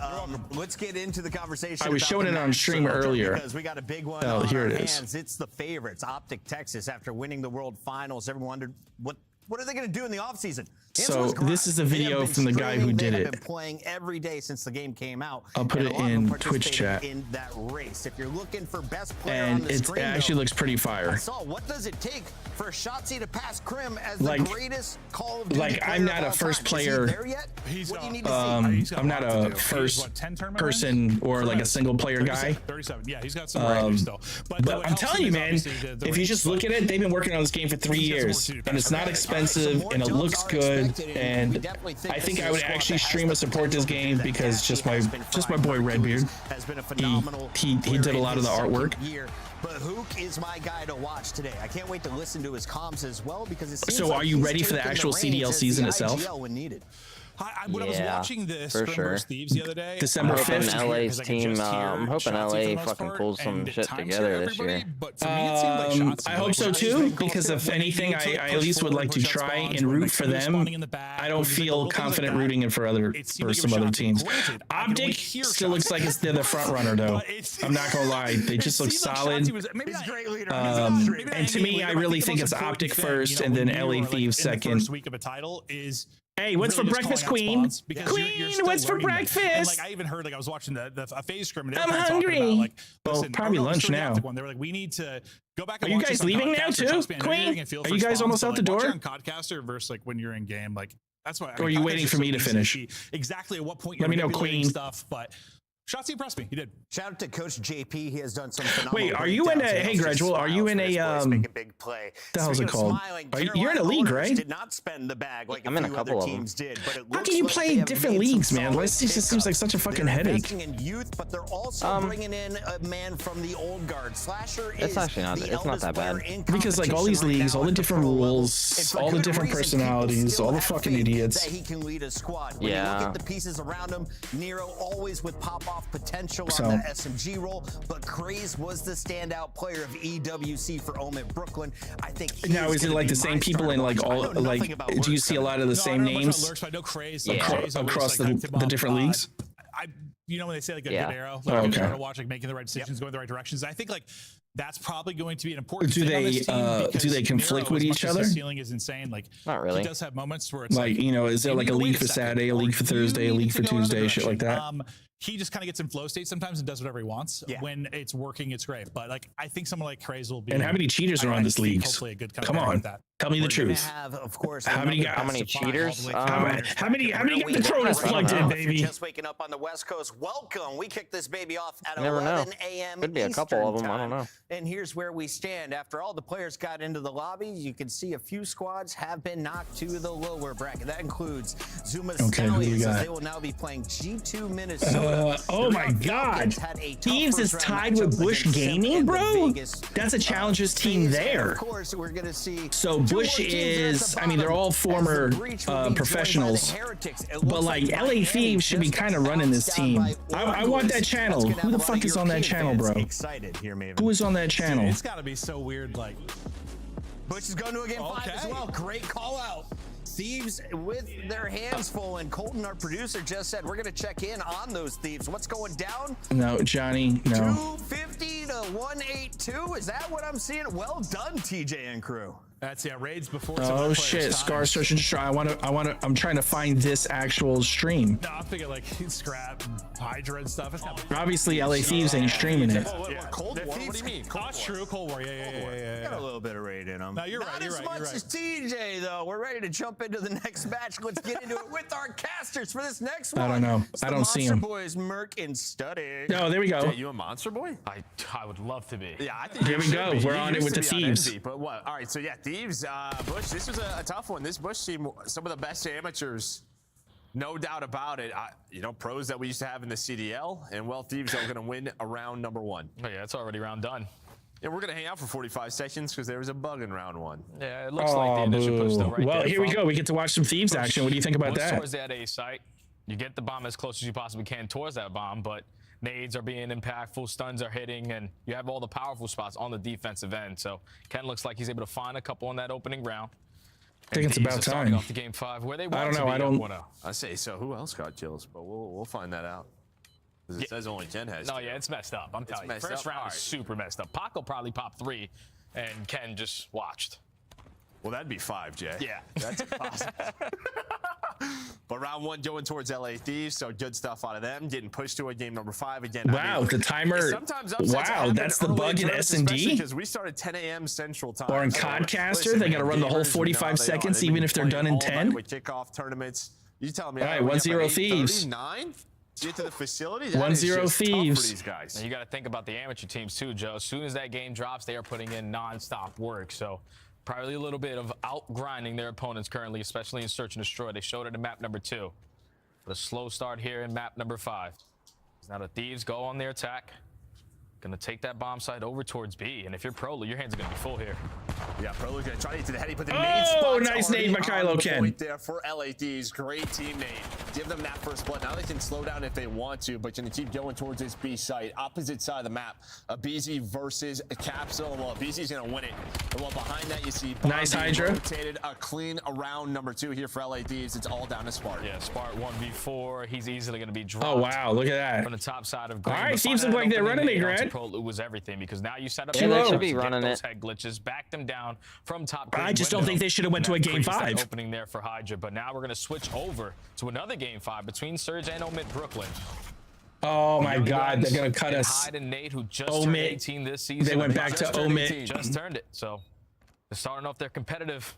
Let's get into the conversation. I was showing it on stream earlier. Because we got a big one. Oh, here it is. Hands. It's the favorites, Optic Texas, after winning the World Finals. Everyone wondered what are they going to do in the offseason? So this is a video from the guy who did it. They have been playing every day since the game came out. I'll put it in Twitch chat. In that race, if you're looking for best player and on the screen, it actually looks pretty fire. What does it take for Shotzi to pass Krim as the greatest Call of Duty player? I'm not a first player. I'm not a first person or like a single player guy. 37. Yeah, he's got some range still. But I'm telling you, man, if you just look at it, they've been working on this game for 3 years, and it's not expensive, and it looks good, and I think I would actually stream or support this game because just my boy Redbeard, he did a lot of the artwork. But Hook is my guy to watch today. I can't wait to listen to his comms as well because it seems so. Are you ready for the actual CDL season itself? When I was watching the Scrim vs. Thieves the other day, December 5th. I'm hoping LA's team, I'm hoping LA fucking pulls some shit together this year. I hope so too, because if anything, I at least would like to try and root for them. I don't feel confident rooting for some other teams. Optic still looks like they're the front runner though. I'm not gonna lie, they just look solid. And to me, I really think it's Optic first and then LA Thieves second. Hey, what's for breakfast, Queen? Queen, what's for breakfast? And like I even heard, like I was watching a phase scrim. I'm hungry. About, like, well, probably lunch now. They were like, we need to go back. And are you guys leaving now too, Queen? Are you guys almost out the door? On Codcaster versus like when you're in game, like that's why. Or are you waiting for me to finish? Exactly at what point? Let me know, Queen. Stuff, but. Shotzi impressed me. He did. Shout out to Coach JP. He has done some phenomenal. Wait, are you in a? Hey, Gradual, are you in a? Make a big play. The hell's it called? You're in a league, right? Did not spend the bag like I'm in a couple of them. Did, but how can you play different leagues, man? This just seems like such a fucking headache. In youth, but they're also bringing in a man from the old guard. Slasher is actually not. It's not that bad. Because like all these leagues, all the different rules, all the different personalities, all the fucking idiots. That he can lead a squad. When you look at the pieces around him, Nero always with pop-off potential. On the SMG role, but Craze was the standout player of EWC for Omen Brooklyn. I think now is it like the same people in like all like do you see a lot of the same names across the different leagues? you know, when they say like a Yeah. good arrow, like a good arrow to watch, like making the right decisions, going the right directions. I think like that's probably going to be an important Do thing on they this team do they conflict with each other? His ceiling is insane. Like Not really. he does have moments where it's Like, you know, is there like a league for Saturday, a league for Thursday, a league for Tuesday, shit like that? He just kind of gets in flow state sometimes and does whatever he wants. When it's working, it's great. But like, I think someone like Craze will be. And how many cheaters are on this league? Hopefully, a good Come on, tell me the truth. Have, of course, How many cheaters? How many got the Cronus plugged in, baby? Just waking up on the West Coast. Welcome. We kick this baby off at Never 11 know. a.m. Could be a couple of them. Eastern I don't know. time. And here's where we stand. After all the players got into the lobby, you can see a few squads have been knocked to the lower bracket. That includes Zuma Stallions, as they will now be playing G2 Minnesota. Oh my God. Thieves is tied with Bush Gaming, bro? That's a Challengers team there. Of course, we're going to see. So Bush is, I mean, they're all former professionals, but like LA Thieves should be kind of running this team. I want that channel. Who the fuck is on that channel, bro? Who is on that channel? It's got to be so weird. Like, Bush is going to a game 5 as well. Great call out. Thieves with their hands full, and Colton, our producer, just said we're going to check in on those Thieves. What's going down? No, Johnny, no. 250 to 182. Is that what I'm seeing? Well done, TJ and crew. That's raids before. Oh shit! Scar Search and Destroy. I'm trying to find this actual stream. No, I'm thinking like Scrap, and Hydra and stuff. It's not Obviously, LA Thieves ain't streaming it. Cold War? What do you mean? That's true. Cold War. Yeah. Got a little bit of raid in them. No, you're right. Not as much as TJ though. We're ready to jump into the next match. Let's get into it with our casters for this next one. I don't know. I don't see him. Boys, Merc and Study. No, there we go. Jay, you a monster boy? I would love to be. Yeah, I think Here we go. We're on it with the Thieves. But what? All right, so yeah, Thieves. Bush, this was a tough one. This Bush team, some of the best amateurs, no doubt about it. You know, pros that we used to have in the CDL, and well, Thieves are going to win around number 1. Oh yeah, it's already round done. And we're going to hang out for 45 seconds because there was a bug in round 1. Yeah, it looks like the initial push though, right well, there here we go. We get to watch some Thieves action. What do you think about that? Towards that A site, you get the bomb as close as you possibly can towards that bomb, but nades are being impactful, stuns are hitting, and you have all the powerful spots on the defensive end. So Ken looks like he's able to find a couple in that opening round. I think it's about time. Off the game 5, where they I don't know. I don't. I say so. Who else got kills? But we'll find that out. Because it says only 10 has. No, yeah, it's messed up. I'm telling you, first round is super messed up. Pac will probably pop 3, and Ken just watched. Well, that'd be 5, Jay. Yeah, that's impossible. But round 1 going towards LA Thieves, so good stuff out of them. Getting pushed to a game number 5 again. Wow, the timer. Wow, that's the bug in S&D. Because we started 10 a.m. Central Time. Or in Codcaster, they got to run the whole 45 seconds, even if they're done in 10. With kickoff tournaments, you tell me. All right, 1-0 Thieves. 9 to get to the facility. 1-0 Thieves. For these guys. And you got to think about the amateur teams too, Joe. As soon as that game drops, they are putting in non-stop work. So probably a little bit of out-grinding their opponents currently, especially in Search and Destroy. They showed it in map number 2. But a slow start here in map number 5. Now the Thieves go on their attack. Gonna take that bomb site over towards B. And if you're Prolu, your hands are gonna be full here. Yeah, Prolu's gonna try to get to the heady, but the nice nade by Kylo Ken. Point there for LA Thieves. Great teammate. Give them that first blood. Now they can slow down if they want to, but gonna keep going towards this B site. Opposite side of the map. A BZ versus a Capsule. Well, BZ's gonna win it. And while behind that, you see nice Hydra. Rotated a clean around number 2 here for LA Thieves. It's all down to Spart. Yeah, Spart 1v4. He's easily gonna be dropped. Oh wow, look at that. From the top side of All right, Thieves look like they're running it, Grant. Prolu was everything because now you set up. Yeah, they should be running those head glitches, back them down from top. I just don't think they should have went to a game 5. Opening there for Hydra, but now we're gonna switch over to another game 5 between Surge and Omit Brooklyn. Oh my God, they're gonna cut us. Hyde and Nate, who just turned 18 this season. They went back to Omit. Just turned it, so they're starting off their competitive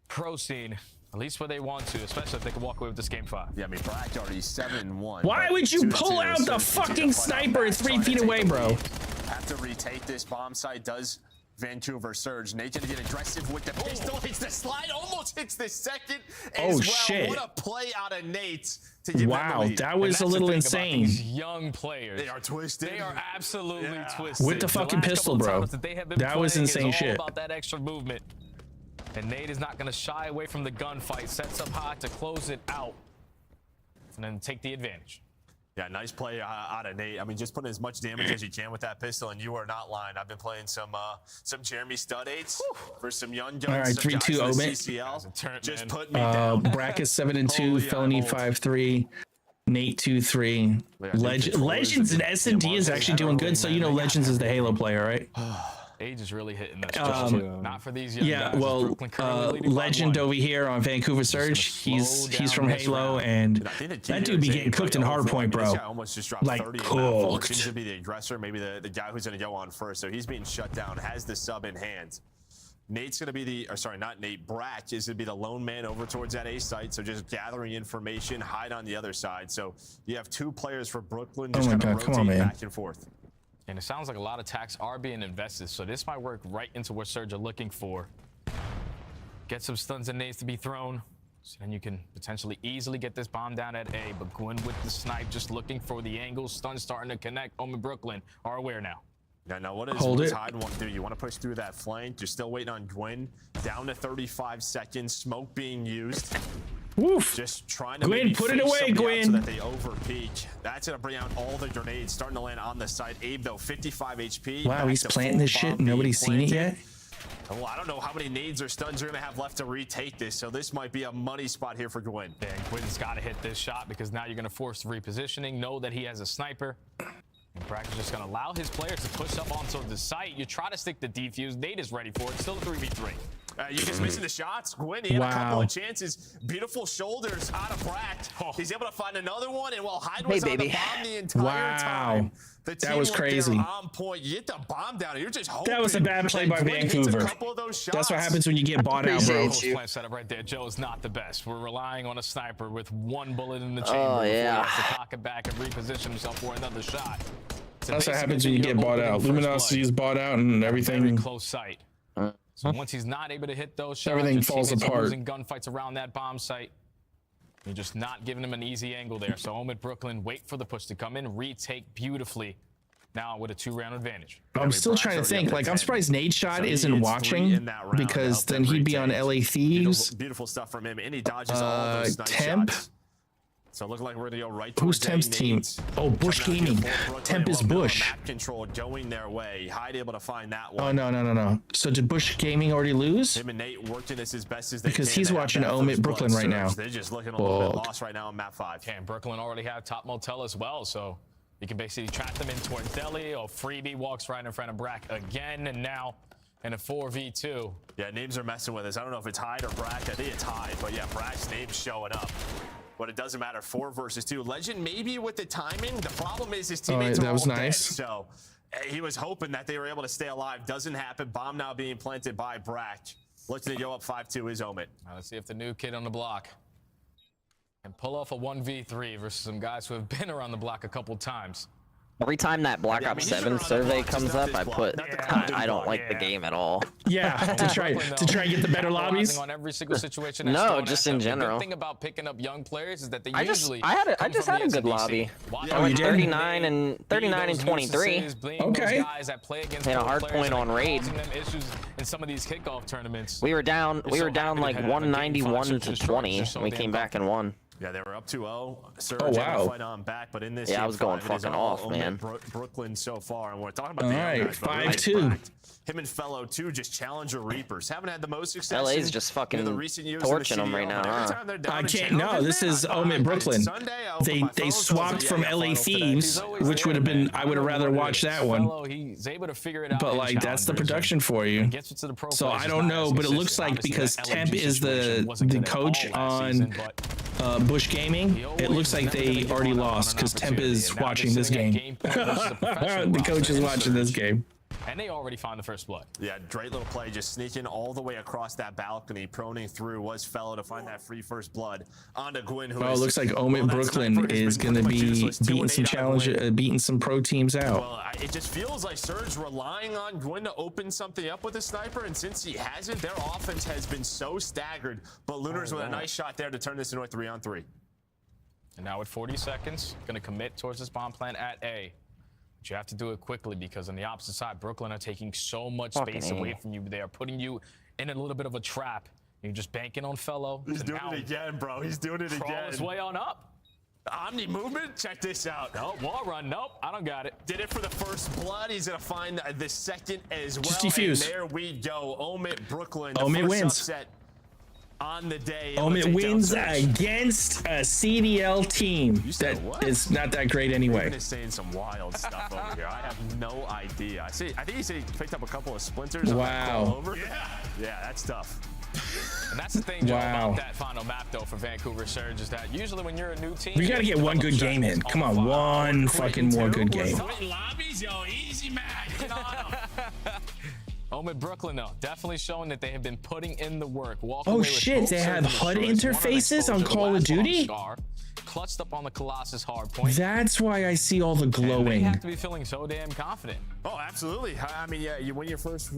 pro scene. At least where they want to, especially if they can walk away with this game 5. Yeah, I mean, Black already 7-1. Why would you pull out the fucking sniper 3 feet away, bro? Have to retake this bomb site. Does Vancouver Surge. Nate's gonna get aggressive with the pistol. Hits the slide, almost hits the second as well. Shit. What a play out of Nate to give wow, them the lead. That was a little insane. These young players. They are twisted. They are absolutely twisted. With the fucking pistol, bro. That was insane shit. About that extra movement. And Nate is not going to shy away from the gunfight. Sets up high to close it out. And then take the advantage. Yeah, nice play out of Nate. I mean, just putting as much damage as you can with that pistol, and you are not lying. I've been playing some Jeremy Stud 8s for some young guns. All right, 3-2 Omit. CCL. Just put me down. Bracket 7-2, Felony 5-3. Nate 2-3. Legends and S&D is actually doing good. So you know Legends is the Halo player, right? Age is really hitting us. Not for these young yeah, guys. well, Legend over here on Vancouver Surge. He's from Halo, and that dude be getting cooked in hardpoint, bro. Almost just dropped Like 30 cooked. Seems to be the aggressor, maybe the guy who's going to go on first. So he's being shut down. Has the sub in hand. Nate's going to be the, or sorry, not Nate. Brack is going to be the lone man over towards that A site. So just gathering information, hide on the other side. So you have two players for Brooklyn just kind of rotating back and forth. And it sounds like a lot of tax are being invested, so this might work right into what Surge are looking for. Get some stuns and nades to be thrown, so then you can potentially easily get this bomb down at A. But Gwyn with the snipe, just looking for the angle. Stun starting to connect. Omen Brooklyn are aware now. Now what does Hyde want to do? You want to push through that flank. You're still waiting on Gwyn. Down to 35 seconds. Smoke being used. Woof. Just trying to Gwyn, put it away, Gwyn. So that they overpeak. That's going to bring out all the grenades starting to land on the side. Abe, though, 55 HP. Wow, he's planting this shit. Nobody's seen it yet. Well, I don't know how many nades or stuns you're going to have left to retake this, so this might be a money spot here for Gwyn. Yeah, Gwyn's got to hit this shot because now you're going to force the repositioning. Know that he has a sniper. And Brack is just going to allow his players to push up onto the site. You try to stick the defuse. Nate is ready for it. Still a 3v3. You just missing the shots. Gwyn, he had a couple of chances. Beautiful shoulders out of Brack. He's able to find another one, and while Hyde was on the bomb the entire time, the team that was crazy. On point. You get the bomb down, and you're just hoping. That was a bad play by Vancouver. That's what happens when you get bought out, bro. Plan setup right there. Joe is not the best. We're relying on a sniper with one bullet in the chamber. Oh, yeah. Before he has to cock it back and reposition himself for another shot. So that's what happens when you get bought out. Luminosity is bought out, and everything. Very close sight. So once he's not able to hit those shots, everything falls apart. Losing gunfights around that bomb site. You're just not giving him an easy angle there. So Omen Brooklyn, wait for the push to come in, retake beautifully. Now with a 2-round advantage. I'm still trying to think. Like, I'm surprised Nade Shot isn't watching because then he'd be on LA Thieves. Beautiful stuff from him, and he dodges all those nice Temp. shots. So looking like we're gonna go right. Who's Temp's team? Oh, Bush Gaming. Temp is Bush. Map control going their way. Hyde able to find that one. Oh no. So did Bush Gaming already lose? Him and Nate working this as best as they because can. he's watching Omit Brooklyn right now. They're just looking a little bit lost right now on map 5. And Brooklyn already have top motel as well, so you can basically trap them in towards Deli. Or Freebie walks right in front of Brack again, and now in a 4v2. Yeah, names are messing with us. I don't know if it's Hyde or Brack. I think it's Hyde, but yeah, Brack's name's showing up. But it doesn't matter. 4 versus 2. Legend maybe with the timing. The problem is his teammates are all dead. So he was hoping that they were able to stay alive. Doesn't happen. Bomb now being planted by Brack. Looking to go up 5-2 is Omit. Now let's see if the new kid on the block can pull off a 1v3 versus some guys who have been around the block a couple times. Every time that Black Ops 7 survey comes up, I put, I don't like the game at all. Yeah, to try and get the better lobbies. On every single situation. No, just in general. The thing about picking up young players is that they I just had a good lobby. I went 39 and 23. Okay. Had a hard point on raid. In some of these kickoff tournaments. We were down like 191 to 20. And we came back and won. Yeah, they were up 2-0. Surge fight on back, but in this I was going fucking off, man. Brooklyn so far, and we're talking about the young guys, 5-2. Him and Fellow too, just Challenger Reapers. Haven't had the most success. LA's just fucking torching them right now, huh? I can't. No, this is Omit Brooklyn. They swapped from LA Thieves, which would have been. I would have rather watched that one. He's able to figure it out. But like, that's the production for you. So I don't know, but it looks like because Temp is the coach on Bush Gaming, it looks like they already lost because Temp is watching this game. The coach is watching this game. And they already found the first blood. Yeah, great little play, just sneaking all the way across that balcony, proning through, was Fellow to find that free first blood onto Gwyn. Who it looks like Omit Brooklyn is going to be beating some pro teams out. Well, it just feels like Surge relying on Gwyn to open something up with a sniper, and since he hasn't, their offense has been so staggered. But Lunars with a nice shot there to turn this into a 3-on-3. And now with 40 seconds, going to commit towards this bomb plant at A. But you have to do it quickly because on the opposite side, Brooklyn are taking so much space away from you. They are putting you in a little bit of a trap. You're just banking on Fellow. He's doing it again, bro. He's doing it again. His way on up. Omni movement. Check this out. Nope, wall run. Nope, I don't got it. Did it for the first blood. He's going to find the second as well. Just defuse. And there we go. Omit Brooklyn. Omit wins. Upset. on the day. Omen wins against a CDL team that is not that great anyway. Omen is saying some wild stuff over here. I have no idea. I think he said he picked up a couple of splinters. Wow. All over. Yeah, that's tough. And that's the thing, Joe, about that final map, though, for Vancouver Surge is that usually when you're a new team, we got to get one good game in. Come on, one fucking more good game. Lobbies, yo, easy man. Get on 'em. Omen Brooklyn, though, definitely showing that they have been putting in the work. Oh shit, they have HUD interfaces on Call of Duty? Clutched up on the Colossus hardpoint. That's why I see all the glowing. They have to be feeling so damn confident. Oh, absolutely. I mean, yeah, you win your first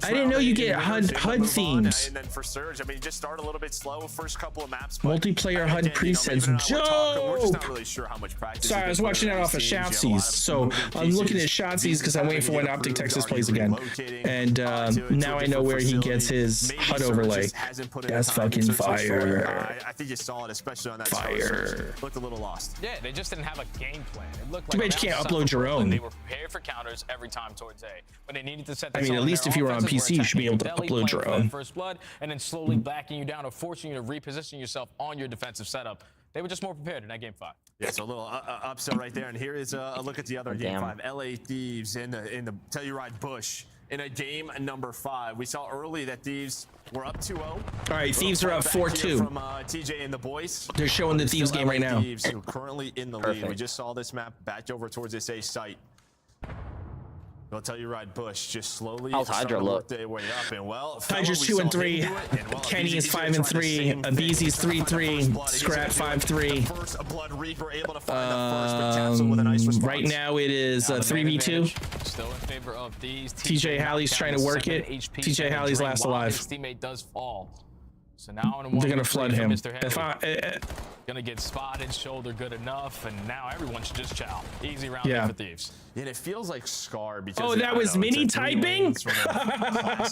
I didn't know you get HUD themes. And then for Surge, I mean, you just start a little bit slow first couple of maps. Multiplayer HUD presets. We're just not really sure how much practice. Sorry, I was watching that off of Shotsies. So I'm looking at Shotsies because I'm waiting for when Optic Texas plays again. And now I know where he gets his HUD overlay. That's fucking fire. I think you saw it, especially on that fire. Looked a little lost. Yeah, they just didn't have a game plan. It looked Too like bad you can't upload your own. They were prepared for counters every time towards A, but they needed to set. I mean, at least if you were on PC, you should be able to upload your own. First blood, and then slowly backing you down or forcing you to reposition yourself on your defensive setup. They were just more prepared in that game 5. Yeah, so a little upset right there. And here is a look at the other game 5. LA Thieves in the Telluride Bush in a game number 5. We saw early that Thieves were up 2-0. All right, Thieves are up 4-2. From TJ and the boys. They're showing the Thieves game right now. Thieves who are currently in the lead. We just saw this map back over towards this A site. I'll tell you, right, Bush just slowly Hydra look their way up, and well, Hydra's 2-3, Kenny is 5-3, Abeezy's 3-3, Scrap 5-3. Right now it is 3v2. Still in favor of these. TJ Halley's trying to work it. TJ Halley's last alive. His teammate does fall. So now they're gonna flood him. Gonna get spotted, shoulder good enough, and now everyone should just chow. Easy round for Thieves. And it feels like Scar because that was mini typing. I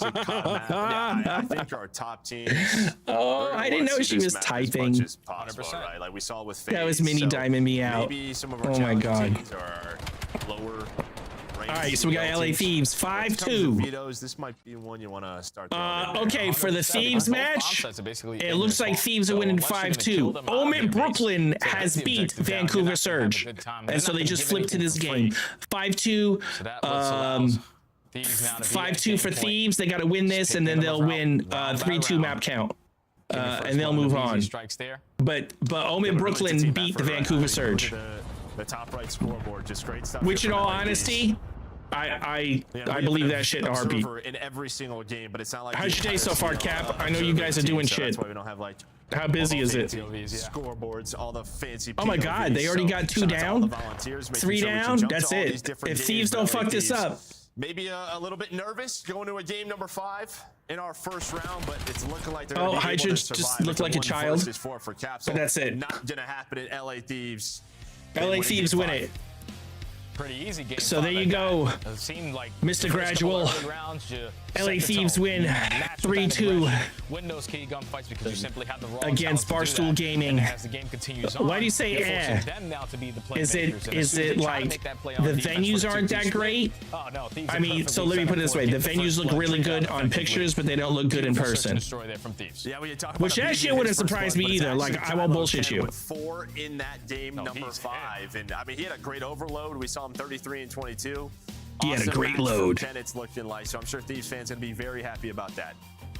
think our top teams. Oh, I didn't know she was typing. 100%. Right? Like we saw with FaZe, that was mini diming me out. Maybe some of our oh my god. Are lower. All right, so we got LA Thieves 5-2. This might be one you want to start. Okay, for the Thieves match, it looks like Thieves are winning 5-2. Omen Brooklyn has beat Vancouver Surge, and so they just flipped to this game. 5-2. 5-2 for Thieves. They got to win this, and then they'll win 3-2 map count, and they'll move on. But Omen Brooklyn beat the Vancouver Surge. The top right scoreboard, just great stuff. Which, in all honesty, I believe that shit in a heartbeat. In every single game, but it's not like. How's your day so far, Cap? I know you guys are doing shit. That's why we don't have like. How busy is it? Scoreboards, all the fancy. Oh my God, they already got 2 down, 3 down. That's it. If Thieves don't fuck this up. Maybe a little bit nervous going to a game number 5 in our first round, but it's looking like they're. Hydra just looked like a child. But that's it. Not gonna happen at LA Thieves. LA Thieves win it. Pretty easy game. So there you go. It seemed like Mr. Gradual. LA Thieves win 3-2 against Barstool Gaming. Why do you say eh? Is it like the venues aren't that great? I mean, so let me put it this way. The venues look really good on pictures, but they don't look good in person. Which that shit wouldn't surprise me either. Like, I won't bullshit you. 4 in that game number 5. And I mean, he had a great overload. We saw him 33 and 22. He had a great load. It's looking like, so I'm sure Thieves fans gonna be very happy about that.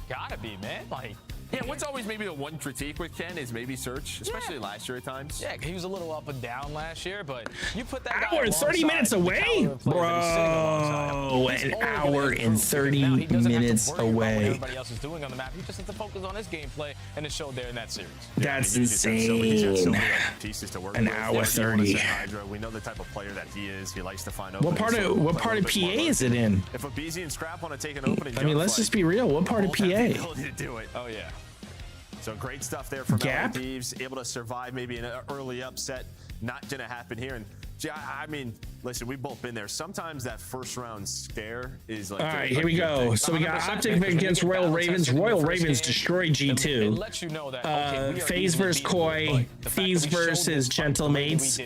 Gotta be, man. Like, yeah, what's always maybe the one critique with Ken is maybe search, especially last year at times. Yeah, he was a little up and down last year, but you put that hour and 30 minutes away, bro. An hour and 30 minutes away. Everybody else is doing on the map. He just has to focus on his gameplay, and it showed there in that series. That's insane. An hour 30. We know the type of player that he is. He likes to find. What part of PA is it in? If Abeezy and Scrap want to take an opening, I mean, let's just be real. What part of PA? To do it. Oh yeah. So great stuff there from LA Thieves, able to survive maybe an early upset. Not gonna happen here. And I mean, listen, we've both been there. Sometimes that first round scare is like. All right, here we go. So we got Optic against Royal Ravens. Royal Ravens destroyed G2. Let you know that, FaZe versus Koi. Thieves versus Gentlemates.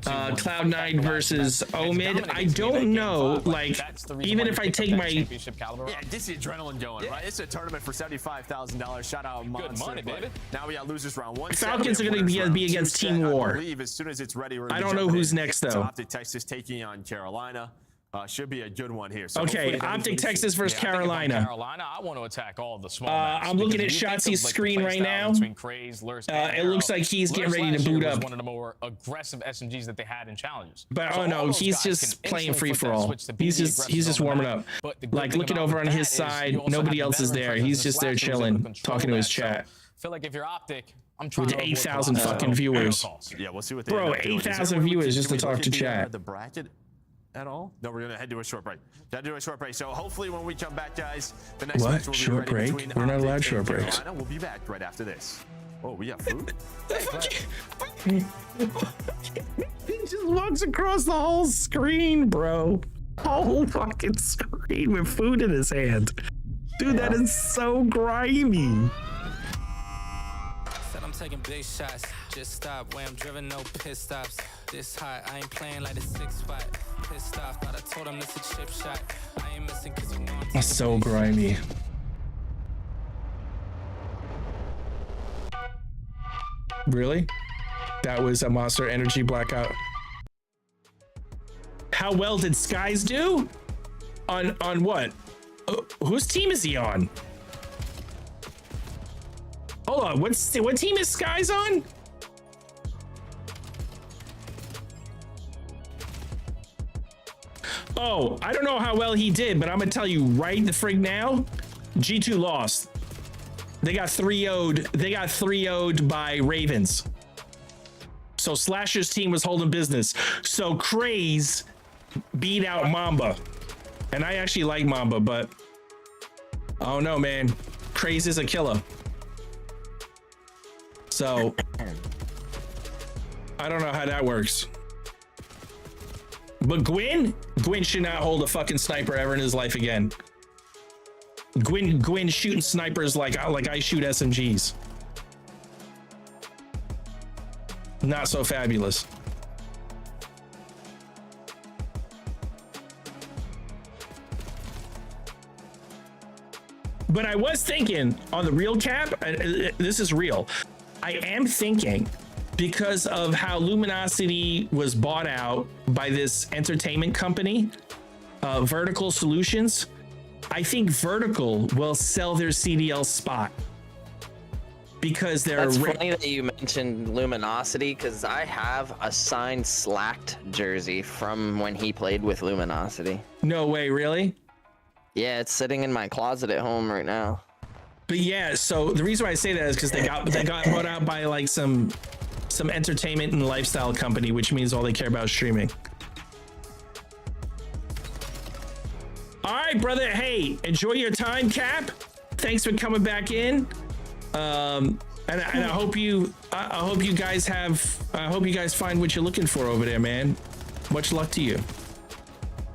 Cloud9 versus Omid. I don't know, like, even if I take my... Yeah, this is adrenaline going, right? It's a tournament for $75,000. Shout out Monster. Good money, baby. Now we got losers round 1. Falcons are going to be against Team War. As soon as it's ready, I don't know who's next, though. Optic Texas taking on Carolina. Should be a good one here. So okay, Optic Texas versus Carolina. I want to attack all the small I'm looking at Shotzi's screen right now. It looks like he's getting ready to boot up. One of the more aggressive SMGs that they had in challenges. But oh no, he's just playing free for all. He's just warming up. Like looking over on his side, nobody else is there. He's just there chilling, talking to his chat. Feel like if you're Optic, I'm trying with 8,000 fucking viewers. Yeah, we'll see what they bro, 8,000 viewers just to talk to chat. The bracket at all? No, we're gonna head to a short break. Gotta do a short break. So hopefully when we come back, guys, the next match will be short break? We're not allowed short breaks. We'll be back right after this. Oh, we got food. He just walks across the whole screen, bro. Whole fucking screen with food in his hand. Dude, that is so grimy. I'm taking big shots, just stop where I'm driven, no pit stops. This hot, I ain't playing like a 6 spot. Pissed off, but I told him it's a chip shot. I ain't missing cause you know That's so grimy. Really? That was a Monster Energy blackout. How well did Skies do? On what? Whose team is he on? Hold on, what team is Skies on? Oh, I don't know how well he did, but I'm gonna tell you right the frig now, G2 lost. They got 3-0'd. They got 3-0'd by Ravens. So Slasher's team was holding business. So Craze beat out Mamba. And I actually like Mamba, but I don't know, man. Craze is a killer. So I don't know how that works. But Gwyn should not hold a fucking sniper ever in his life again. Gwyn shooting snipers like I shoot SMGs. Not so fabulous. But I was thinking on the real cap, this is real. I am thinking, because of how Luminosity was bought out by this entertainment company, Vertical Solutions, I think Vertical will sell their CDL spot. Because they're... That's funny that you mentioned Luminosity, because I have a signed Slacked jersey from when he played with Luminosity. No way, really? Yeah, it's sitting in my closet at home right now. But yeah, so the reason why I say that is because they got bought out by like some entertainment and lifestyle company, which means all they care about is streaming. All right, brother. Hey, enjoy your time, Cap. Thanks for coming back in. And I hope you guys find what you're looking for over there, man. Much luck to you.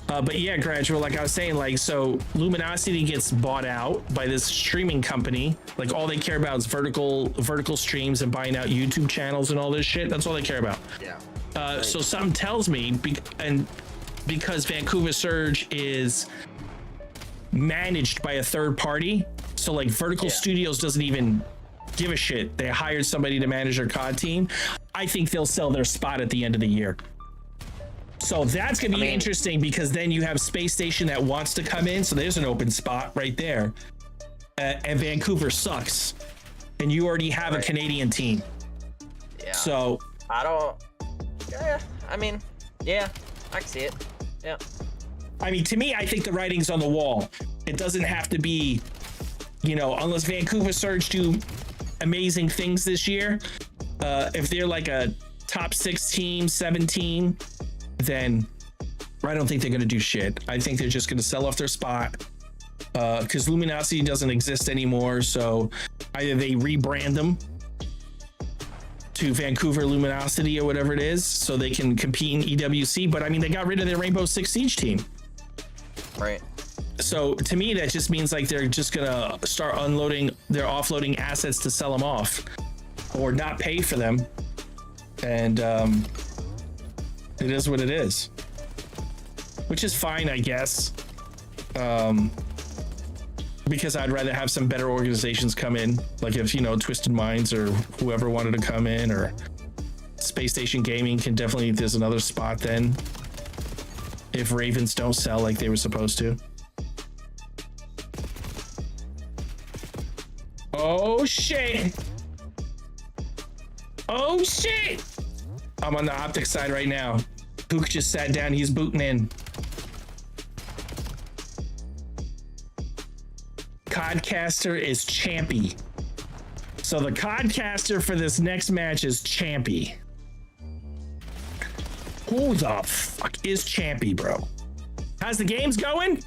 But yeah, Gradual, like I was saying, like, so Luminosity gets bought out by this streaming company. Like, all they care about is vertical streams and buying out YouTube channels and all this shit. That's all they care about. Yeah. So something tells me, because Vancouver Surge is managed by a third party, so like Vertical Studios doesn't even give a shit. They hired somebody to manage their COD team. I think they'll sell their spot at the end of the year. So that's gonna be interesting, because then you have Space Station that wants to come in, so there's an open spot right there. And Vancouver sucks, and you already have a Canadian team. Yeah. So I don't. Yeah. I mean, yeah, I can see it. Yeah. I mean, to me, I think the writing's on the wall. It doesn't have to be, you know, unless Vancouver Surge do amazing things this year. If they're like a top 6 team, 7 team, then I don't think they're going to do shit. I think they're just going to sell off their spot, because Luminosity doesn't exist anymore. So either they rebrand them, to Vancouver Luminosity or whatever it is, so they can compete in EWC. But I mean, they got rid of their Rainbow Six Siege team. Right. So to me, that just means like they're just gonna start unloading, they're offloading assets to sell them off or not pay for them. And it is what it is, which is fine, I guess. Because I'd rather have some better organizations come in, like if, you know, Twisted Minds or whoever wanted to come in, or Space Station Gaming can definitely, there's another spot then if Ravens don't sell like they were supposed to. Oh shit. Oh shit. I'm on the Optic side right now. Pook just sat down, he's booting in. Codcaster is Champy. So the Codcaster for this next match is Champy. Who the fuck is Champy, bro? How's the games going?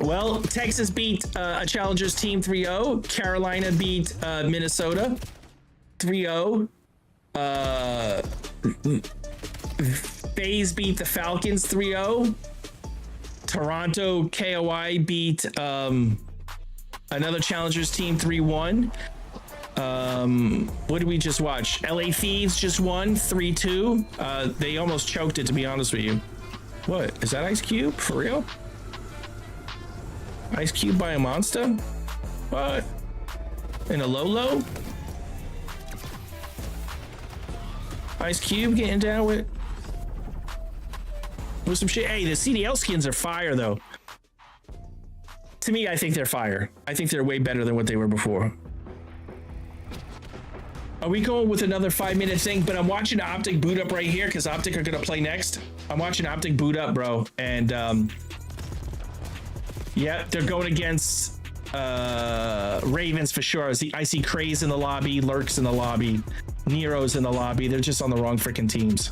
Well, Texas beat a Challengers team 3-0. Carolina beat Minnesota 3-0. FaZe beat the Falcons 3-0. Toronto KOI beat another Challengers team 3-1. What did we just watch? LA Thieves just won 3-2. They almost choked it, to be honest with you. What is that? Ice Cube for real? Ice Cube by a monster? What? In a low? Ice Cube getting down with some shit. Hey, the CDL skins are fire though. To me, I think they're fire. I think they're way better than what they were before. Are we going with another 5-minute thing? But I'm watching Optic boot up right here because Optic are gonna play next. I'm watching Optic boot up, bro. And yeah, they're going against Ravens for sure. I see Craze in the lobby, Lurks in the lobby, Nero's in the lobby. They're just on the wrong freaking teams.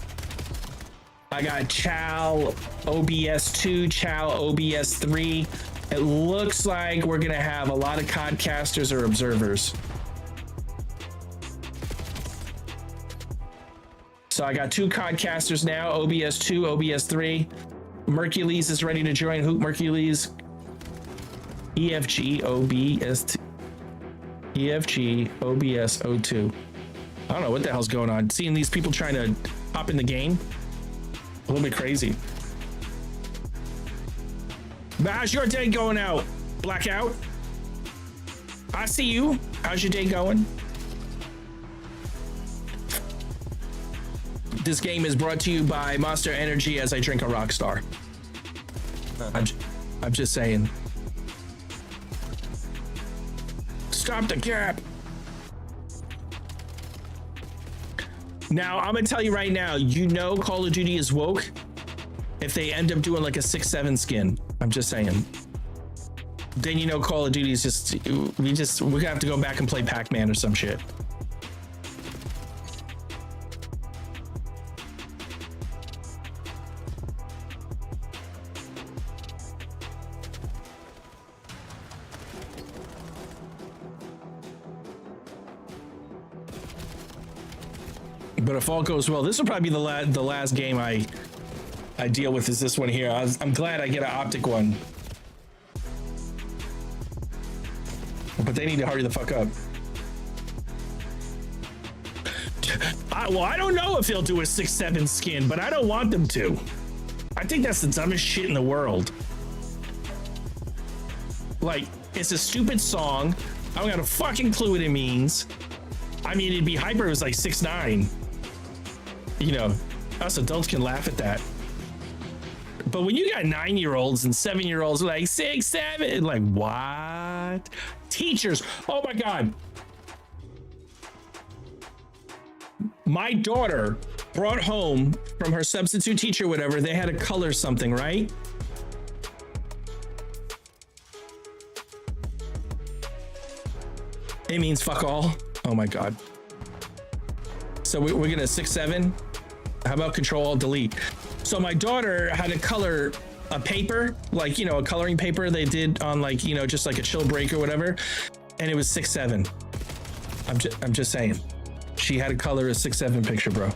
I got Chow OBS 2, Chow OBS 3. It looks like we're gonna have a lot of Codcasters or observers. So I got 2 Codcasters now, OBS 2, OBS 3. Mercules is ready to join. Hoop Mercules. EFG OBS EFG OBS 02. I don't know what the hell's going on. Seeing these people trying to hop in the game, a little bit crazy. But how's your day going out? Blackout? I see you. How's your day going? This game is brought to you by Monster Energy as I drink a Rockstar. I'm just saying. Stop the cap. Now, I'm gonna tell you right now, you know Call of Duty is woke if they end up doing like a 6-7 skin. I'm just saying. Then you know Call of Duty is just, we're gonna have to go back and play Pac-Man or some shit. But if all goes well, this will probably be the last game I deal with is this one here. I'm glad I get an Optic one. But they need to hurry the fuck up. Well, I don't know if they'll do a 6-7 skin, but I don't want them to. I think that's the dumbest shit in the world. Like, it's a stupid song. I don't got a fucking clue what it means. I mean, it'd be hyper, it was like 6'9". You know, us adults can laugh at that. But when you got 9-year-olds and 7-year-olds like 6, 7, like what? Teachers, oh my God. My daughter brought home from her substitute teacher, whatever, they had to color something, right? It means fuck all. Oh my God. So we're gonna 6-7. How about Control-Alt-Delete? So my daughter had to color a paper, like, you know, a coloring paper they did on like, you know, just like a chill break or whatever. And it was 6-7. I'm just saying. She had a color a 6'7" picture, bro.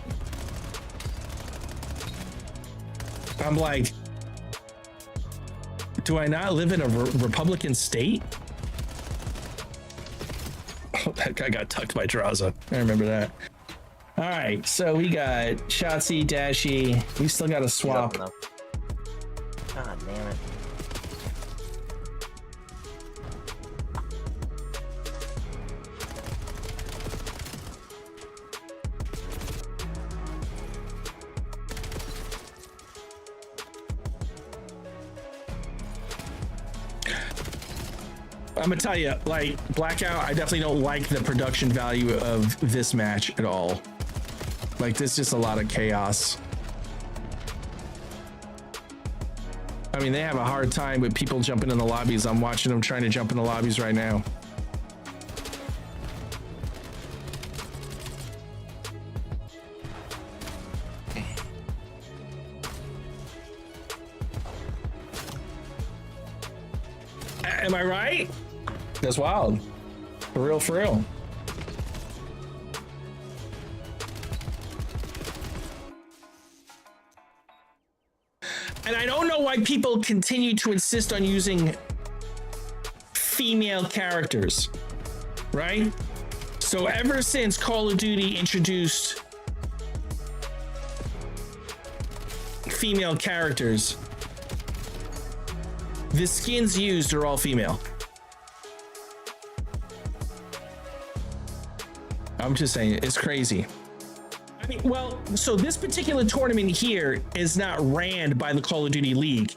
I'm like, do I not live in a Republican state? Oh, that guy got tucked by Draza. I remember that. All right, so we got Shotzi, Dashy. We still got a swap. God damn it. I'm gonna tell you, like, Blackout, I definitely don't like the production value of this match at all. Like, there's just a lot of chaos. I mean, they have a hard time with people jumping in the lobbies. I'm watching them trying to jump in the lobbies right now. Am I right? That's wild. For real, for real. And I don't know why people continue to insist on using female characters, right? So ever since Call of Duty introduced female characters, the skins used are all female. I'm just saying, it's crazy. I mean, well, so this particular tournament here is not ran by the Call of Duty League.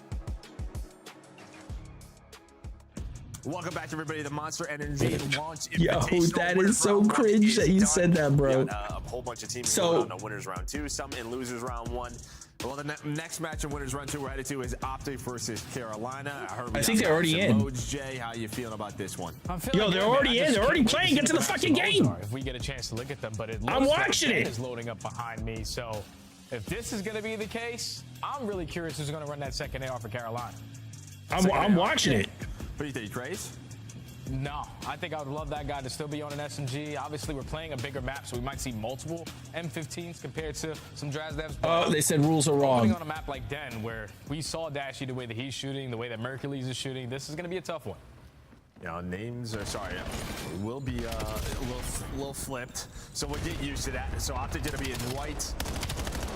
Welcome back, everybody, to the Monster Energy Launch Yo, Invitational. that is so cringe that you said that, bro. A whole bunch of teams So- going on winners round 2, some in losers round 1. Well, the next match in winners round 2 we're headed to is Optic versus Carolina. I think they're already in. Modes. Jay, how you feeling about this one? Yo, they're already in. They're already playing. Get to the fucking game. If we get a chance to look at them, but it I'm looks watching like it. Ben is loading up behind me. So if this is going to be the case, I'm really curious who's going to run that second AR for Carolina. I'm watching it. What do you think, Trace? No, I think I would love that guy to still be on an SMG. Obviously, we're playing a bigger map, so we might see multiple M15s compared to some Drazdevs. Oh, they said rules are Opening wrong. on a map like Den, where we saw Dashy the way that he's shooting, the way that Mercules is shooting, this is going to be a tough one. You know, names are sorry, will be a little flipped. So we'll get used to that. So Optic gonna be in white.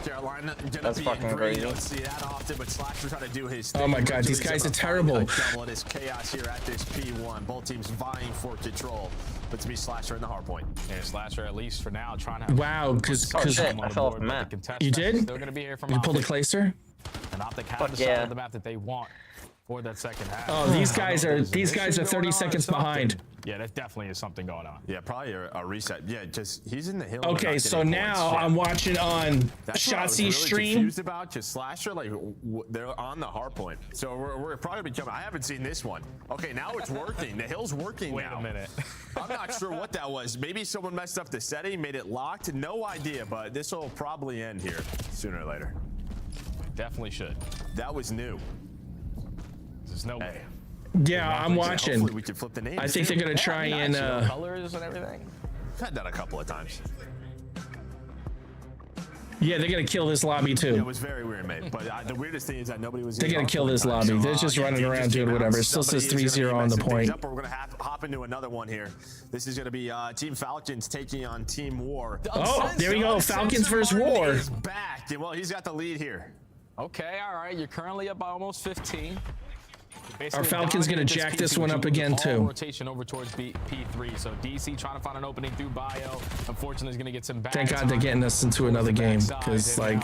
Carolina gonna be in green. You don't see that often, but Slasher trying to do his thing. Oh my God, these guys are terrible. Double this chaos here at this P1. Both teams vying for control. But to be Slasher in the hard point. And Slasher, at least for now, trying to. Wow, because I fell off the map. You did? They're gonna be here from You pulled a Optic. Clayster? And Optic Fuck have the side yeah. of the map that they want for that second half. Oh, these guys are 30 seconds behind. Yeah, that definitely is something going on. Yeah, probably a reset. Yeah, just he's in the hill. Okay, so now I'm watching on That's what I was Shotzi's really stream. confused about just Slasher, like they're on the hard point. So we're probably becoming. I haven't seen this one. Okay, now it's working. The hill's working Wait now. a minute. I'm not sure what that was. Maybe someone messed up the setting, made it locked. No idea, but this will probably end here sooner or later. Definitely should. That was new. There's no way. Yeah, I'm watching. Hopefully we can flip the names. I think they're gonna try and colors and everything. I've had that a couple of times. yeah, they're gonna kill this lobby Yeah, it too. was very weird, mate. But the weirdest thing is that nobody was. They're gonna kill this time. lobby. So, They're just running team around just doing came out. whatever. It still Somebody says is gonna 3-0 be on the messing things point. up, but we're gonna hop into another one here. This is gonna be Team Falcons taking on Team War. Oh, there we go. Falcons versus War. Is back. Well, he's got the lead here. Okay, all right. You're currently up by almost 15. Our Falcons gonna jack this one up again too. Rotation over towards P3. So DC trying to find an opening through bio. Unfortunately, is gonna get some back. Thank God they're getting us into another game, because like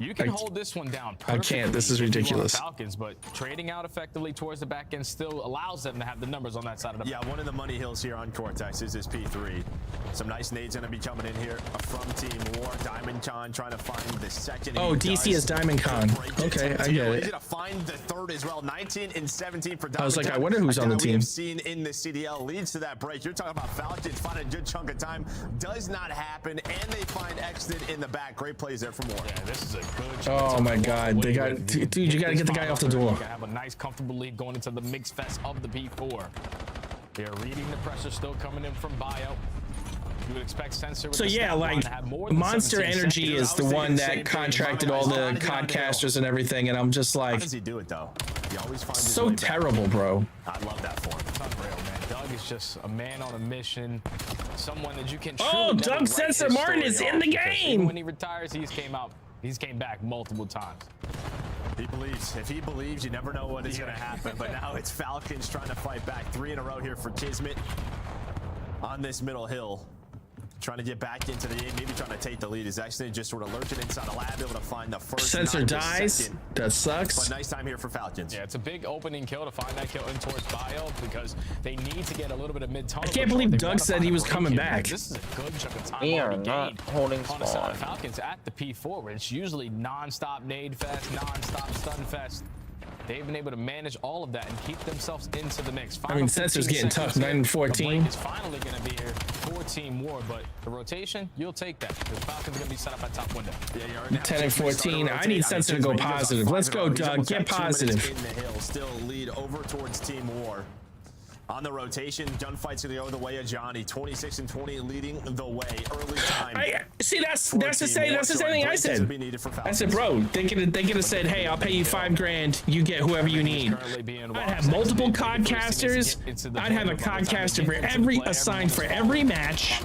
you can hold this one down. I can't. This is perfectly if you are ridiculous. Falcons, but trading out effectively towards the back end still allows them to have the numbers on that side of the. Yeah, one of the money hills here on Cortex is this P3. Some nice nades gonna be coming in here from Team War. Diamond Con trying to find the second. Oh, DC is Diamond Con. Okay, I get He's it. gonna find the third as well. 19 and 17 for Diamond I was like, Con. I wonder who's A on the guy we team. have seen in the CDL leads to that break. You're talking about Falcons finding a good chunk of time. Does not happen, and they find Exton in the back. Great plays there from War. Yeah, this is a good. Oh my God, they got dude. You gotta get the guy off the door. You gotta have a nice, comfortable lead going into the mix fest of the P4. They're reading the pressure still coming in from bio. You would expect Sensor with So the yeah, snap like line to have more than Monster 17 Energy seconds. is the one that contracted all the podcasters and everything, and I'm just How like, does he do it though? He always finds his so way back. terrible, bro. I love that for him. It's unreal, man. Doug is just a man on a mission. Someone that you can Oh, truly Doug never write Sensor his Martin story is in off, the because game. even when he retires, he's came back multiple times. He believes. If he believes, you never know what is going to happen. But now it's Falcons trying to fight back. 3 in a row here for Kismet on this middle hill. Trying to get back into the game, maybe trying to take the lead. Is actually just sort of lurking inside the lab, able to find the first. Sensor dies. That sucks. But nice time here for Falcons. Yeah, it's a big opening kill to find that kill in towards Bio because they need to get a little bit of mid-tunnel. I can't believe Doug said he was coming back. This is a good chunk of time We are already not gained holding on the side of spawn. Falcons at the P4, where it's usually non-stop nade fest, non-stop stun fest. They've been able to manage all of that and keep themselves into the mix. I mean, Sensor's getting tough, 9 and 14. It's finally going to be here for Team War, but the rotation, you'll take that. The Falcons going to be set up at top window. Yeah, 10 and 14. I need Sensor to go positive. Let's go, Doug. Get positive. In the hill, still lead over towards Team War. On the rotation, gunfight's gonna go the way of Johnny. 26 and 20 leading the way. Early time. See, that's the same thing I said. I said, bro, they could have said, hey, I'll pay you $5,000. You get whoever you need. I'd have multiple codcasters. I'd have a codcaster for assigned for every match.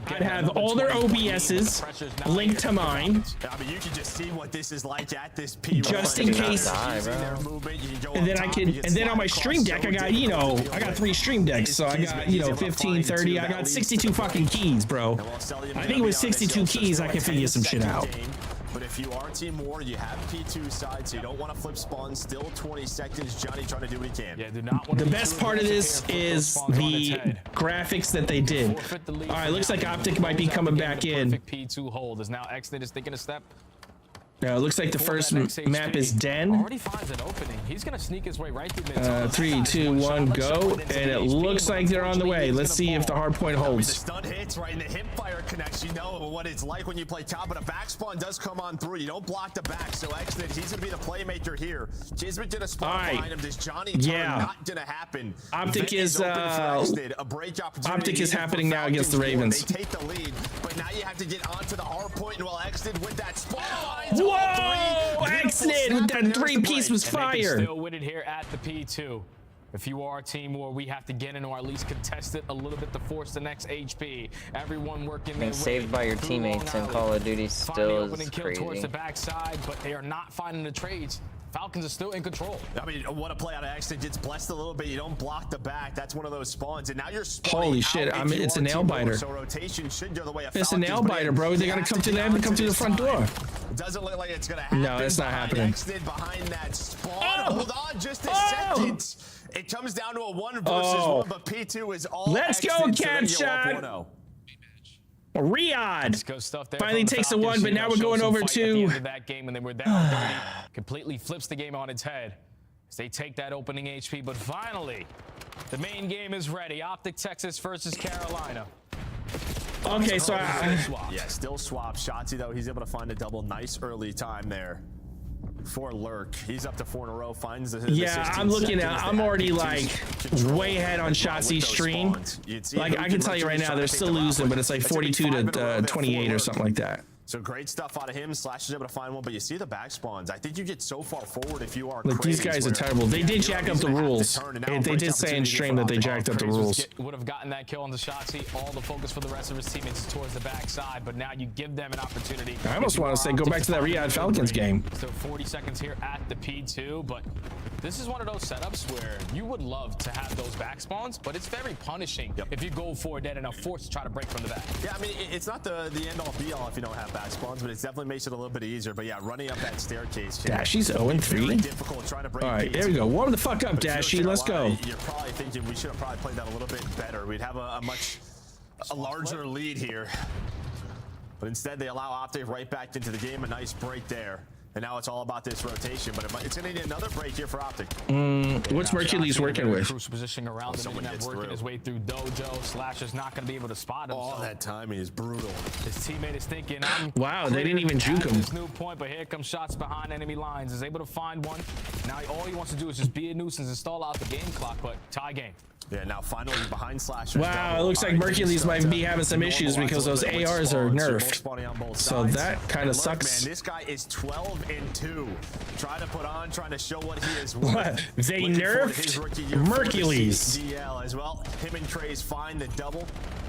I'd have all their OBSs linked to mine. I mean, you can just see what this is like at this P1. Just in case. And then on my stream deck, I got, I got 3 stream decks. So I got, 15, 30. I got 62 fucking keys, bro. I think it was 62 keys. I can figure some shit out. But if you are Team War, you have P2 side, so you don't want to flip spawn. Still 20 seconds. Johnny trying to do what he can. Yeah, do not want the best part of this is the graphics that they did. All right, looks like Optic might be coming back in. P2 hold is now Exnit is taking a step. Yeah, it looks like the first map is Den. Already finds an opening. He's gonna sneak his way right through mid. 3, 2, 1, go. And it looks like they're on the way. Let's see if the hard point holds. The stun hits right in the hip fire connects. You know what it's like when you play top, but a back spawn does come on through. You don't block the back, so Exnit, he's gonna be the playmaker here. Kismet gonna spawn behind him. This Johnny turn not gonna happen. Optic is happening now against the Ravens. They take the lead, but now you have to get onto the hard point, and while Exnit with that spawn finds whoa! Exnit with that 3-piece was fire. Still with it here at the P2. If you are Team War, we have to get in or at least contest it a little bit to force the next HP. Everyone working their way. Saved by your teammates in Call of Duty still is kill crazy. Towards the backside, but they are not finding the trades. Falcons are still in control. I mean, what a play out of Exnit. Gets blessed a little bit. You don't block the back. That's one of those spawns. And now you're spawning. Holy shit! It's a nail biter. So rotation should go the way of It's a nail biter, bro. They gotta come to the front door. It doesn't look like it's gonna happen. No, it's not happening. Exnit behind that spawn. Hold on, just a second. It comes down to a 1 versus 1, but P2 is all. Let's go, cat shot. Riyadh finally takes a 1, but now we're going over to that game, and then we're down 30. Completely flips the game on its head as they take that opening HP. But finally, the main game is ready. Optic Texas versus Carolina. Okay, so yeah, still swap. Shotzi though, he's able to find a double. Nice early time there for Lurk. He's up to 4 in a row. Finds the yeah, I'm looking at. I'm already like way ahead on Shotzi's stream. Like I can tell you right now, they're still losing, but it's like 42 to 28 or something like that. So great stuff out of him. Slash is able to find one, but you see the back spawns. I think you get so far forward if you are. Like these guys are terrible. They did jack up the rules. They did say in stream that they jacked up the rules. Would have gotten that kill on the Shotzi. All the focus for the rest of his teammates is towards the backside, but now you give them an opportunity. I almost want to say go back to that Riyadh Falcons game. So 40 seconds here at the P2, but this is one of those setups where you would love to have those back spawns, but it's very punishing if you go for dead and are forced to try to break from the back. Yeah, I mean, it's not the end all be all if you don't have back spawns, but it's definitely makes it a little bit easier. But yeah, running up that staircase. Dashy's 0-3. All right, there we go. Warm the fuck up, Dashy. Let's go. You're probably thinking we should have probably played that a little bit better. We'd have a larger lead here. But instead, they allow Optic right back into the game. A nice break there. And now it's all about this rotation, but it's going to need another break here for Optic. What's Mercules working with? Crucial positioning around him, and working his way through Dojo. Slash is not going to be able to spot him. Oh, that timing is brutal. His teammate is thinking, wow, they didn't even juke him. This new point, but here comes shots behind enemy lines. Is able to find one. Now all he wants to do is just be a nuisance and stall out the game clock, but tie game. Yeah, now finally behind Slasher. Wow, it looks like Mercules might be having some issues because those ARs are nerfed. So that kind of sucks. Man, this guy is 12-2. Trying to put on, trying to show what he is worth. What? They nerfed Mercules. CDL as well. Him and Trey's find the double.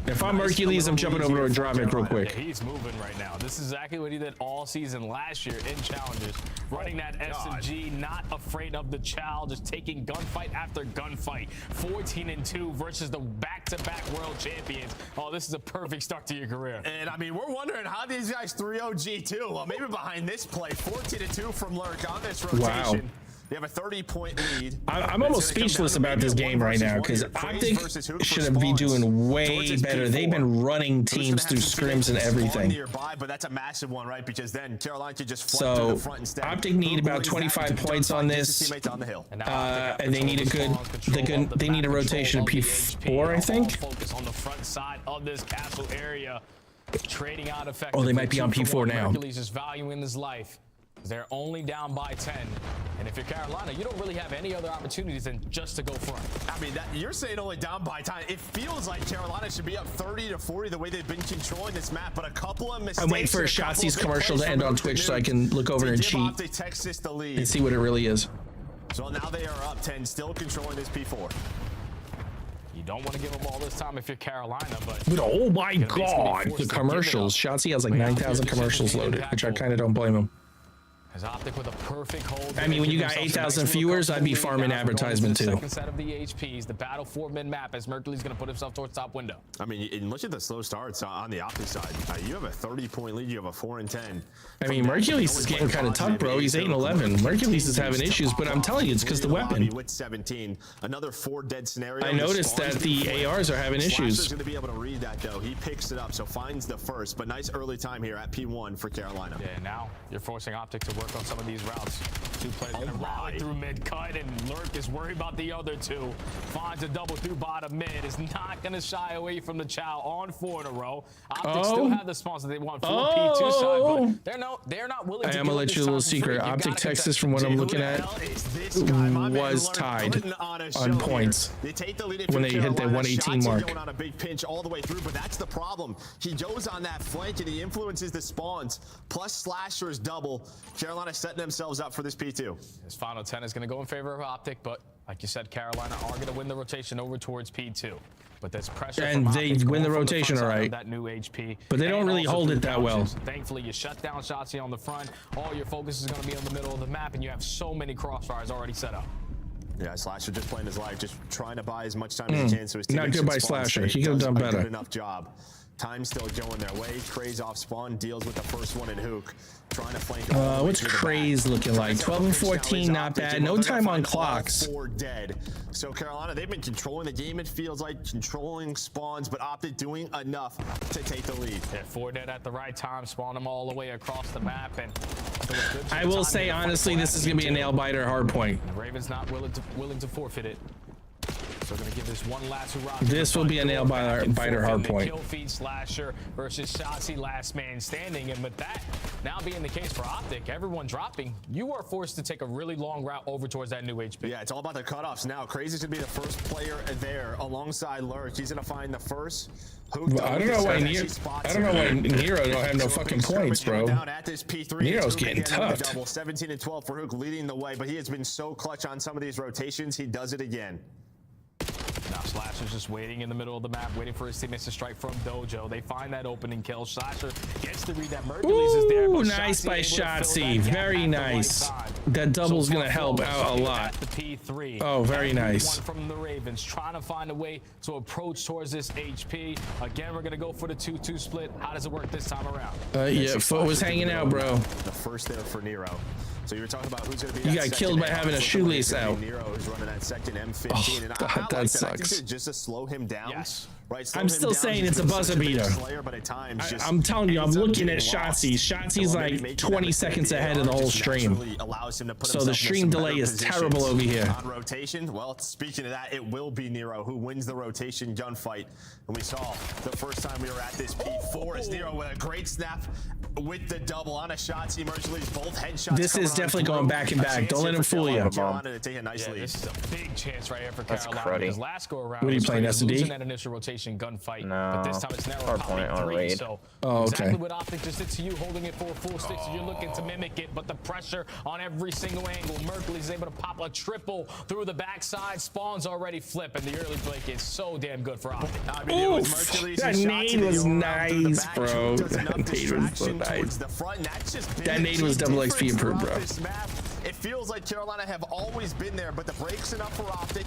If I'm Mercules, I'm jumping over to a Dravik real quick. Yeah, he's moving right now. This is exactly what he did all season last year in challenges. Running that SMG, not afraid of the chow, just taking gunfight after gunfight. 14-2 versus the back-to-back world champions. Oh, this is a perfect start to your career. And I mean, we're wondering how these guys 3-0 G2. Well, maybe behind this play, 14-2 from Lurk on this rotation. Wow. They have a 30-point lead. I'm almost speechless about this game right now because Optic should be doing way better. They've been running teams through scrims and everything. Nearby, but that's a massive one, right? Because then Carolina could just flood to the front instead. Optic need about 25 points on this, and they need a good. They need a rotation of P4, I think. Focus on the front side of this castle area, trading out effectively. Oh, they might be on P4 now. Hercules is valuing his life. They're only down by 10, and if you're Carolina, you don't really have any other opportunities than just to go front. I mean, you're saying only down by 10. It feels like Carolina should be up 30-40 the way they've been controlling this map, but a couple of mistakes. I'm waiting for Shotzi's commercial to end on Twitch so I can look over and cheat and see what it really is. So now they are up 10, still controlling this P4. You don't want to give them all this time if you're Carolina, but oh my god, the commercials. Shotzi has like 9,000 commercials loaded, which I kind of don't blame him. As Optic with a perfect hold. I mean, when you got 8,000 viewers, I'd be farming advertisement too. Second set of the HPs, the battle for mid-map as Mercury's going to put himself towards top window. I mean, and look at the slow starts on the Optic side. You have a 30-point lead. You have a 4-10. I mean, Mercules is getting kind of tough, bro. He's 8-11. Mercules is having issues, but I'm telling you, it's because the weapon. With 17, another 4 dead scenario. I noticed that the ARs are having issues. Slasher's going to be able to read that though. He picks it up, so finds the first, but nice early time here at P1 for Carolina. Yeah, now you're forcing Optic to work on some of these routes. Two players gonna rally through mid-cut, and Lurk is worried about the other two. Finds a double through bottom mid, is not gonna shy away from the chow on 4 in a row. Optic still have the spawns that they want for P2 side, but they're not willing to. I'm gonna let you a little secret. Optic Texas, from what I'm looking at, was tied on points when they hit the 118 mark. Going on a big pinch all the way through, but that's the problem. He goes on that flank and he influences the spawns. Plus Slasher's double. Carolina setting themselves up for this P2. His final 10 is going to go in favor of Optic, but like you said, Carolina are going to win the rotation over towards P2. But there's pressure, and they win the rotation, all right. That new HP, but they don't really hold it that well. Thankfully, you shut down Shotzi on the front. All your focus is going to be on the middle of the map, and you have so many crossfires already set up. Yeah, Slasher just playing his life, just trying to buy as much time as he can. So his not good by Slasher. He could have done better. Good enough job. Time still going their way. Craze off spawn, deals with the first one in Hook. Trying to flank him. What's Craze looking like? 12 and 14, not bad. No time on clocks. 4 dead. So Carolina, they've been controlling the game, it feels like, controlling spawns, but Optic doing enough to take the lead. Yeah, 4 dead at the right time, spawn them all the way across the map. And I will say, honestly, this is going to be a nail-biter hard point. The Ravens not willing to forfeit it. So gonna give this one last hurrah. This will be a nail-biter hard point. Kill feed Slasher versus Shotzi, last man standing. And with that now being the case for Optic, everyone dropping, you are forced to take a really long route over towards that new HP. Yeah, it's all about the cutoffs now. Crazy's gonna be the first player there alongside Lurk. He's gonna find the first. I don't know why Nero don't have no fucking points, bro. Nero's getting tough. 17 and 12 for Hook, leading the way, but he has been so clutch on some of these rotations. He does it again. Now Slasher's just waiting in the middle of the map, waiting for his teammates to strike from Dojo. They find that opening kill. Slasher gets to read that. Mercules is there. Ooh, nice by Shotzi. Very nice. That double's gonna help out a lot. Oh, very nice. From the Ravens, trying to find a way to approach towards this HP. Again, we're gonna go for the 2-2 split. How does it work this time around? Yeah, foot was hanging out, bro. The first there for Nero. So you were talking about who's going to be. You got killed by having a shoelace out. Nero is running that second M15, and God, that sucks. Just to slow him down. Yes. right? I'm still saying it's a buzzer beater. I'm telling you, I'm looking at Shotzi. Shotzi's like 20 seconds ahead of the whole stream. So the stream delay is terrible over here. On rotation, well, speaking of that, it will be Nero who wins the rotation gunfight. And we saw the first time we were at this P4 is Nero with a great snap with the double on a Shotzi. Merciless, both headshots. This is definitely going back and back. Don't let him fool you. This is a big chance right here for Carolina. Because last go around, what are you playing, S&D? losing that initial rotation gunfight, but this time it's narrow Hardpoint popping on 3. raid. So okay. exactly what Optic just did to you, holding it for a full stick. So you're looking to mimic it, but the pressure on every single angle. Merkley's able to pop a triple through the backside. Spawn's already flipped, and the early break is so damn good for Optic. That nade was nice, bro. That nade was so nice. That nade was double XP approved, bro. It feels like Carolina have always been there, but the break's enough for Optic.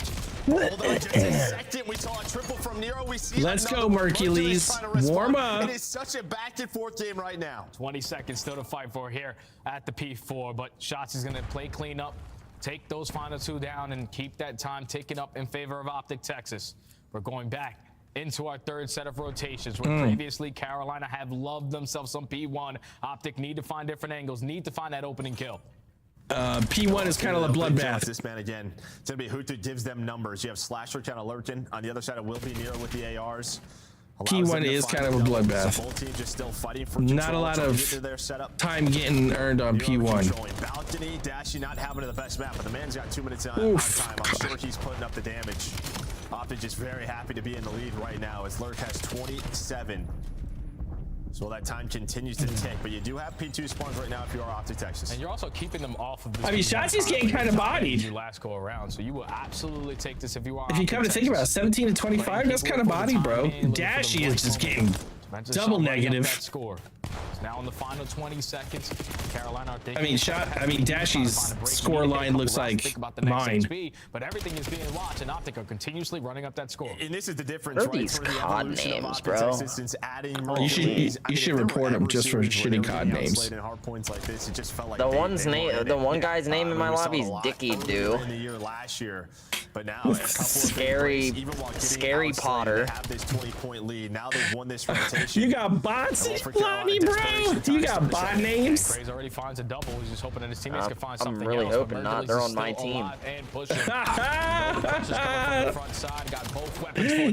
Although just a second, we saw a triple from Nero. We see Let's go, Mercules. Warm up. It is such a back and forth game right now. 20 seconds still to fight for here at the P4, but Shots is going to play clean up, take those final 2 down, and keep that time ticking up in favor of Optic Texas. We're going back into our 3rd set of rotations, where previously Carolina have loved themselves some P1. Optic need to find different angles, need to find that opening kill. P1 is kind of a bloodbath. This man again. It's gonna be Hutu gives them numbers. You have Slasher kind of lurking. On the other side, it will be Nero with the ARs. P1 is kind of a bloodbath. Both teams just still fighting for not a lot of time getting earned on P1. Balcony, Dashy not having the best map, but the man's got 2 minutes on time. I'm sure he's putting up the damage. Optic just very happy to be in the lead right now as Lurk has 27. So that time continues to tick, but you do have P2 spawns right now if you are Optic Texas. And you're also keeping them off of this. I mean, Shotzi's getting kind of bodied. Last go around, so you will absolutely take this if you are. If you come to think about it, 17 to 25, that's kind of bodied, bro. Dashy is just getting double negative. Score. Now in the final 20 seconds, Carolina. I mean, Dashy's score line looks like mine. HP, but everything is being watched, and Optic are continuously running up that score. And this is the difference, right? These COD names, bro. You should report them just for shitty COD names. The one guy's name in my lobby is Dicky Doo. But now, scary Potter. You got bots in lobby, bro. You got bot names. Craze already finds a double. He's just hoping that his teammates can find something. I'm really hoping not. They're on my team.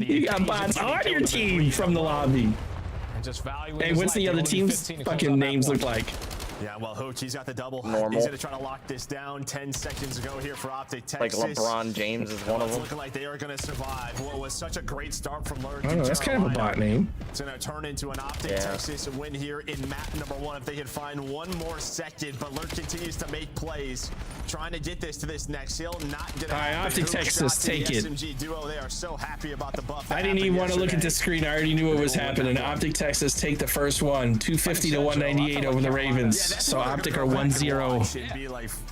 You got bots on your team from the lobby. Hey, what's the other team's fucking names look like? Yeah, well, Hooch, he's got the double. Normal. He's going to try to lock this down. 10 seconds ago here for Optic Texas. Like LeBron James is one of them. Looking like they are going to survive what was such a great start from Lurk. I don't know, that's kind of a bot name. It's going to turn into an Optic Texas win here in map number 1 if they can find one more second. But Lurk continues to make plays, trying to get this to this next hill. Not going to happen. Optic Texas, take it. SMG duo, they are so happy about the buff. I didn't even want to look at the screen. I already knew what was happening. Optic Texas take the first one, 250 to 198 over the Ravens. So Optic are 1-0.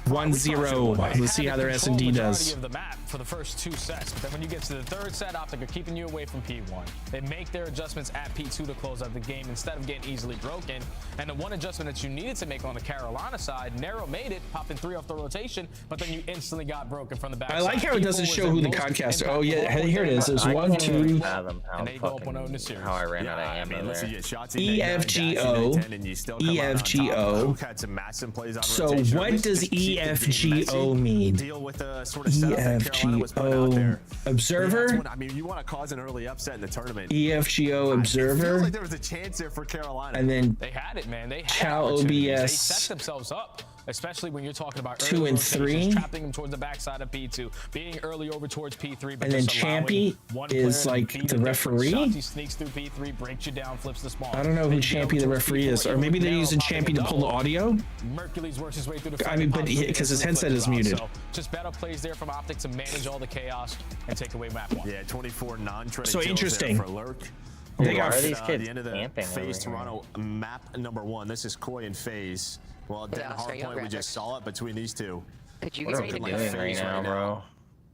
1-0. Let's see how their S&D does. The map for the first 2 sets, but then when you get to the 3rd set, Optic are keeping you away from P1. They make their adjustments at P2 to close out the game instead of getting easily broken. And the one adjustment that you needed to make on the Carolina side, Nero made it, popping 3 off the rotation, but then you instantly got broken from the back. I like how it doesn't show who the Codcaster. Oh yeah, here it is. There's 1, 2. And they go up 1-0 in the series. How I ran out of ammo there. EFGO. EFGO. So what does EFGO mean? EFGO Observer? I mean, you want to cause an early upset in the tournament. EFGO Observer. Like there was a chance there for Carolina. And then they had it, man. They had Chow OBS. They set themselves up. Especially when you're talking about 2 and 3, trapping them towards the backside of P2, being early over towards P3. But and then Champy is like the referee. He sneaks through P3, breaks you down, flips the spawn. I don't know who Champy the referee is, or maybe they're using Champy to pull the audio. Mercules works his way through the. I mean, but because his headset is muted. So just better plays there from Optic to manage all the chaos and take away map 1. Yeah, 24 non-trade. So interesting. For Lurk. They got these kids the end of the FaZe Toronto map number 1. This is Koi and FaZe. Well, Dan Hardpoint, we just saw it between these two. Could you get ready to do right now, bro?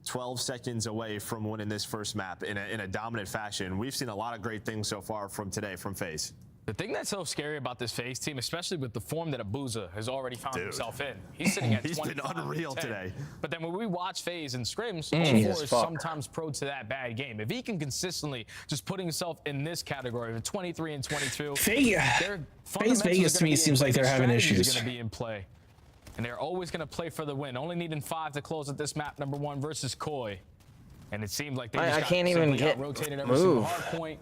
12 seconds away from winning this first map in a dominant fashion. We've seen a lot of great things so far from today from FaZe. The thing that's so scary about this FaZe team, especially with the form that Abuza has already found himself in, he's sitting at He's been unreal 10. today. But then when we watch FaZe and scrims, 4 is sometimes prone to that bad game. If he can consistently just put himself in this category of 23 and 22, FaZe Vegas to me seems like they're having issues. Going to be in play, and they're always going to play for the win. Only needing 5 to close at this map number 1 versus Koi, and it seemed like they just can't even get rotated every single hard point,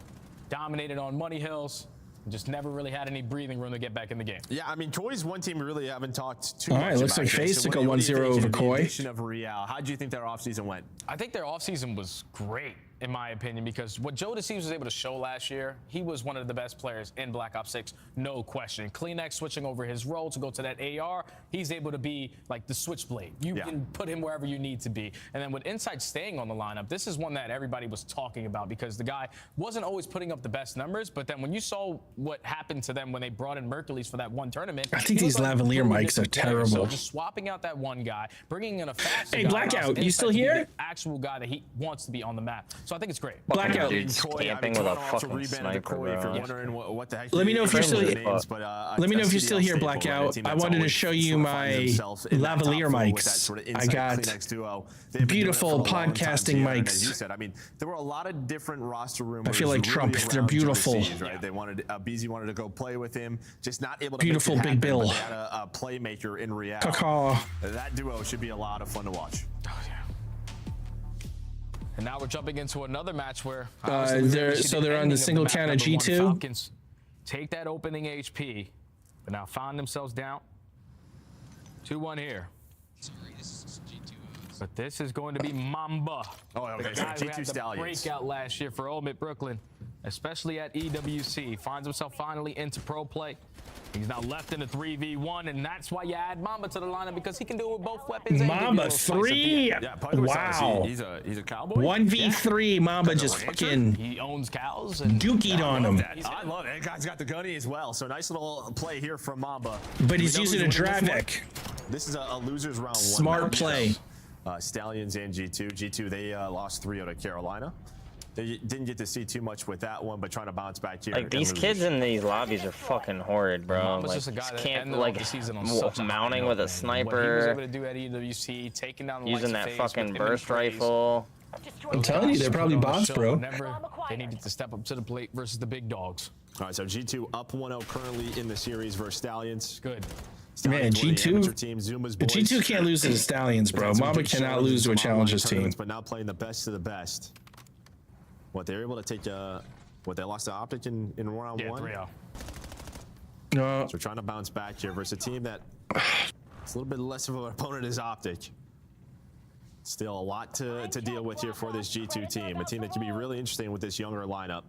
dominated on money hills. Just never really had any breathing room to get back in the game. Yeah, I mean, Koi's one team we really haven't talked too much about. All right, looks like FaZe took a 1-0 over Koi. Of Real. How do you think their offseason went? I think their offseason was great, in my opinion, because what Joe DeCeves was able to show last year, he was one of the best players in Black Ops 6, no question. Kleenex switching over his role to go to that AR, he's able to be like the switchblade. You can put him wherever you need to be. And then with Insight staying on the lineup, this is one that everybody was talking about because the guy wasn't always putting up the best numbers, but then when you saw what happened to them when they brought in Mercules for that one tournament, I think these lavalier mics are terrible. So just swapping out that one guy, bringing in a faster Hey, guy, Blackout, you still here? Actual guy that he wants to be on the map. So I think it's great. Blackout. Dude's camping with a fucking sniper, bro. Let me know if you're still here. Let me know if you're still here, Blackout. I wanted to show you my lavalier mics. I got beautiful podcasting mics. As you said, I mean, there were a lot of different roster rumors. I feel like Trump. They're beautiful. Right? They wanted BZ wanted to go play with him, just not able to. Beautiful Big Bill. They had a playmaker in Real. That duo should be a lot of fun to watch. Oh, yeah. And now we're jumping into another match where they're on the single count of G2. Falcons take that opening HP, but now find themselves down 2-1 here. But this is going to be Mamba. Oh, okay. The guy who had the Stallions. breakout last year for Ultimate Brooklyn, especially at EWC. Finds himself finally into pro play. He's now left in a 3v1, and that's why you add Mamba to the lineup, because he can do it with both weapons. Mamba 3. Wow. He's a cowboy. 1v3. Mamba just fucking. He owns cows and dookied on him. I love it. That guy's got the gunny as well. So nice little play here from Mamba. But he's using a Dravik. This is a losers round 1. Smart play. Stallions and G2. G2, they lost 3-0 to Carolina. They didn't get to see too much with that one, but trying to bounce back here. Like, these kids in these lobbies are fucking horrid, bro. Like, just a guy that can't, like, the season on mounting with a sniper. What he was able to do at EWC, taking down the using that fucking burst rifle. I'm telling you, they're probably bots, bro. They needed to step up to the plate versus the big dogs. All right, so G2 up 1-0 currently in the series versus Stallions. Good. Man, G2 can't lose to the Stallions, bro. Mamba cannot lose to a Challengers team. But now playing the best of the best. What, they're able to take they lost to Optic in round 1? 3-0. No. So we're trying to bounce back here versus a team that it's a little bit less of an opponent as Optic. Still a lot to deal with here for this G2 team. A team that can be really interesting with this younger lineup.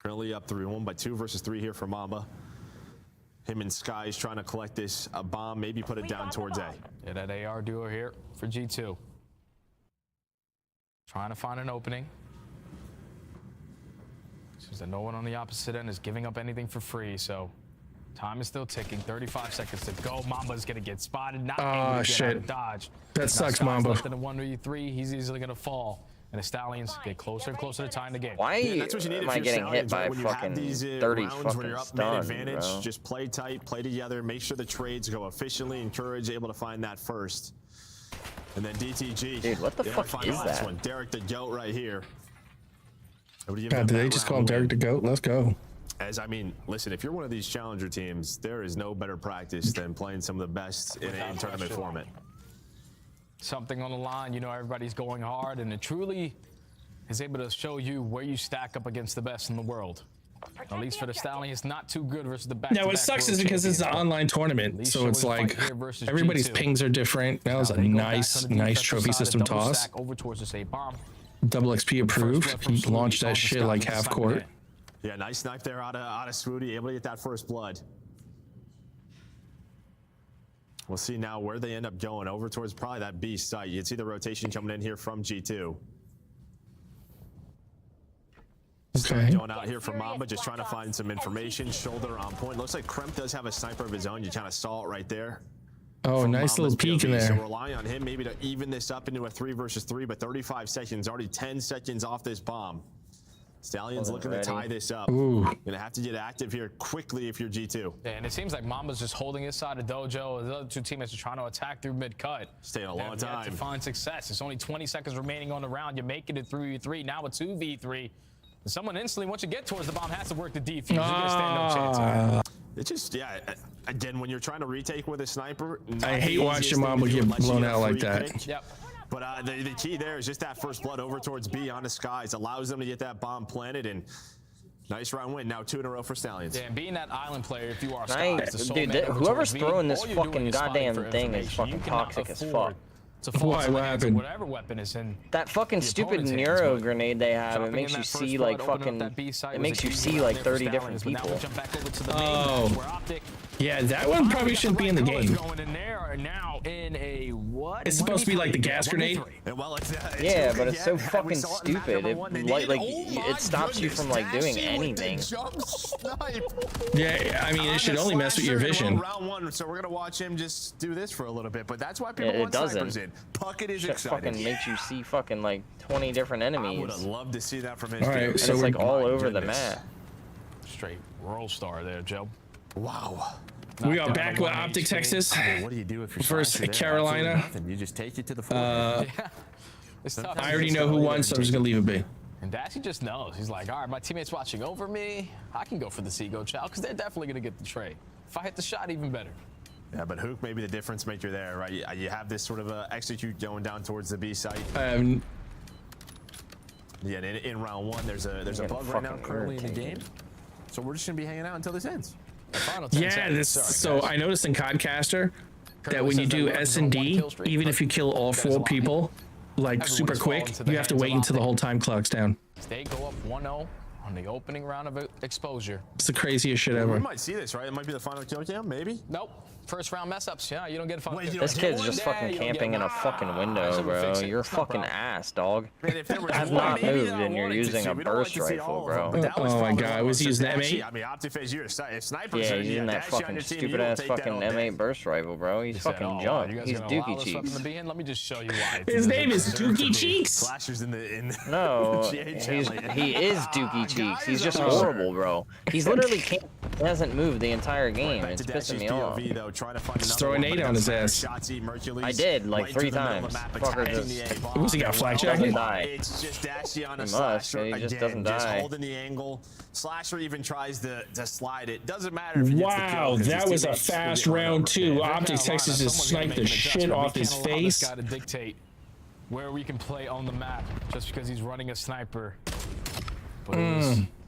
Currently up 3-1 by 2 versus 3 here for Mamba. Him and Sky is trying to collect this bomb, maybe put it down towards A. Yeah, that AR duo here for G2. Trying to find an opening. Seems that no one on the opposite end is giving up anything for free, so time is still ticking. 35 seconds to go. Mamba's gonna get spotted. Not able to get out of dodge. That sucks, Mamba. Left in a 1v3, he's easily gonna fall. And the Stallions get closer and closer to tying the game. Why am I getting hit by fucking 30 fucking when you're up stuns, advantage, bro? just play tight, play together, make sure the trades go efficiently, encourage, able to find that first. And then DTG. Dude, what the fuck is that? One. Derek the GOAT right here. God, did they just call him Derek the GOAT? Let's go. I mean, listen, if you're one of these challenger teams, there is no better practice than playing some of the best in a tournament format. Something on the line, you know, everybody's going hard, and it truly is able to show you where you stack up against the best in the world. At least for the Stallions, not too good versus the back. Yeah, what sucks is because it's an online tournament, so it's like everybody's pings are different. That was a nice trophy system toss. Over towards the bomb. DoubleXP approved. He launched that shit like half court. Yeah, nice snipe there out of Swooty, able to get that first blood. We'll see now where they end up going, over towards probably that B site. You'd see the rotation coming in here from G2. Okay. Going out here from Mamba, just trying to find some information. Shoulder on point. Looks like Kremp does have a sniper of his own. You kind of saw it right there. Oh, nice little peek in there. So rely on him maybe to even this up into a 3 versus 3, but 35 seconds, already 10 seconds off this bomb. Stallions looking to tie this up. Gonna have to get active here quickly if you're G2. Yeah, and it seems like Mamba's just holding his side of Dojo. The other two teammates are trying to attack through mid-cut. Staying a long time to find success. It's only 20 seconds remaining on the round. You're making it 3v3. Now a 2v3. And someone instantly, once you get towards the bomb, has to work the defuse. You're gonna stand no chance here. It's just, yeah, again, when you're trying to retake with a sniper, I hate watching Mamba get blown out like that. Yep. But the key there is just that first blood over towards B on the skies allows them to get that bomb planted, and nice round win. Now 2 in a row for Stallions. Yeah, and being that island player, if you are Nice. Dude, whoever's throwing this fucking goddamn thing is fucking toxic as fuck. Why? What happened? Whatever weapon is in that fucking stupid Neuro grenade they have, it makes you see like fucking, it makes you see like 30 different people. Oh. Yeah, that one probably shouldn't be in the game. It's supposed to be like the gas grenade. Yeah, but it's so fucking stupid. It it stops you from like doing anything. Yeah, I mean, it should only mess with your vision. Round 1, so we're gonna watch him just do this for a little bit, but that's why people want snipers in. Puckett is excited. Fucking makes you see fucking like 20 different enemies. I would have loved to see that from his team. And so it's like all over the map. Straight roll star there, Joe. Wow. We are back with Optic Texas. What do you do if you're versus Carolina? You just take it to the floor. It's tough. I already know who won, so I'm just gonna leave it be. And Dashy just knows. He's like, all right, my teammate's watching over me. I can go for the Seago child because they're definitely gonna get the trade. If I hit the shot, even better. Yeah, but Hook may be the difference maker there, right? You have this sort of execute going down towards the B site. Yeah, in round 1, there's a bug right now currently in the game, so we're just gonna be hanging out until this ends. Yeah, so I noticed in Codcaster that when you do S&D, even if you kill all 4 people, like super quick, you have to wait until the whole time clock's down. They go up 1-0 on the opening round of exposure. It's the craziest shit ever. We might see this, right? It might be the final kill cam, maybe? Nope. First round mess ups. Yeah, you don't get a final kill. This kid's just fucking camping in a fucking window, bro. You're fucking ass, dog. I have not moved and you're using a burst rifle, bro. Oh my god, was he using the M8? I mean, OptiFaze, you're a sniper. Yeah, he's using that fucking stupid ass fucking M8 burst rifle, bro. He's fucking junk. He's Dookie Cheeks. Let me just show you why. His name is Dookie Cheeks. Slashers in the no, he is Dookie Cheeks. He's just horrible, bro. He's literally hasn't moved the entire game. It's pissing me off. Just throw a nade on his ass. I did like 3 times. Fucker just. What's he got, flak jacket? It's just Dashy on a Slasher. He just doesn't die. Just holding the angle. Slasher even tries to slide it. Doesn't matter if he gets the kill. Wow, that was a fast round 2. Optic Texas just sniped the shit off his face. Got to dictate where we can play on the map just because he's running a sniper.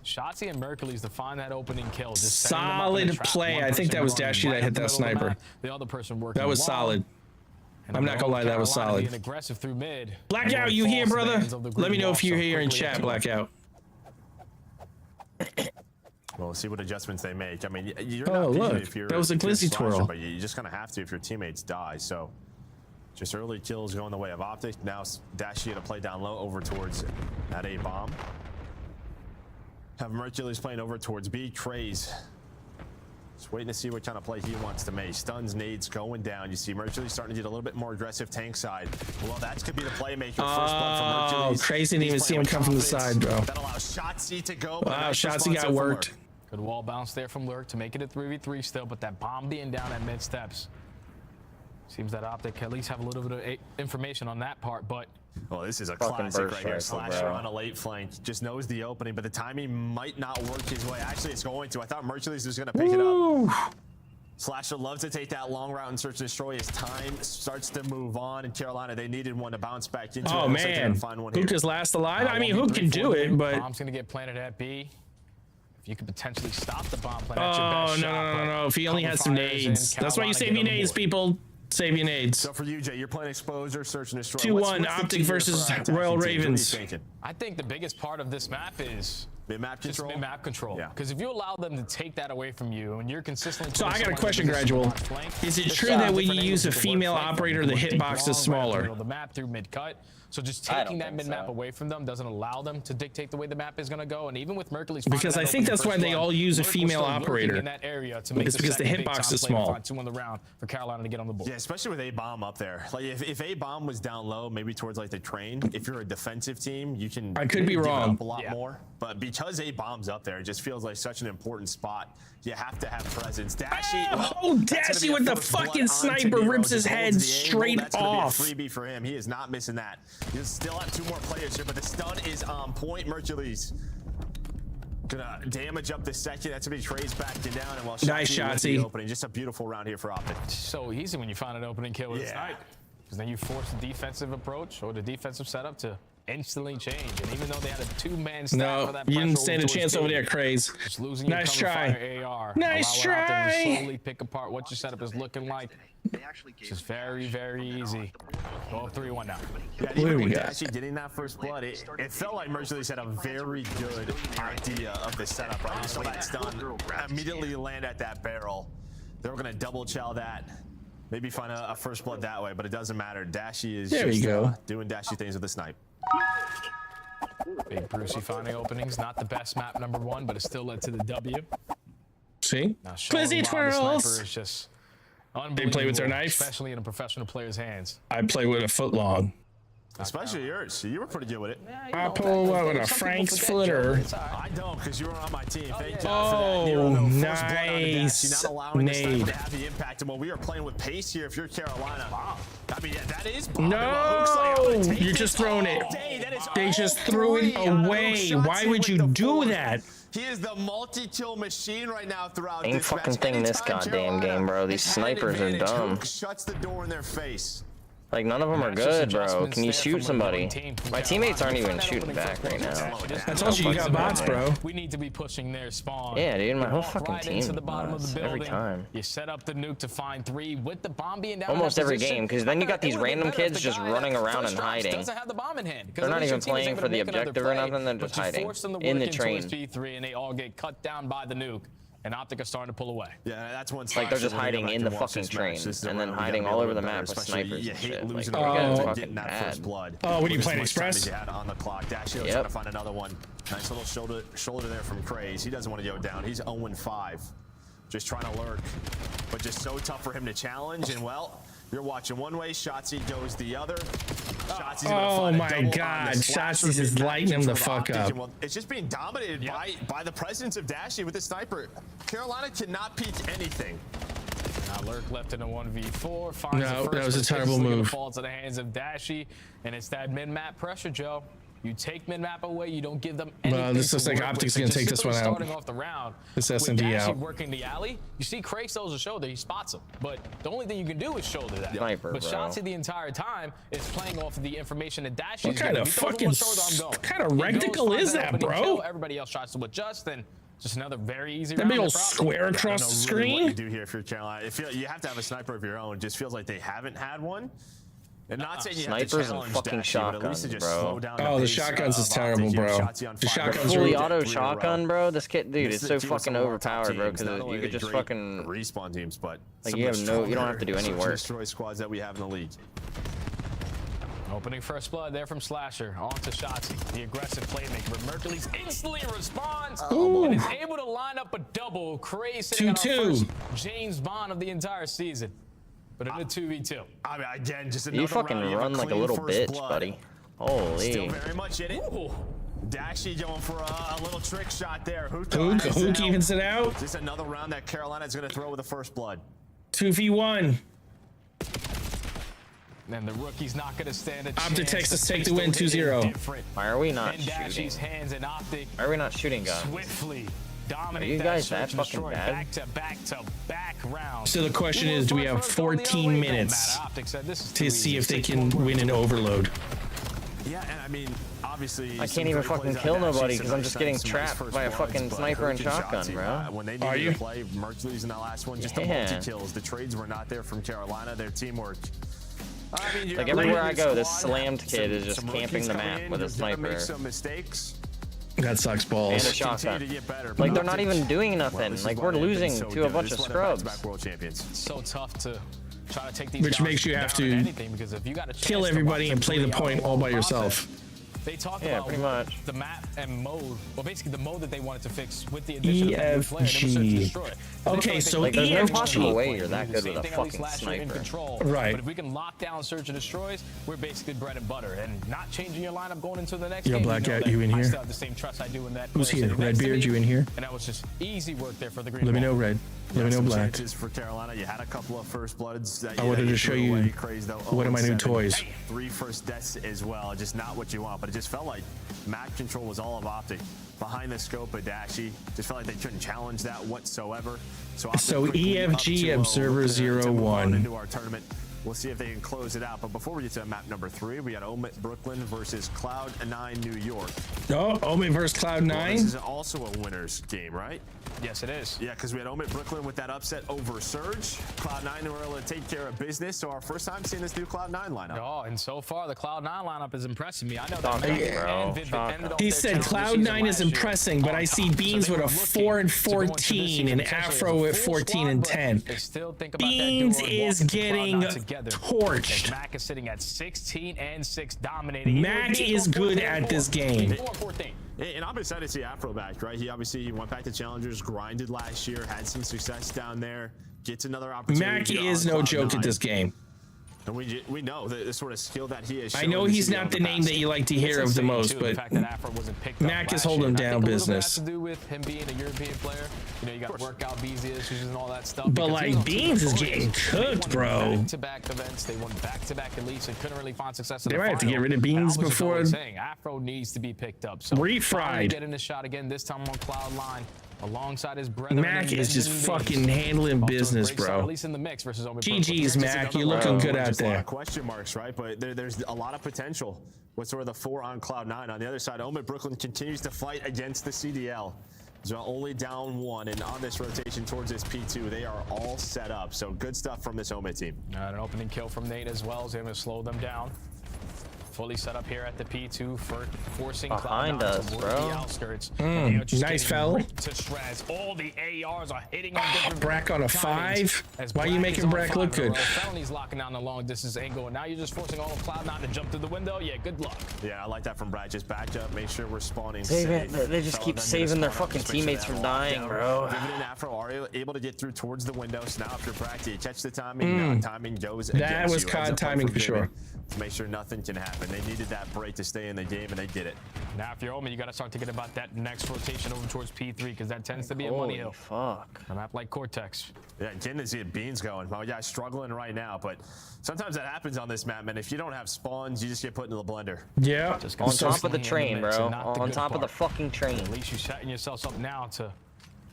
Shotzi and Mercury's to find that opening kill. Just solid play. I think that was Dashy that hit that sniper. The other person working. That was solid. I'm not gonna lie, that was solid. Aggressive through mid. Blackout, you here, brother? Let me know if you're here in chat, Blackout. Well, we'll see what adjustments they make. I mean, you're oh, not look, if you're, that was a glizzy twirl. But you just kind of have to if your teammates die. So just early kills going the way of Optic. Now Dashy to play down low over towards that A bomb. Have Mercury's playing over towards B. Craze. Just waiting to see what kind of play he wants to make. Stuns, nades going down. You see Mercury starting to get a little bit more aggressive tank side. Well, that could be the playmaker. First blood from Mercury. Crazy didn't even see him come from the side, bro. That allows Shotzi to go. Wow, Shotzi got worked. Good wall bounce there from Lurk to make it a 3v3 still, but that bomb being down at mid steps. Seems that Optic at least have a little bit of information on that part, but well, this is a classic right here. Slasher on a late flank. Just knows the opening, but the timing might not work his way. Actually, it's going to. I thought Mercury's was going to pick it up. Slasher loves to take that long route and search and destroy. His time starts to move on. In Carolina, they needed one to bounce back into. Oh, man. Who just last alive? I mean, who can do it, but... Bomb's going to get planted at B. If you could potentially stop the bomb plant, that's your best shot. No. If he only had some nades. That's why you save your nades, people. Save your nades. So for you, Jay, you're playing exposure, search and destroy. 2-1 Optic versus Royal Ravens. I think the biggest part of this map is mid-map control. Mid-map control. Because if you allow them to take that away from you and you're consistently... So I got a question, Gradual. Is it true that when you use a female operator, the hitbox is smaller? The map through mid-cut. So just taking that mid-map away from them doesn't allow them to dictate the way the map is going to go. And even with Mercury's, because I think that's why they all use a female operator. In that area to make it's because the hitbox is small. 2 on the round for Carolina to get on the board. Yeah, especially with A-bomb up there. Like if A-bomb was down low, maybe towards like the train, if you're a defensive team, you can I could be give it wrong. up a lot more. But because A-bomb's up there, it just feels like such an important spot. You have to have presence. Dashy, Dashy with the fucking sniper rips his head straight off. That's gonna be a freebie for him. He is not missing that. He'll still have 2 more players here, but the stun is on point. Mercury's gonna damage up the second. That's gonna be Trey's backing down, and while nice Shotsy. opening, just a beautiful round here for Optic. So easy when you find an opening kill with a snipe, because then you force the defensive approach or the defensive setup to instantly change. And even though they had a 2-man stack for that, you didn't stand a chance over there, Craze. Nice try. AR, nice try. Slowly pick apart what your setup is looking like. Just very, very easy. Go 3-1 now. Yeah, even with Dashy getting that first blood, it felt like Mercury's had a very good idea of the setup. Right, so that's done. Immediately land at that barrel. They were gonna double chow that. Maybe find a first blood that way, but it doesn't matter. Dashy is doing Dashy things with the snipe. Big Brucey finding openings. Not the best map number 1, but it still led to the W. See? Quizzy twirls. Is just they play with their knife, especially in a professional player's hands. I play with a foot long. Especially yours. You were pretty good with it. I pull with a Frank's footer. I don't, because you were on my team. Thank you for that. Nice. You're not allowing the sniper to have the impact. And when we are playing with pace here, if you're Carolina, I mean, that is no, you're just throwing it. They just threw it away. Why would you do that? He is the multi-kill machine right now throughout Ain't this fucking match. thing this goddamn game, bro. These snipers are dumb. Shuts the door in their face. Like, none of them are good, bro. Can you shoot somebody? My teammates aren't even shooting back right now. I told you, you got bots, bro. We need to be pushing their spawn. Yeah, dude, my whole fucking right team into the bottom of the building. every time. You set up the nuke to find 3 with the bomb being down. Almost every game, because then you got these random kids just running around and hiding. Doesn't have the bomb in hand. They're not even playing for the objective or nothing. They're just hiding in the train. And they all get cut down by the nuke. And Optic are starting to pull away. Yeah, that's one. Like they're just hiding in the fucking train, and then hiding all over the map with snipers and shit. Like, getting that first blood. Oh, what are you playing, Express? You had on the clock. Dashy trying to find another one. Nice little shoulder there from Craze. He doesn't want to go down. He's 0-5, just trying to lurk, but just so tough for him to challenge. And well, you're watching one way, Shotsy goes the other. Oh my God, Shotsy's just lighting him the fuck up. Well, it's just being dominated by the presence of Dashy with the sniper. Carolina cannot peek anything. Now Lurk left in a 1v4. No, that was a terrible move. Falls to the hands of Dashy, and it's that mid-map pressure, Joe. You take mid-map away, you don't give them anything. Well, this looks like Optic's gonna take this one out. Starting off the round, this SMD out. Working the alley, you see Craig throws a shoulder, he spots him. But the only thing you can do is shoulder that. Sniper, but Shotsy the entire time is playing off of the information that Dashy. What kind of fucking kind of reticle is that, bro? Everybody else tries to adjust, and just another very easy. That big old square across the screen. What you do here if you're Carolina? You have to have a sniper of your own. It just feels like they haven't had one. And not saying you snipers and fucking shotguns, bro. Oh, the shotguns is terrible, bro. The shotguns fully auto shotgun, bro. This kid, dude, it's so fucking overpowered, bro. Because you could just fucking respawn teams, but like you don't have to do any work. Destroy squads that we have in the league. Opening first blood there from Slasher. On to Shotsy, the aggressive playmaker. But Mercury's instantly responds and is able to line up a double. Crazy 2-2. James Bond of the entire season. But in a 2v2. I mean, again, just another you fucking round. run like a little bitch, buddy. Holy. Still very much in it. Dashy going for a little trick shot there. Who evens it out? Just another round that Carolina is going to throw with the first blood. 2v1. And the rookie's not going to stand a chance. Optic Texas take the win 2-0. Why are we not shooting? Dashy's hands and Optic. Why are we not shooting, guys? Swiftly dominate. Are you guys that fucking bad? Back to back round. So the question is, do we have 14 minutes to see if they can win an overload? Yeah, and I mean, obviously, I can't even fucking kill nobody because I'm just getting trapped by a fucking sniper and shotgun, bro. When they needed to play, Mercury's in that last one, just the multi-kills. The trades were not there from Carolina. Their teamwork. I mean, like everywhere I go, this slammed kid is just camping the map with a sniper. Make some mistakes. That sucks balls. And a shotgun. Like they're not even doing nothing. Like we're losing to a bunch of scrubs. World champions. It's so tough to try to take these which guys makes you have down to at anything, because if you got a chance kill to everybody watch and them play the 3 point hour all by process, yourself. They talk Yeah, about pretty much. the map and mode, well, basically the mode that they wanted to fix with the addition of a new player. And it was Search and Destroy. Okay, so like, there's no EFG. possible way you're that The good same with a thing at least fucking last year in sniper. control. Right. But if we can lock down Search and Destroys, we're basically bread and butter. And not changing your lineup going into the next Yo, game. Blackout, that you in I here? still have the same trust I do in that. Who's player here? sitting next to Redbeard, me. you in here? And that was just easy work there for the green Let me ball. know, Red. Let me know, Some Black. chances for Carolina. You had a couple of first bloods. That I wanted to show you one of my new toys. 3 first deaths as well. Just not what you want, but it just felt like map control was all of Optic. Behind the scope of Dashy, just felt like they couldn't challenge that whatsoever. So EFG Observer 01 into our tournament. We'll see if they can close it out. But before we get to map number 3, we got Omit Brooklyn versus Cloud9 New York. Oh, Omit versus Cloud9. Well, this is also a winner's game, right? Yes, it is. Yeah, because we had Omit Brooklyn with that upset over Surge. Cloud9 were able to take care of business. So our first time seeing this new Cloud9 lineup. Oh, and so far the Cloud9 lineup is impressing me. I know Talk that to me, bro. He said Cloud9 is impressing, but I see Beans with a 4-14 and Afro at 14-10. Beans is getting torched. Mac is sitting at 16-6, dominating. Mac is good at this game. And I'm excited to see Afro back, right? He went back to Challengers, grinded last year, had some success down there, gets another opportunity. Mac is no joke at this game. And we know the sort of skill that he has shown. I know he's not the name that you like to hear of the most, but Mac is holding down business. To do with him being a European player, you know, you got workout visa issues and all that stuff. But like Beans is getting cooked, bro. Back-to-back events, they won back-to-back elites and couldn't really find success. They might have to get rid of Beans before. Saying Afro needs to be picked up. So refried. Getting a shot again. This time on Cloud9. Alongside his brother. Mac is just fucking handling business, bro. At least in the mix versus GG's, Mac. You're looking good out there. A lot of question marks, right? But there's a lot of potential with sort of the 4 on Cloud9. On the other side, Omit Brooklyn continues to fight against the CDL. So only down 1, and on this rotation towards this P2, they are all set up. So good stuff from this Omit team. An opening kill from Nate as well. Is able to slow them down. Fully set up here at the P2 for forcing behind us, to bro. The outskirts. Nice foul. To shreds. All the ARs are hitting on different Brack on a 5. Why are you making Brack look good? Felony's locking down the long distance angle, and now you're just forcing all of Cloud9 to jump through the window. Yeah, good luck. Yeah, I like that from Brad. Just back up, make sure we're spawning They safe. just keep saving their fucking teammates from dying, bro. Vivid and Afro are able to get through towards the window. So now after Brad, you catch the timing. Timing goes that was COD timing for sure. To make sure nothing can happen. They needed that break to stay in the game, and they did it. Now, if you're Omit, you got to start thinking about that next rotation over towards P3, because that tends to be a money hill. Fuck. A map like Cortex. Yeah, getting to see Beans going. Well, yeah, struggling right now, but sometimes that happens on this map, man. If you don't have spawns, you just get put into the blender. Yeah. On top of the train, bro. On top of the fucking train. At least you're setting yourselves up now to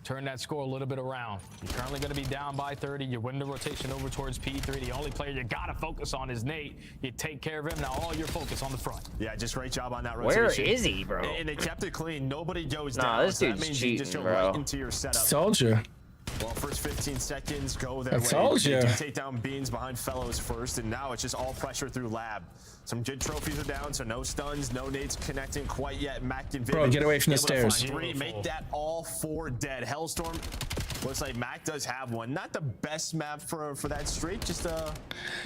turn that score a little bit around. You're currently going to be down by 30. You win the rotation over towards P3. The only player you got to focus on is Nate. You take care of him. Now all your focus on the front. Yeah, just great job on that rotation. Where is he, bro? And they kept it clean. Nobody goes down. Nah, this dude's that means cheating, you just go bro. right into your setup. Told you. Well, first 15 seconds go their way. I told you. They do take down Beans behind Fellows first, and now it's just all pressure through Lab. Some good trophies are down, so no stuns, no nades connecting quite yet. Mac and Vivid. Bro, get away from the stairs. 3, make that all 4 dead. Hellstorm. Looks like Mac does have one. Not the best map for that streak, just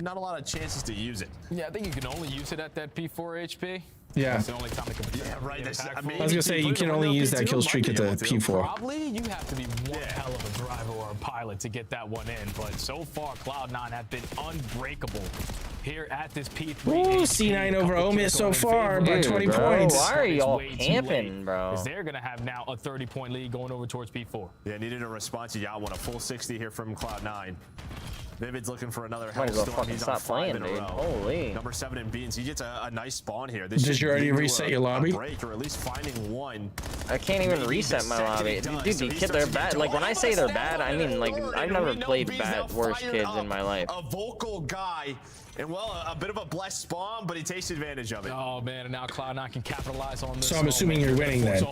not a lot of chances to use it. Yeah, I think you can only use it at that P4 HP. Yeah. That's the only time it can be. Yeah, right. I was gonna say you can only use that kill streak at the P4. Probably you have to be one hell of a driver or a pilot to get that one in. But so far, Cloud9 have been unbreakable here at this P3. Ooh, C9 over Omit so far by 20 points. Why are y'all camping, bro? Because they're gonna have now a 30-point lead going over towards P4. Yeah, needed a response. You got one, a full 60 here from Cloud9. Vivid's looking for another Might as well Hellstorm. fucking He's stop on 5 playing, in a dude. row. Holy. Number 7 in Beans. He gets a nice spawn here. Did you already reset your lobby? Break, or at least finding one. I can't even reset my lobby. Dude, these kids, they're bad. Like, when I say they're bad, I mean, like, I've never played worse kids in my life. A vocal guy. And, well, a bit of a blessed spawn, but he takes advantage of it. Oh, man, and now Cloud9 can capitalize on this. So I'm assuming you're winning then.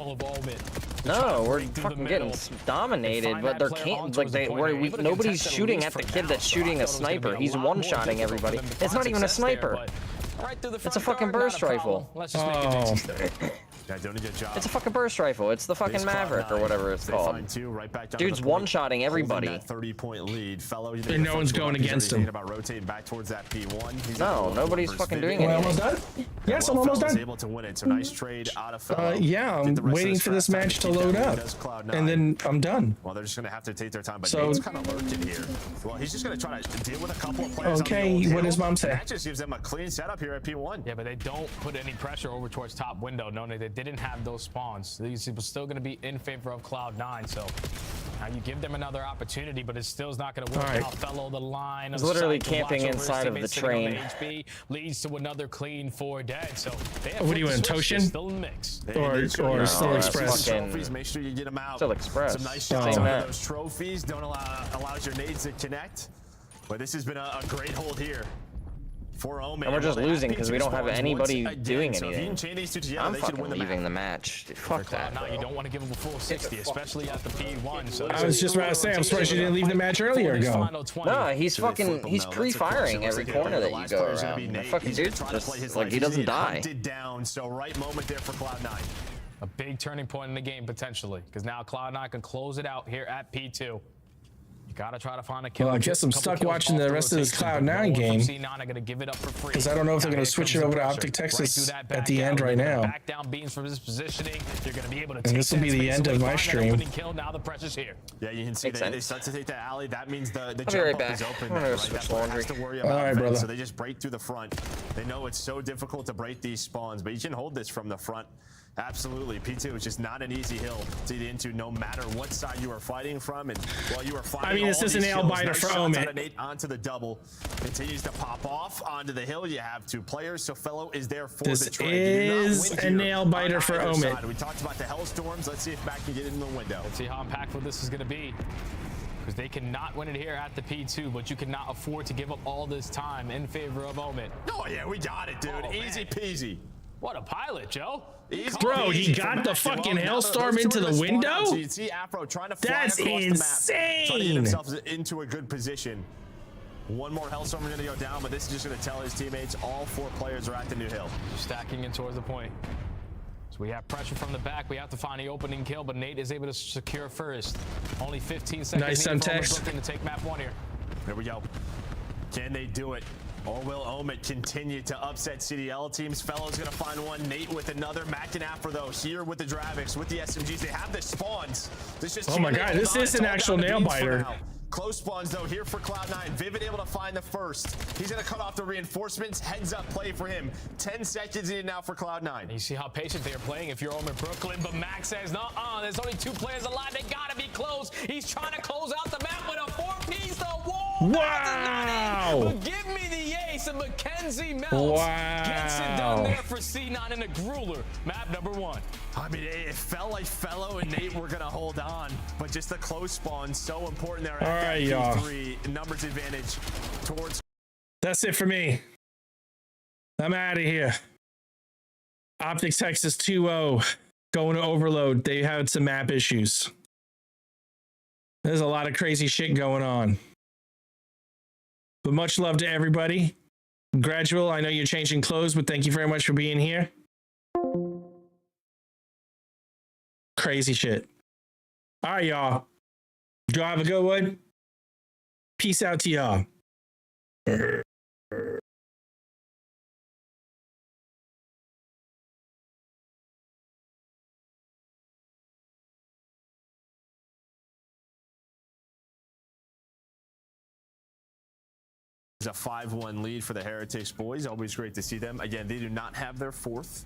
No, we're fucking getting dominated, but they're can't, like, nobody's shooting at the kid that's shooting a sniper. He's one-shotting everybody. It's not even a sniper. Right through the front It's a fucking door, not burst a problem. rifle. Let's just make it interesting. Yeah, doing a good job. It's a fucking burst rifle. It's the fucking Maverick or whatever it's called. Dude's one-shotting everybody. 30-point lead. Fellow, and no one's going against him. About rotating back towards that P1. No, nobody's fucking doing Am I anything. almost done? Yes, I'm almost done. Able to win it. So nice trade out of Fellow. Yeah, I'm waiting for this match to load up, and then I'm done. Well, they're just going to have to take their time, but So- Nate's kind of lurking here. Well, he's just going to try to deal with a couple of players. Okay, on the what does Mom say? That just gives them a clean setup here at P1. Yeah, but they don't put any pressure over towards top window, knowing that they didn't have those spawns. These people still going to be in favor of Cloud9, so now you give them another opportunity, but it still is not going to work out. Fellow the line. He's literally camping inside of the train. HB leads to another clean 4 dead. So they have What are you in, Toshin? Still in the mix. Or Still Express? Trophies, make sure you get them out. Still Express. Some nice shots on those trophies. Don't allows your nades to connect. But this has been a great hold here for Omen. And we're just losing because we don't have anybody doing So if you anything. can chain these two together, I'm they should fucking win the leaving match. the match. Dude, fuck that. Now you don't want to give them a full 60, especially at the P1. So I was just about to say, I'm surprised you didn't leave the match earlier ago. No, he's fucking, he's pre-firing every corner that you go around. The fucking dude just, like, he doesn't die. Hunted down, so right moment there for Cloud9. A big turning point in the game, potentially, because now Cloud9 can close it out here at P2. You gotta try to find a kill. Well, I guess I'm stuck watching the rest of this Cloud9 game because I don't know if they're going to switch it over to Optic Texas at the end right now. Back down beams from this positioning. You're going to be able to And this will be the end of my stream. Now the pressure's here. Yeah, you can see they start to take the alley. That means the jump right up back. is open. I'm gonna Right? switch That's what laundry. has to worry about. All right, brother. So they just break through the front. They know it's so difficult to break these spawns, but you can hold this from the front. Absolutely. P2 is just not an easy hill to get into no matter what side you are fighting from. And while you are fighting, I mean, this is a nail biter for Omen. Onto the double. Continues to pop off onto the hill. You have 2 players, so Fellow is there for This the trade. is a nail biter for Omen. We talked about the Hellstorms. Let's see if Matt can get it in the window. Let's see how impactful this is going to be. Because they cannot win it here at the P2, but you cannot afford to give up all this time in favor of Omen. Oh, yeah, we got it, dude. Easy peasy. What a pilot, Joe. Bro, he got the fucking Hellstorm into the window? So you see Afro trying to fly That's across insane. the map, trying to get himself into a good position. One more Hellstorm is going to go down, but this is just going to tell his teammates all 4 players are at the new hill. Stacking in towards the point. So we have pressure from the back. We have to find the opening kill, but Nate is able to secure first. Only 15 seconds Nice needed for text. Brooklyn to take map 1 here. Here we go. Can they do it? Or will Omen continue to upset CDL teams? Fellow's going to find one. Nate with another. Mac and Afro, though, here with the Dravix, with the SMGs. They have the spawns. This just Oh my God, this is an actual nail biter. Close spawns, though, here for Cloud9. Vivid able to find the first. He's going to cut off the reinforcements. Heads up play for him. 10 seconds needed now for Cloud9. You see how patient they are playing if you're Omen Brooklyn, but Max says, no, there's only 2 players alive. They got to be close. He's trying to close out the map with a 4-piece. The wall. Wow. Give me the ace of Mackenzie Melts. Wow. Gets it done there for C9 in a grueler. Map number 1. I mean, it felt like Fellow and Nate were going to hold on, but just the close spawn, so important there. All right, y'all. Numbers advantage towards. That's it for me. I'm out of here. Optic Texas 2-0. Going to Overload. They had some map issues. There's a lot of crazy shit going on. But much love to everybody. Gradual, I know you're changing clothes, but thank you very much for being here. Crazy shit. All right, y'all. Do I have a good one? Peace out to y'all. A 5-1 lead for the Heretics boys. Always great to see them. Again, they do not have their 4th